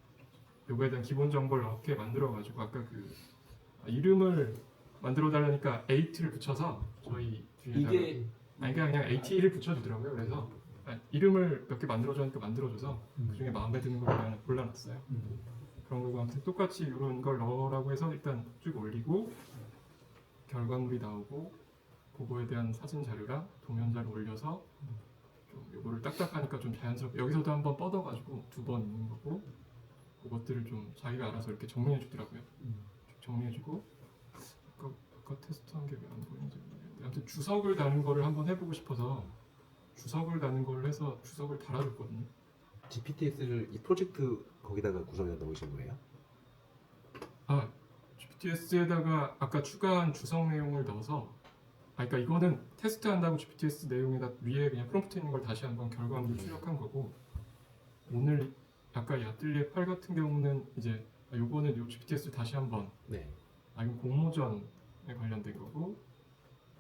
요거에 대한 기본 정보를 넣게 만들어 가지고 아까 그 이름을 만들어 달라니까 AT를 붙여서 저희 뒤에다가 이게 그냥 AT를 붙여주더라고요. 그래서 이름을 몇 개 만들어주니까 만들어줘서 그 중에 마음에 드는 걸 그냥 골라놨어요. 그런 거고 아무튼 똑같이 이런 걸 넣으라고 해서 일단 쭉 올리고 결과물이 나오고 그거에 대한 사진 자료랑 도면 자료 올려서 좀 요거를 딱딱하니까 좀 자연스럽게 여기서도 한번 뻗어가지고 2번 있는 거고 그것들을 좀 자기가 알아서 이렇게 정리해 주더라고요. 정리해주고 아까 테스트한 게 왜 안 보이는지 모르겠는데 아무튼 주석을 다는 거를 한번 해보고 싶어서 주석을 다는 걸 해서 주석을 달아줬거든요. GPTS를 이 프로젝트 거기다가 구성해 놓으신 거예요? GPTS에다가 아까 추가한 주석 내용을 넣어서 그러니까 이거는 테스트한다고 GPTS 내용에다 위에 그냥 프롬프트 있는 걸 다시 한번 결과물을 출력한 거고 오늘 아까 이 아뜰리에 8 같은 경우는 이제 요거는 요 GPTS 다시 한번 이건 공모전에 관련된 거고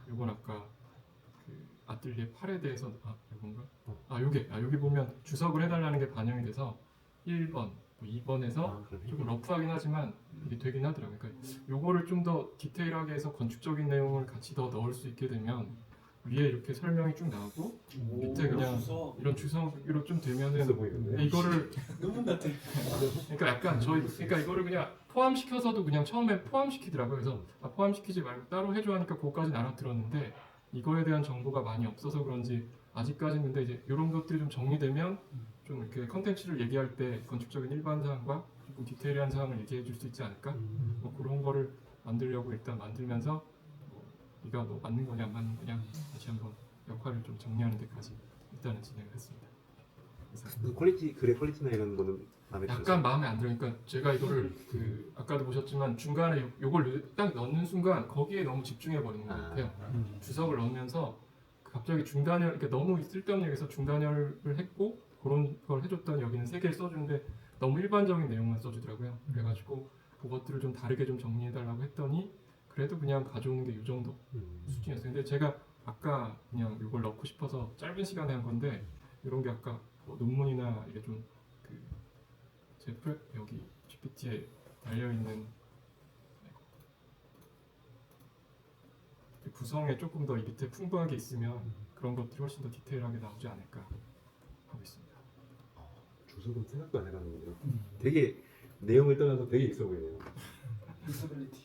요건 아까 그 아뜰리에 8에 대해서 이건가? 여기 보면 주석을 해달라는 게 반영이 돼서 1번, 2번에서 조금 러프하긴 하지만 이게 되긴 하더라고요. 그러니까 요거를 좀 더 디테일하게 해서 건축적인 내용을 같이 더 넣을 수 있게 되면 위에 이렇게 설명이 쭉 나오고 밑에 그냥 이런 주석으로 좀 되면은 이거를 논문 같아. 그러니까 약간 그러니까 이거를 그냥 포함시켜서도 그냥 처음에 포함시키더라고요. 그래서 포함시키지 말고 따로 해줘 하니까 그거까지는 알아들었는데 이거에 대한 정보가 많이 없어서 그런지 아직까지는 근데 이제 이런 것들이 좀 정리되면 좀 이렇게 컨텐츠를 얘기할 때 건축적인 일반 사항과 조금 디테일한 사항을 얘기해 줄 수 있지 않을까? 뭐 그런 거를 만들려고 일단 만들면서 네가 뭐 맞는 거냐 안 맞는 거냐 다시 한번 역할을 좀 정리하는 데까지 일단은 진행을 했습니다. 그 글의 퀄리티나 이런 거는 마음에 들어요? 약간 마음에 안 들으니까 제가 이거를 그 아까도 보셨지만 중간에 요걸 딱 넣는 순간 거기에 너무 집중해 버리는 것 같아요. 주석을 넣으면서 갑자기 중단열 이렇게 너무 쓸데없는 얘기해서 중단열을 했고 그런 걸 해줬더니 여기는 3개를 써주는데 너무 일반적인 내용만 써주더라고요. 그래가지고 그것들을 좀 다르게 좀 정리해달라고 했더니 그래도 그냥 가져오는 게 이 정도 수준이었어요. 근데 제가 아까 그냥 이걸 넣고 싶어서 짧은 시간에 한 건데 이런 게 아까 뭐 논문이나 이게 좀 제 여기 GPT에 달려있는 구성에 조금 더 이 밑에 풍부하게 있으면 그런 것들이 훨씬 더 디테일하게 나오지 않을까 하고 있습니다. 주석은 생각도 안 해봤는데요. 되게 내용을 떠나서 되게 있어 보이네요. 디스빌리티.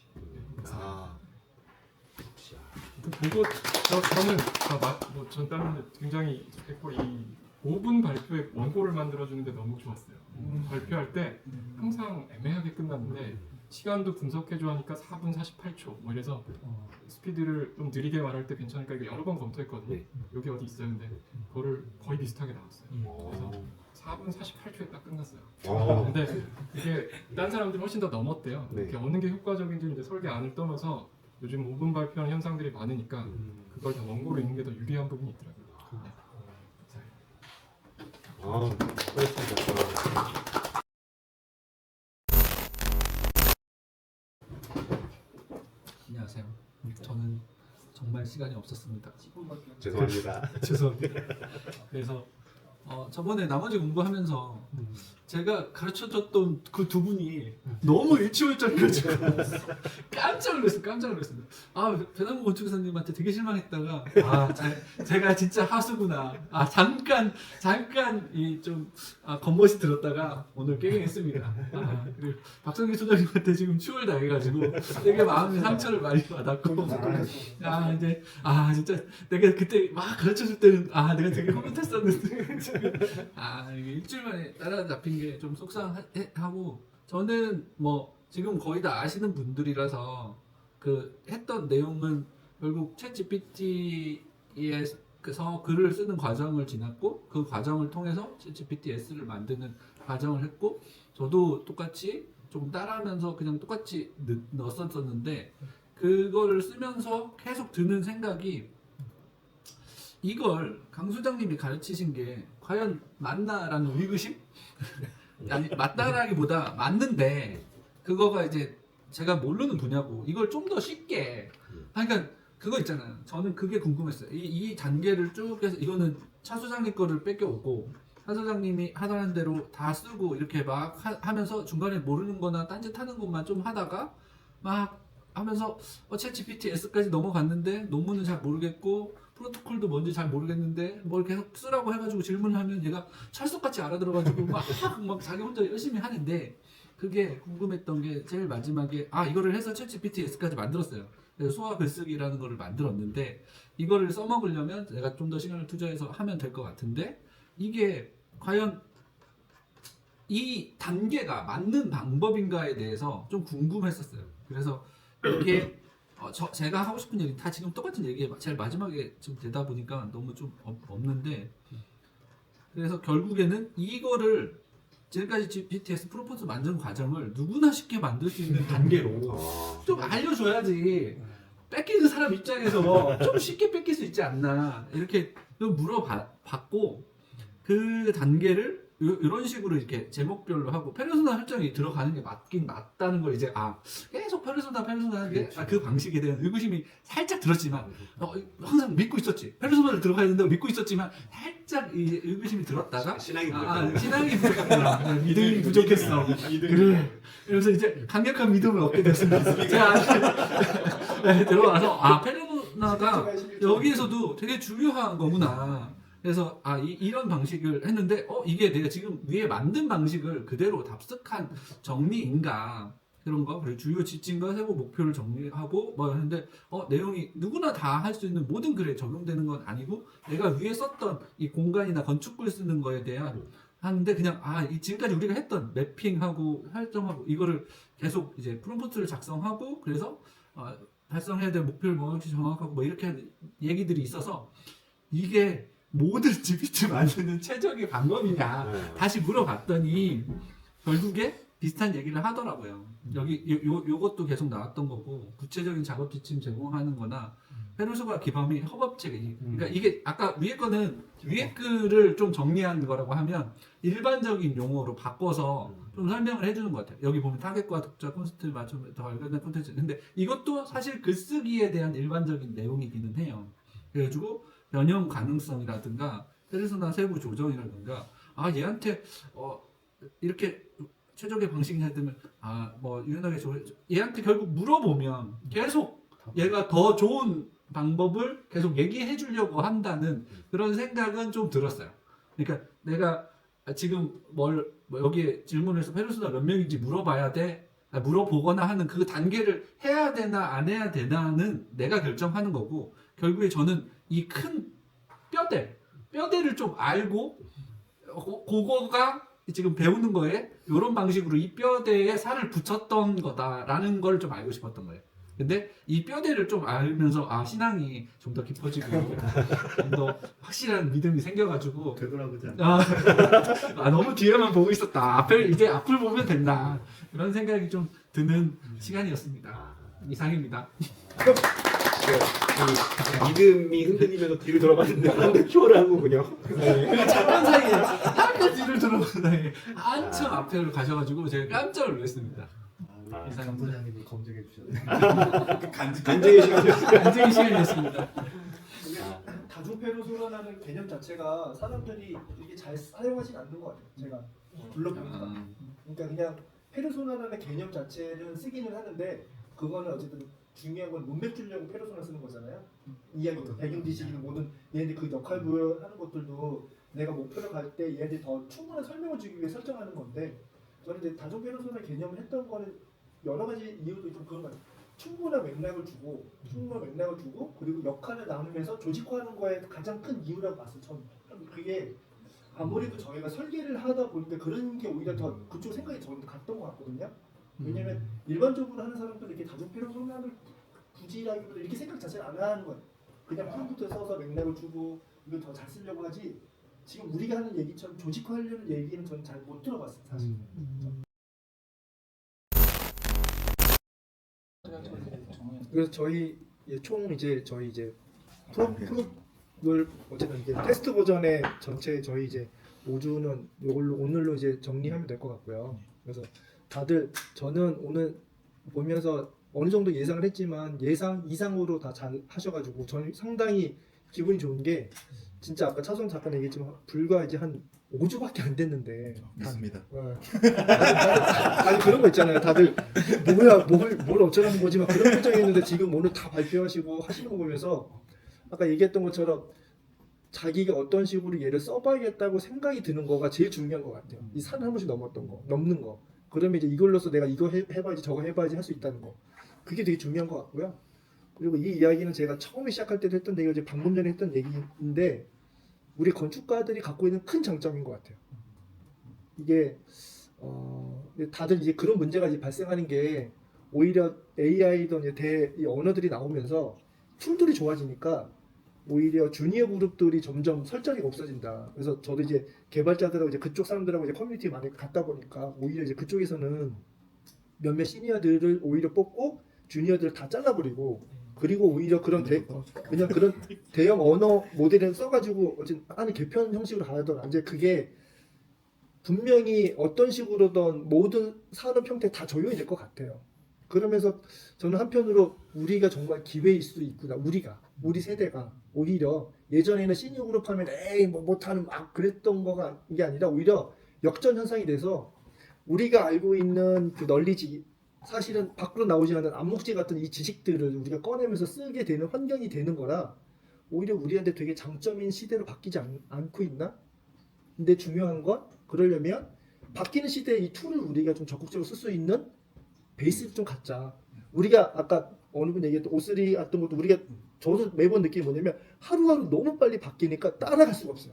보고 저는 전 다른 굉장히 했고 이 5분 발표에 원고를 만들어주는데 너무 좋았어요. 발표할 때 항상 애매하게 끝났는데 시간도 분석해줘 하니까 4분 48초 뭐 이래서 스피드를 좀 느리게 말할 때 괜찮으니까 이거 여러 번 검토했거든요. 여기 어디 있어요? 근데 그거를 거의 비슷하게 나왔어요. 그래서 4분 48초에 딱 끝났어요. 근데 이게 딴 사람들이 훨씬 더 넘었대요. 이렇게 어느 게 효과적인지 이제 설계 안을 떠나서 요즘 5분 발표하는 현상들이 많으니까 그걸 다 원고로 읽는 게 더 유리한 부분이 있더라고요. 수고하셨습니다. 하세요. 저는 정말 시간이 없었습니다. 죄송합니다. 죄송합니다. 그래서 저번에 나머지 공부하면서 제가 가르쳐줬던 그 두 분이 너무 일치월장해가지고 깜짝 놀랐습니다. 아, 배남구 건축사님한테 되게 실망했다가 제가 진짜 하수구나. 잠깐 이 좀 겉멋이 들었다가 오늘 깨갱했습니다. 그리고 박성기 소장님한테 지금 추월 당해가지고 되게 마음의 상처를 많이 받았고 이제 진짜 내가 그때 막 가르쳐줄 때는 내가 되게 흐뭇했었는데 지금 이게 일주일 만에 따라잡힌 게 좀 속상하고 저는 뭐 지금 거의 다 아시는 분들이라서 그 했던 내용은 결국 챗GPT에서 글을 쓰는 과정을 지났고 그 과정을 통해서 챗GPT-S를 만드는 과정을 했고 저도 똑같이 조금 따라하면서 그냥 똑같이 넣었었는데 그거를 쓰면서 계속 드는 생각이 이걸 강 소장님이 가르치신 게 과연 맞나라는 의구심? 아니 맞다라기보다 맞는데 그거가 이제 제가 모르는 분야고 이걸 좀 더 쉽게 그러니까 그거 있잖아요. 저는 그게 궁금했어요. 이 단계를 쭉 해서 이거는 차 소장님 거를 뺏겨오고 차 소장님이 하라는 대로 다 쓰고 이렇게 막 하면서 중간에 모르는 거나 딴짓하는 것만 좀 하다가 막 하면서 챗GPT-S까지 넘어갔는데 논문은 잘 모르겠고 프로토콜도 뭔지 잘 모르겠는데 뭘 계속 쓰라고 해가지고 질문하면 얘가 찰떡같이 알아들어가지고 막 자기 혼자 열심히 하는데 그게 궁금했던 게 제일 마지막에 이거를 해서 챗GPT-S까지 만들었어요. 그래서 소화 글쓰기라는 거를 만들었는데 이거를 써먹으려면 내가 좀 더 시간을 투자해서 하면 될 것 같은데 이게 과연 이 단계가 맞는 방법인가에 대해서 좀 궁금했었어요. 그래서 이게 제가 하고 싶은 얘기 다 지금 똑같은 얘기에 제일 마지막에 지금 되다 보니까 너무 좀 없는데 그래서 결국에는 이거를 지금까지 GPT-S 프로포즈 만드는 과정을 누구나 쉽게 만들 수 있는 단계로 좀 알려줘야지 뺏기는 사람 입장에서 좀 쉽게 뺏길 수 있지 않나 이렇게 물어봤고 그 단계를 이런 식으로 이렇게 제목별로 하고 페르소나 설정이 들어가는 게 맞긴 맞다는 걸 이제 계속 페르소나 하는 게 그 방식에 대한 의구심이 살짝 들었지만 항상 믿고 있었지. 페르소나를 들어가야 된다고 믿고 있었지만 살짝 이 의구심이 들었다가 신앙이 부족했구나. 믿음이 부족했어. 그래. 그래서 이제 강력한 믿음을 얻게 됐습니다. 제가 들어와서 페르소나가 여기에서도 되게 중요한 거구나. 그래서 이런 방식을 했는데 이게 내가 지금 위에 만든 방식을 그대로 답습한 정리인가 그런 거 그리고 주요 지침과 세부 목표를 정리하고 뭐 하는데 내용이 누구나 다 할 수 있는 모든 글에 적용되는 건 아니고 내가 위에 썼던 이 공간이나 건축글 쓰는 거에 대한 하는데 그냥 지금까지 우리가 했던 매핑하고 설정하고 이거를 계속 이제 프롬프트를 작성하고 그래서 달성해야 될 목표를 명확히 정확하고 뭐 이렇게 하는 얘기들이 있어서 이게 모든 GPT 만드는 최적의 방법이냐 다시 물어봤더니 결국에 비슷한 얘기를 하더라고요. 여기 요것도 계속 나왔던 거고 구체적인 작업 지침 제공하는 거나 페르소나 기반이 협업체계 그러니까 이게 아까 위에 거는 위에 글을 좀 정리한 거라고 하면 일반적인 용어로 바꿔서 좀 설명을 해주는 것 같아요. 여기 보면 타겟과 독자 콘서트를 맞추면 더 알겠는 콘텐츠 근데 이것도 사실 글쓰기에 대한 일반적인 내용이기는 해요. 그래가지고 변형 가능성이라든가 페르소나 세부 조정이라든가 얘한테 이렇게 최적의 방식이 해야 되면 뭐 유연하게 얘한테 결국 물어보면 계속 얘가 더 좋은 방법을 계속 얘기해 주려고 한다는 그런 생각은 좀 들었어요. 그러니까 내가 지금 여기에 질문에서 페르소나 몇 명인지 물어봐야 돼 물어보거나 하는 그 단계를 해야 되나 안 해야 되나는 내가 결정하는 거고 결국에 저는 이 큰 뼈대를 좀 알고 그거가 지금 배우는 거에 이런 방식으로 이 뼈대에 살을 붙였던 거다라는 걸 좀 알고 싶었던 거예요. 근데 이 뼈대를 좀 알면서 신앙이 좀 더 깊어지고 좀 더 확실한 믿음이 생겨가지고 되돌아보자. 너무 뒤에만 보고 있었다. 이제 앞을 보면 된다. 그런 생각이 좀 드는 시간이었습니다. 이상입니다. 믿음이 흔들리면서 뒤를 돌아봤는데 한대 큐어를 하고 그냥 잠깐 사이에 잠깐 뒤를 돌아보는 사이에 한참 앞에를 가셔가지고 제가 깜짝 놀랐습니다. 강 소장님이 검증해 주셨네요. 간증의 시간이었어요. 안정의 시간이었습니다. 이게 다중페르소나라는 개념 자체가 사람들이 이게 잘 사용하진 않는 것 같아요. 제가 불러보니까. 그러니까 그냥 페르소나라는 개념 자체는 쓰기는 하는데 그거는 어쨌든 중요한 건 문맥 주려고 페르소나 쓰는 거잖아요. 이야기, 배경 지식이든 뭐든 얘네들 그 역할 부여하는 것들도 내가 목표를 갈 때 얘네들이 더 충분한 설명을 주기 위해 설정하는 건데 저는 이제 다중 페르소나 개념을 했던 거는 여러 가지 이유도 좀 그런 거 같아요. 충분한 맥락을 주고 그리고 역할을 나누면서 조직화하는 거에 가장 큰 이유라고 봤어요. 저는 그게 아무래도 저희가 설계를 하다 보니까 그런 게 오히려 더 그쪽 생각이 저는 갔던 것 같거든요. 왜냐면 일반적으로 하는 사람들은 이렇게 다중 페르소나를 굳이라기보다 이렇게 생각 자체를 안 하는 거예요. 그냥 프롬프트 써서 맥락을 주고 이걸 더 잘 쓰려고 하지 지금 우리가 하는 얘기처럼 조직화하려는 얘기는 저는 잘 못 들어봤어요. 사실. 그래서 저희 저희 이제 프로를 어쨌든 이제 테스트 버전의 전체 저희 이제 5주는 이걸로 오늘로 이제 정리하면 될 것 같고요. 그래서 다들 저는 오늘 보면서 어느 정도 예상을 했지만 예상 이상으로 다 잘 하셔가지고 저는 상당히 기분이 좋은 게 진짜 아까 차성 잠깐 얘기했지만 불과 이제 한 5주밖에 안 됐는데 믿습니다. 아니 그런 거 있잖아요. 다들 뭐야 뭘 어쩌라는 거지 막 그런 표정이었는데 지금 오늘 다 발표하시고 하시는 거 보면서 아까 얘기했던 것처럼 자기가 어떤 식으로 얘를 써봐야겠다고 생각이 드는 거가 제일 중요한 것 같아요. 이 산을 한 번씩 넘는 거. 그러면 이제 이걸로서 내가 이거 해봐야지 저거 해봐야지 할 수 있다는 거. 그게 되게 중요한 것 같고요. 그리고 이 이야기는 제가 처음에 시작할 때도 했던 얘기가 이제 방금 전에 했던 얘기인데 우리 건축가들이 갖고 있는 큰 장점인 것 같아요. 이게 다들 이제 그런 문제가 이제 발생하는 게 오히려 AI든 이 언어들이 나오면서 툴들이 좋아지니까 오히려 주니어 그룹들이 점점 설자리가 없어진다. 그래서 저도 이제 개발자들하고 이제 그쪽 사람들하고 이제 커뮤니티 많이 갔다 보니까 오히려 이제 그쪽에서는 몇몇 시니어들을 오히려 뽑고 주니어들을 다 잘라버리고 그리고 오히려 그냥 그런 대형 언어 모델을 써가지고 어쨌든 안에 개편 형식으로 가더라. 이제 그게 분명히 어떤 식으로든 모든 산업 형태 다 적용이 될 것 같아요. 그러면서 저는 한편으로 우리가 정말 기회일 수도 있구나. 우리 세대가 오히려 예전에는 시니어 그룹 하면 에이 뭐 못하는 막 그랬던 거가 이게 아니라 오히려 역전 현상이 돼서 우리가 알고 있는 그 널리지 사실은 밖으로 나오지 않은 암묵지 같은 이 지식들을 우리가 꺼내면서 쓰게 되는 환경이 되는 거라 오히려 우리한테 되게 장점인 시대로 바뀌지 않고 있나? 근데 중요한 건 그러려면 바뀌는 시대에 이 툴을 우리가 좀 적극적으로 쓸 수 있는 베이스를 좀 갖자. 우리가 아까 어느 분 얘기했던 O3 했던 것도 우리가 저도 매번 느끼는 뭐냐면 하루하루 너무 빨리 바뀌니까 따라갈 수가 없어요.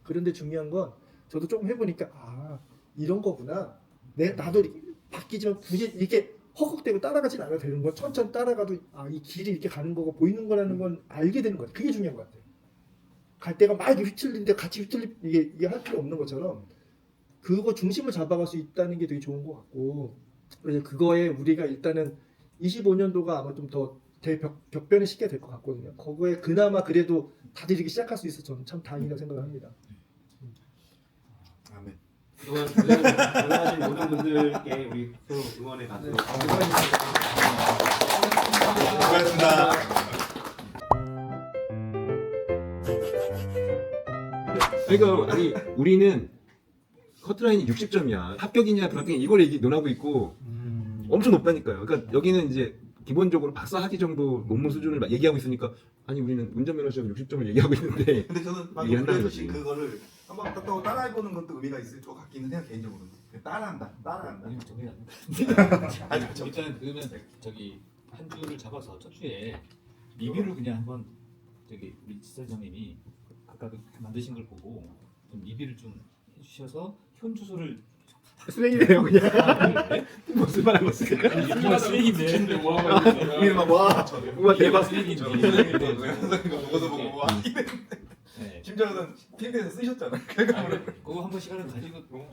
그런데 중요한 건 저도 조금 해보니까 이런 거구나. 나도 바뀌지만 굳이 이렇게 허걱대고 따라가진 않아도 되는 거. 천천히 따라가도 이 길이 이렇게 가는 거가 보이는 거라는 건 알게 되는 거예요. 그게 중요한 것 같아요. 갈 때가 막 휘둘리는데 같이 이게 할 필요 없는 것처럼 그거 중심을 잡아갈 수 있다는 게 되게 좋은 것 같고 그래서 그거에 우리가 일단은 25년도가 아마 좀 더 벽변의 시기가 될 것 같거든요. 그거에 그나마 그래도 다들 이렇게 시작할 수 있어서 저는 참 다행이라고 생각을 합니다. 아멘. 그동안 고생하신 모든 분들께 우리 서로 응원의 박수. 수고하셨습니다. 그러니까 우리는 커트라인이 60점이야. 합격이냐 불합격이냐 이걸 논하고 있고 엄청 높다니까요. 그러니까 여기는 이제 기본적으로 박사학위 정도 논문 수준을 얘기하고 있으니까 아니 우리는 운전면허 시험 60점을 얘기하고 있는데 근데 저는 막 얘기한다는 그래서 거지. 그거를 한번 갔다고 따라해보는 것도 의미가 있을 것 같기는 해요 개인적으로. 따라한다. 아니면 정리가 안 된다. 아니 일단 그러면 저기 한 주를 잡아서 첫 주에 리뷰를 그냥 한번 저기 우리 지사장님이 아까 만드신 걸 보고 좀 리뷰를 좀 해주셔서 현 주소를 쓰레기네요 그냥. 네? 무슨 말 하고 있어요? 정말 쓰레기인데 우리 막와 대박 쓰레기인데 먹어도 보고 와. 네. 김정은 TV에서 쓰셨잖아. 그거 한번 시간을 가지고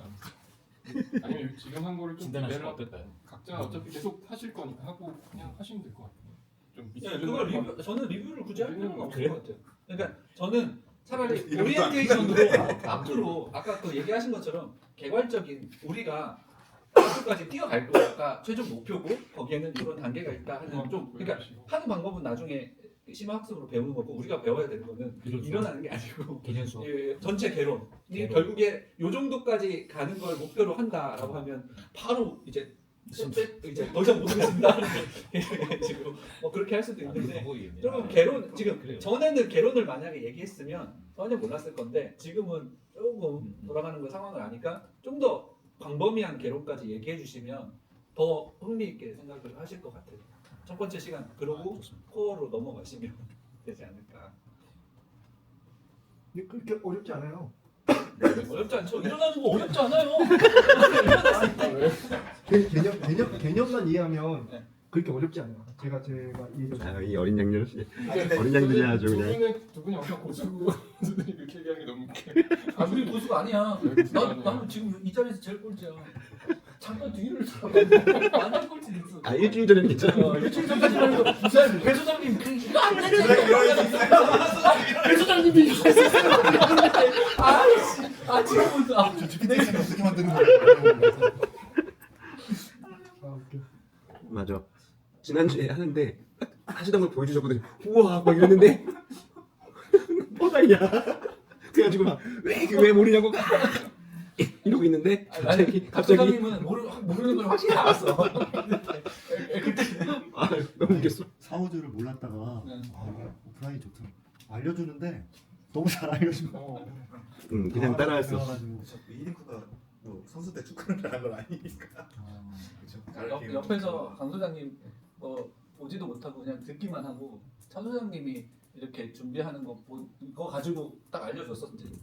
아니면 지금 한 거를 좀 진단하시면 기대를 어떨까요? 각자 어차피 계속 하실 거니까 하고 그냥 하시면 될 것 같아요. 좀 저는 리뷰를 굳이 할 필요는 없을 그래요? 것 같아요. 그러니까 저는 차라리 이름도 안 오리엔테이션으로 앞으로 아까 그 얘기하신 것처럼 개괄적인 우리가 목표까지 뛰어갈 거가 최종 목표고 거기에는 이런 단계가 있다 하는 좀 그러니까 하는 방법은 나중에 심화학습으로 배우는 거고 우리가 배워야 되는 거는 일어나는 게 아니고 개념 수업. 전체 개론이 결국에 요 정도까지 가는 걸 목표로 한다라고 하면 바로 이제 더 이상 못 하겠습니다. 지금 그렇게 할 수도 있는데 조금 개론 지금 전에는 개론을 만약에 얘기했으면 전혀 몰랐을 건데 지금은 조금 돌아가는 그 상황을 아니까 좀 더 광범위한 개론까지 얘기해 주시면 더 흥미있게 생각을 하실 것 같아요. 첫 번째 시간 그러고 코어로 넘어가시면 되지 않을까. 근데 그렇게 어렵지 않아요. 어렵지 않죠? 일어나는 거 어렵지 않아요. 개념만 이해하면 네. 그렇게 어렵지 않아요. 제가 이해해서 이 어린 양들 근데 어린 양들이 아주 그냥 두 분이 엄청 고수들이 그렇게 얘기하는 게 너무 웃겨. 우리 고수가 아니야. 나는 지금 이 자리에서 제일 꼴찌야. 잠깐 뒤를 완전 꼴찌 됐어. 일주일 전에는 괜찮아. 일주일 전까지만 해도 무슨 배 소장님 이거 안 되지. 배 소장님이 이거 했었어요. 아이씨. 지금은 저 GPT에서 어떻게 만드는 거예요? 맞아. 지난주에 하는데 하시던 걸 보여주셨거든요. 우와 막 이랬는데 뭐다냐. 그래가지고 왜 모르냐고 이러고 있는데 갑자기 소장님은 모르는 걸 확실히 알았어. 너무 웃겼어. 사우즈를 몰랐다가 네. 오프라인이 좋더라. 알려주는데 너무 잘 알려주고. 그냥 따라했어. 그래가지고. 이링크가 뭐 선수 때 축구를 잘한 건 아니니까. 그렇죠. 옆에서 강 소장님 보지도 못하고 그냥 듣기만 하고 차 소장님이 이렇게 준비하는 거 가지고 딱 알려줬었지.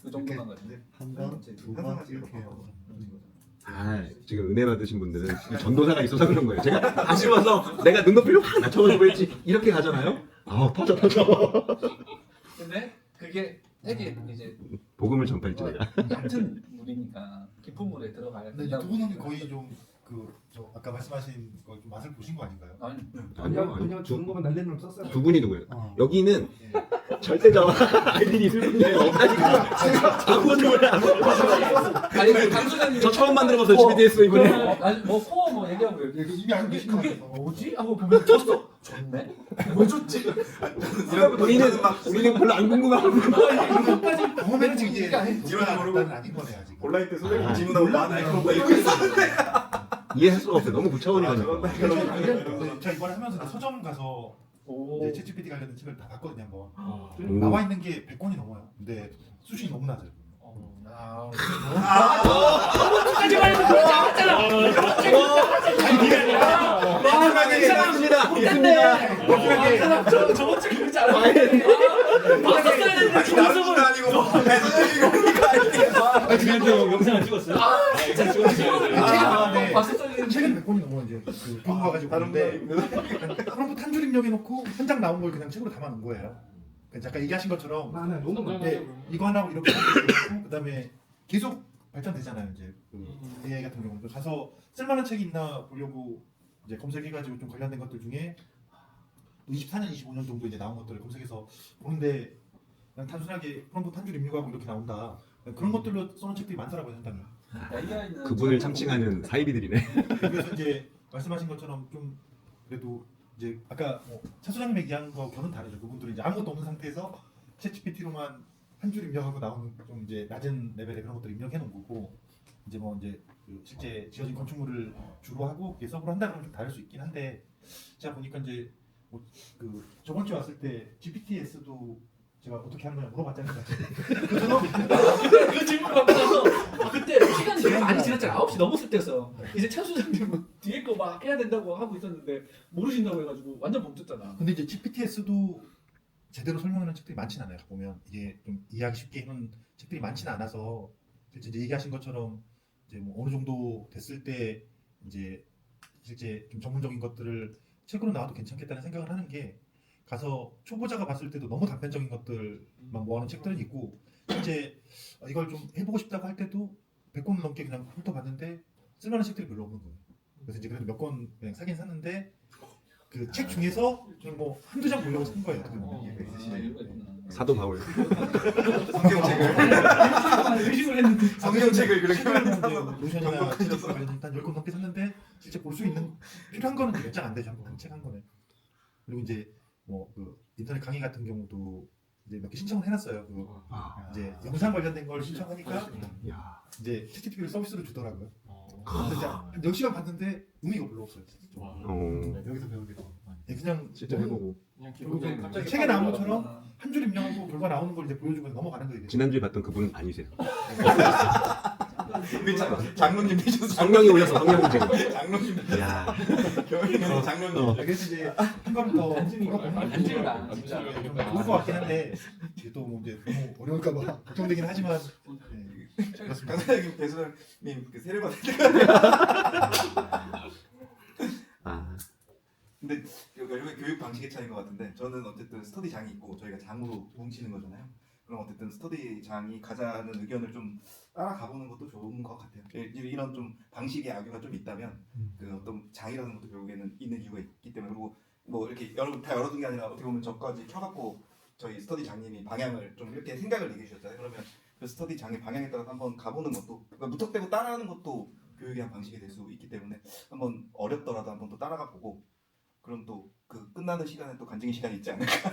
그 정도만 가지고. 한 번, 두 번 이렇게 해요. 지금 은혜 받으신 분들은 이 전도사가 있어서 그런 거예요. 제가 다시 와서 내가 눈높이를 확 낮춰가지고 했지 이렇게 가잖아요. 터져. 근데 그게 되게 이제 복음을 전파했지 내가. 얕은 물이니까 깊은 물에 들어가야 근데 된다고. 두 분은 거의 좀 저 아까 말씀하신 거 좀 맛을 보신 거 아닌가요? 아니 그냥 주는 것만 날리는 썼어요. 두 분이 누구예요? 어. 여기는 절대적 아이들이 있을 뿐이에요. 아무것도 몰라. 아니 강 소장님 저 처음 만들어봤어요. GPTS 이번에. 아니 코어 얘기하고 그래요. 이미 알고 계신 거 그게 같아서. 뭐지? 하고 보면 졌어. 졌네? 왜 졌지? 우리는 별로 안 궁금하고. 이거까지 보면은 지금 이제 지금 모르는 아닌 거네 아직. 온라인 때 소장님 질문하고 나한테 그런 거 있었는데. 이해할 수가 없어요. 너무 구차원이라니까. 제가 이번에 하면서 서점 가서 오. 챗 GPT 관련된 책을 다 봤거든요 한번. 나와 있는 게 100권이 넘어요. 근데 수준이 너무 낮아요. 저번 주 그러지 않았는데. 봤었어야 되는데 나도 아니고 영상을 찍었어요? 봤었어야 되는데. 책은 100권이 넘어요 이제. 보고 가가지고 봤는데 프롬프트 한 줄 입력해놓고 한 장 나온 걸 그냥 책으로 담아놓은 거예요. 그러니까 아까 얘기하신 것처럼 너무 네, 이거 하나고 이렇게 하고 그다음에 계속 발전되잖아요 이제 AI 같은 경우도 가서 쓸만한 책이 있나 보려고 이제 검색해가지고 좀 관련된 것들 중에 24년, 25년 정도 이제 나온 것들을 검색해서 보는데 그냥 단순하게 프롬프트 한 줄 입력하고 이렇게 나온다 그런 것들로 써놓은 책들이 많더라고요 상당히. 그분을 참칭하는 사이비들이네. 그래서 이제 말씀하신 것처럼 좀 그래도 이제 아까 차 소장님 얘기한 거와는 다르죠. 그분들은 이제 아무것도 없는 상태에서 챗GPT로만 한 줄 입력하고 나오는 좀 이제 낮은 레벨의 그런 것들을 입력해 놓은 거고 이제 그 실제 지어진 건축물을 주로 하고 서브로 한다 그러면 좀 다를 수 있긴 한데 제가 보니까 이제 그 저번 주에 왔을 때 GPTS도 제가 어떻게 하는 거냐 물어봤잖아요. 그 질문 받고 나서 그때 시간이 되게 많이 지났잖아. 9시 넘었을 때였어. 이제 차 소장님은 뒤에 거 막 해야 된다고 하고 있었는데 모르신다고 해가지고 완전 멈췄잖아. 근데 이제 GPTS도 제대로 설명하는 책들이 많지는 않아요. 보면 이게 좀 이해하기 쉽게 해놓은 책들이 많지는 않아서 실제 이제 얘기하신 것처럼 이제 어느 정도 됐을 때 이제 실제 좀 전문적인 것들을 책으로 나와도 괜찮겠다는 생각을 하는 게 가서 초보자가 봤을 때도 너무 단편적인 것들만 모아놓은 책들은 있고 실제 이걸 좀 해보고 싶다고 할 때도 100권 넘게 그냥 훑어봤는데 쓸만한 책들이 별로 없는 거예요. 그래서 이제 그래도 몇 권 그냥 사긴 샀는데 그 책 중에서 그냥 뭐 한두 장 보려고 산 거예요. 어떻게 보면. 사도 바울. 성경책을 의식을 했는데 성경책을 그렇게 노션이나 일단 10권 넘게 샀는데 실제 볼 수 있는 필요한 거는 몇 장 안 되죠. 책 한 권에. 그리고 이제 뭐 그 인터넷 강의 같은 경우도 이제 몇 개 신청을 해놨어요. 그 이제 영상 관련된 걸 신청하니까 이제 챗GPT를 서비스로 주더라고요. 그래서 이제 한 10시간 봤는데 의미가 별로 없어요. 여기서 배우게 더 많이. 그냥 진짜 해보고. 그냥 그리고 기본적인 갑자기 책에 나온 것처럼 한 줄 입력하고 결과 나오는 걸 이제 보여주고 넘어가는 거예요. 지난주에 봤던 그분은 아니세요. 장로님 되셨어요. 성명이 올렸어. 성명이 지금. 장로님. 야. 장로님. 그래서 이제 한 번 더 안질다 진짜. 좀 좋을 것 같긴 한데 이게 또 뭐 이제 너무 어려울까봐 걱정되긴 하지만 그렇습니다. 강사님 배수님 그 세례 받을 때가 아. 근데 결국에 교육 방식의 차이인 것 같은데 저는 어쨌든 스터디 장이 있고 저희가 장으로 뭉치는 거잖아요. 그럼 어쨌든 스터디 장이 가자는 의견을 좀 따라가 보는 것도 좋은 것 같아요. 이런 좀 방식의 악유가 좀 있다면 그 어떤 장이라는 것도 결국에는 있는 이유가 있기 때문에 그리고 뭐 이렇게 다 열어둔 게 아니라 어떻게 보면 저까지 켜갖고 저희 스터디 장님이 방향을 좀 이렇게 생각을 얘기해 주셨잖아요. 그러면 그 스터디 장의 방향에 따라서 한번 가보는 것도 그러니까 무턱대고 따라하는 것도 교육의 한 방식이 될 수 있기 때문에 한번 어렵더라도 한번 또 따라가 보고 그럼 또 그 끝나는 시간에 또 간증의 시간이 있지 않을까.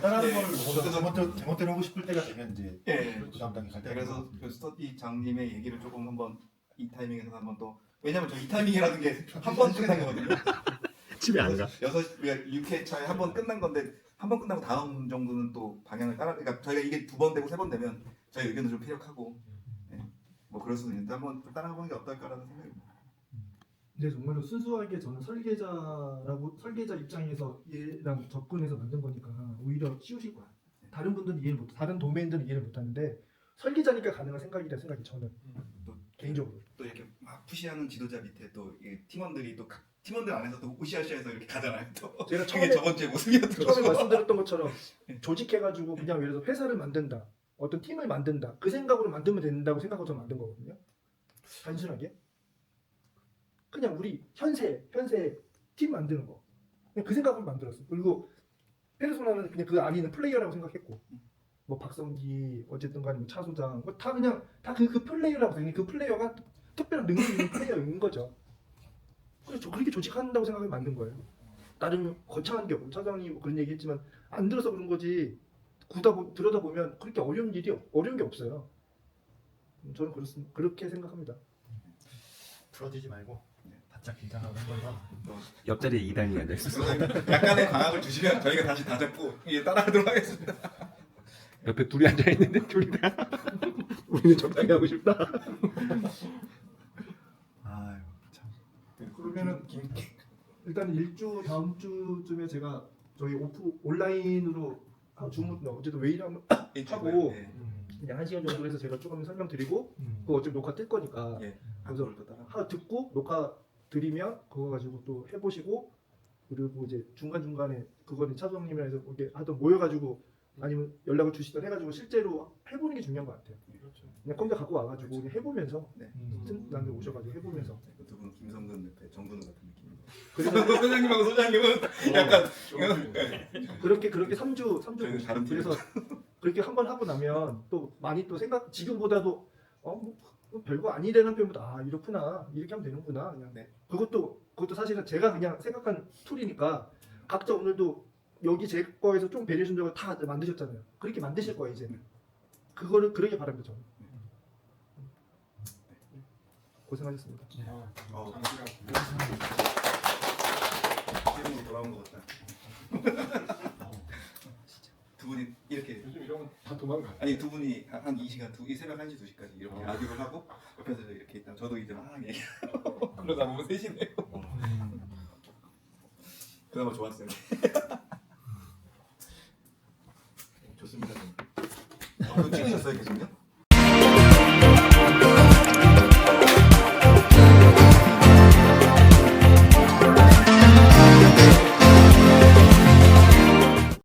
따라하는 거를 제멋대로 하고 싶을 때가 되면 이제 예. 그 다음 단계 갈 때가 그래서 그 스터디 장님의 얘기를 조금 한번 이 타이밍에서 한번 또 왜냐면 저 이 타이밍이라는 게 한 번 끝난 거거든요. 집에 안 가. 6회차에 한 번 끝난 건데 한 번 끝나고 다음 정도는 또 방향을 따라 그러니까 저희가 이게 2번 되고 3번 되면 저희 의견도 좀 피력하고 예. 뭐 그럴 수도 있는데 한번 좀 따라가 보는 게 어떨까라는 생각입니다. 근데 정말로 순수하게 저는 설계자 입장에서 얘랑 접근해서 만든 거니까 오히려 쉬우실 거야. 다른 분들은 이해를 못, 다른 도메인들은 이해를 못 하는데 설계자니까 가능한 생각이라 생각이 저는 또 개인적으로. 또 이렇게 막 푸시하는 지도자 밑에 또 이 팀원들이 또 각 팀원들 안에서 또 으쌰으쌰해서 이렇게 가잖아요. 또 제가 그게 저 번째 모습이었던 처음에 거죠. 말씀드렸던 것처럼 조직해가지고 그냥 예를 들어서 회사를 만든다, 어떤 팀을 만든다 그 생각으로 만들면 된다고 생각하고 저는 만든 거거든요. 단순하게 그냥 우리 현세 팀 만드는 거 그냥 그 생각으로 만들었어. 그리고 페르소나는 그냥 그 안에 있는 플레이어라고 생각했고 뭐 박성기 어쨌든 간에 뭐 차소장 뭐 다 그냥 다 그 플레이어라고 생각해. 그 플레이어가 특별한 능력이 있는 플레이어인 거죠. 그래서 그렇게 조직한다고 생각하고 만든 거예요. 나름 거창한 게 없고 차장이 뭐 그런 얘기했지만 안 들어서 그런 거지 들여다 보면 그렇게 어려운 게 없어요. 저는 그렇게 생각합니다. 풀어지지 말고 바짝 긴장하고 한번 더. 옆자리에 이단이 앉아 있었어. 약간의 방학을 주시면 저희가 다시 다 잡고 이게 따라하도록 하겠습니다. 옆에 둘이 앉아 있는데 둘이 다 우리는 적당히 하고 싶다. 아유 참. 그러면은 일단 일주 다음 주쯤에 제가 저희 온라인으로 줌 어쨌든 웨이를 한번 하고 예. 그냥 1시간 정도 해서 제가 조금 설명드리고 그거 어차피 녹화 뜰 거니까 예. 그래서 그걸 또 따라. 듣고 녹화 드리면 그거 가지고 또 해보시고 그리고 이제 중간중간에 그거는 차주님이랑 해서 이렇게 하던 모여가지고 아니면 연락을 주시던 해가지고 실제로 해보는 게 중요한 것 같아요. 그냥 컴퓨터 갖고 와가지고 그냥 해보면서 네. 나한테 오셔가지고 해보면서 두 분 김성근 옆에 정근우 같은 느낌. 그래서 소장님하고 소장님은 약간 그렇게 3주 저희는 다른 그래서 그렇게 한번 하고 나면 또 많이 또 생각 지금보다도 뭐 별거 아니라는 표현보다 이렇구나 이렇게 하면 되는구나 그냥 네. 그것도 사실은 제가 그냥 생각한 툴이니까 각자 오늘도 여기 제 거에서 좀 베리에이션 적을 다 만드셨잖아요. 그렇게 만드실 거예요 이제. 그거를 그러게 바랍니다 저는. 고생하셨습니다. 팀으로 돌아온 것 같다. 두 분이 이렇게 요즘 이러면 다 도망가. 아니 두 분이 한 이 시간 이 새벽 1시 2시까지 이렇게 라디오를 하고 옆에서 이렇게 있다. 저도 이제 막 얘기하고 그러다 보면 3시네요. 그나마 좋았어요. 좋습니다. 찍으셨어요 계속요?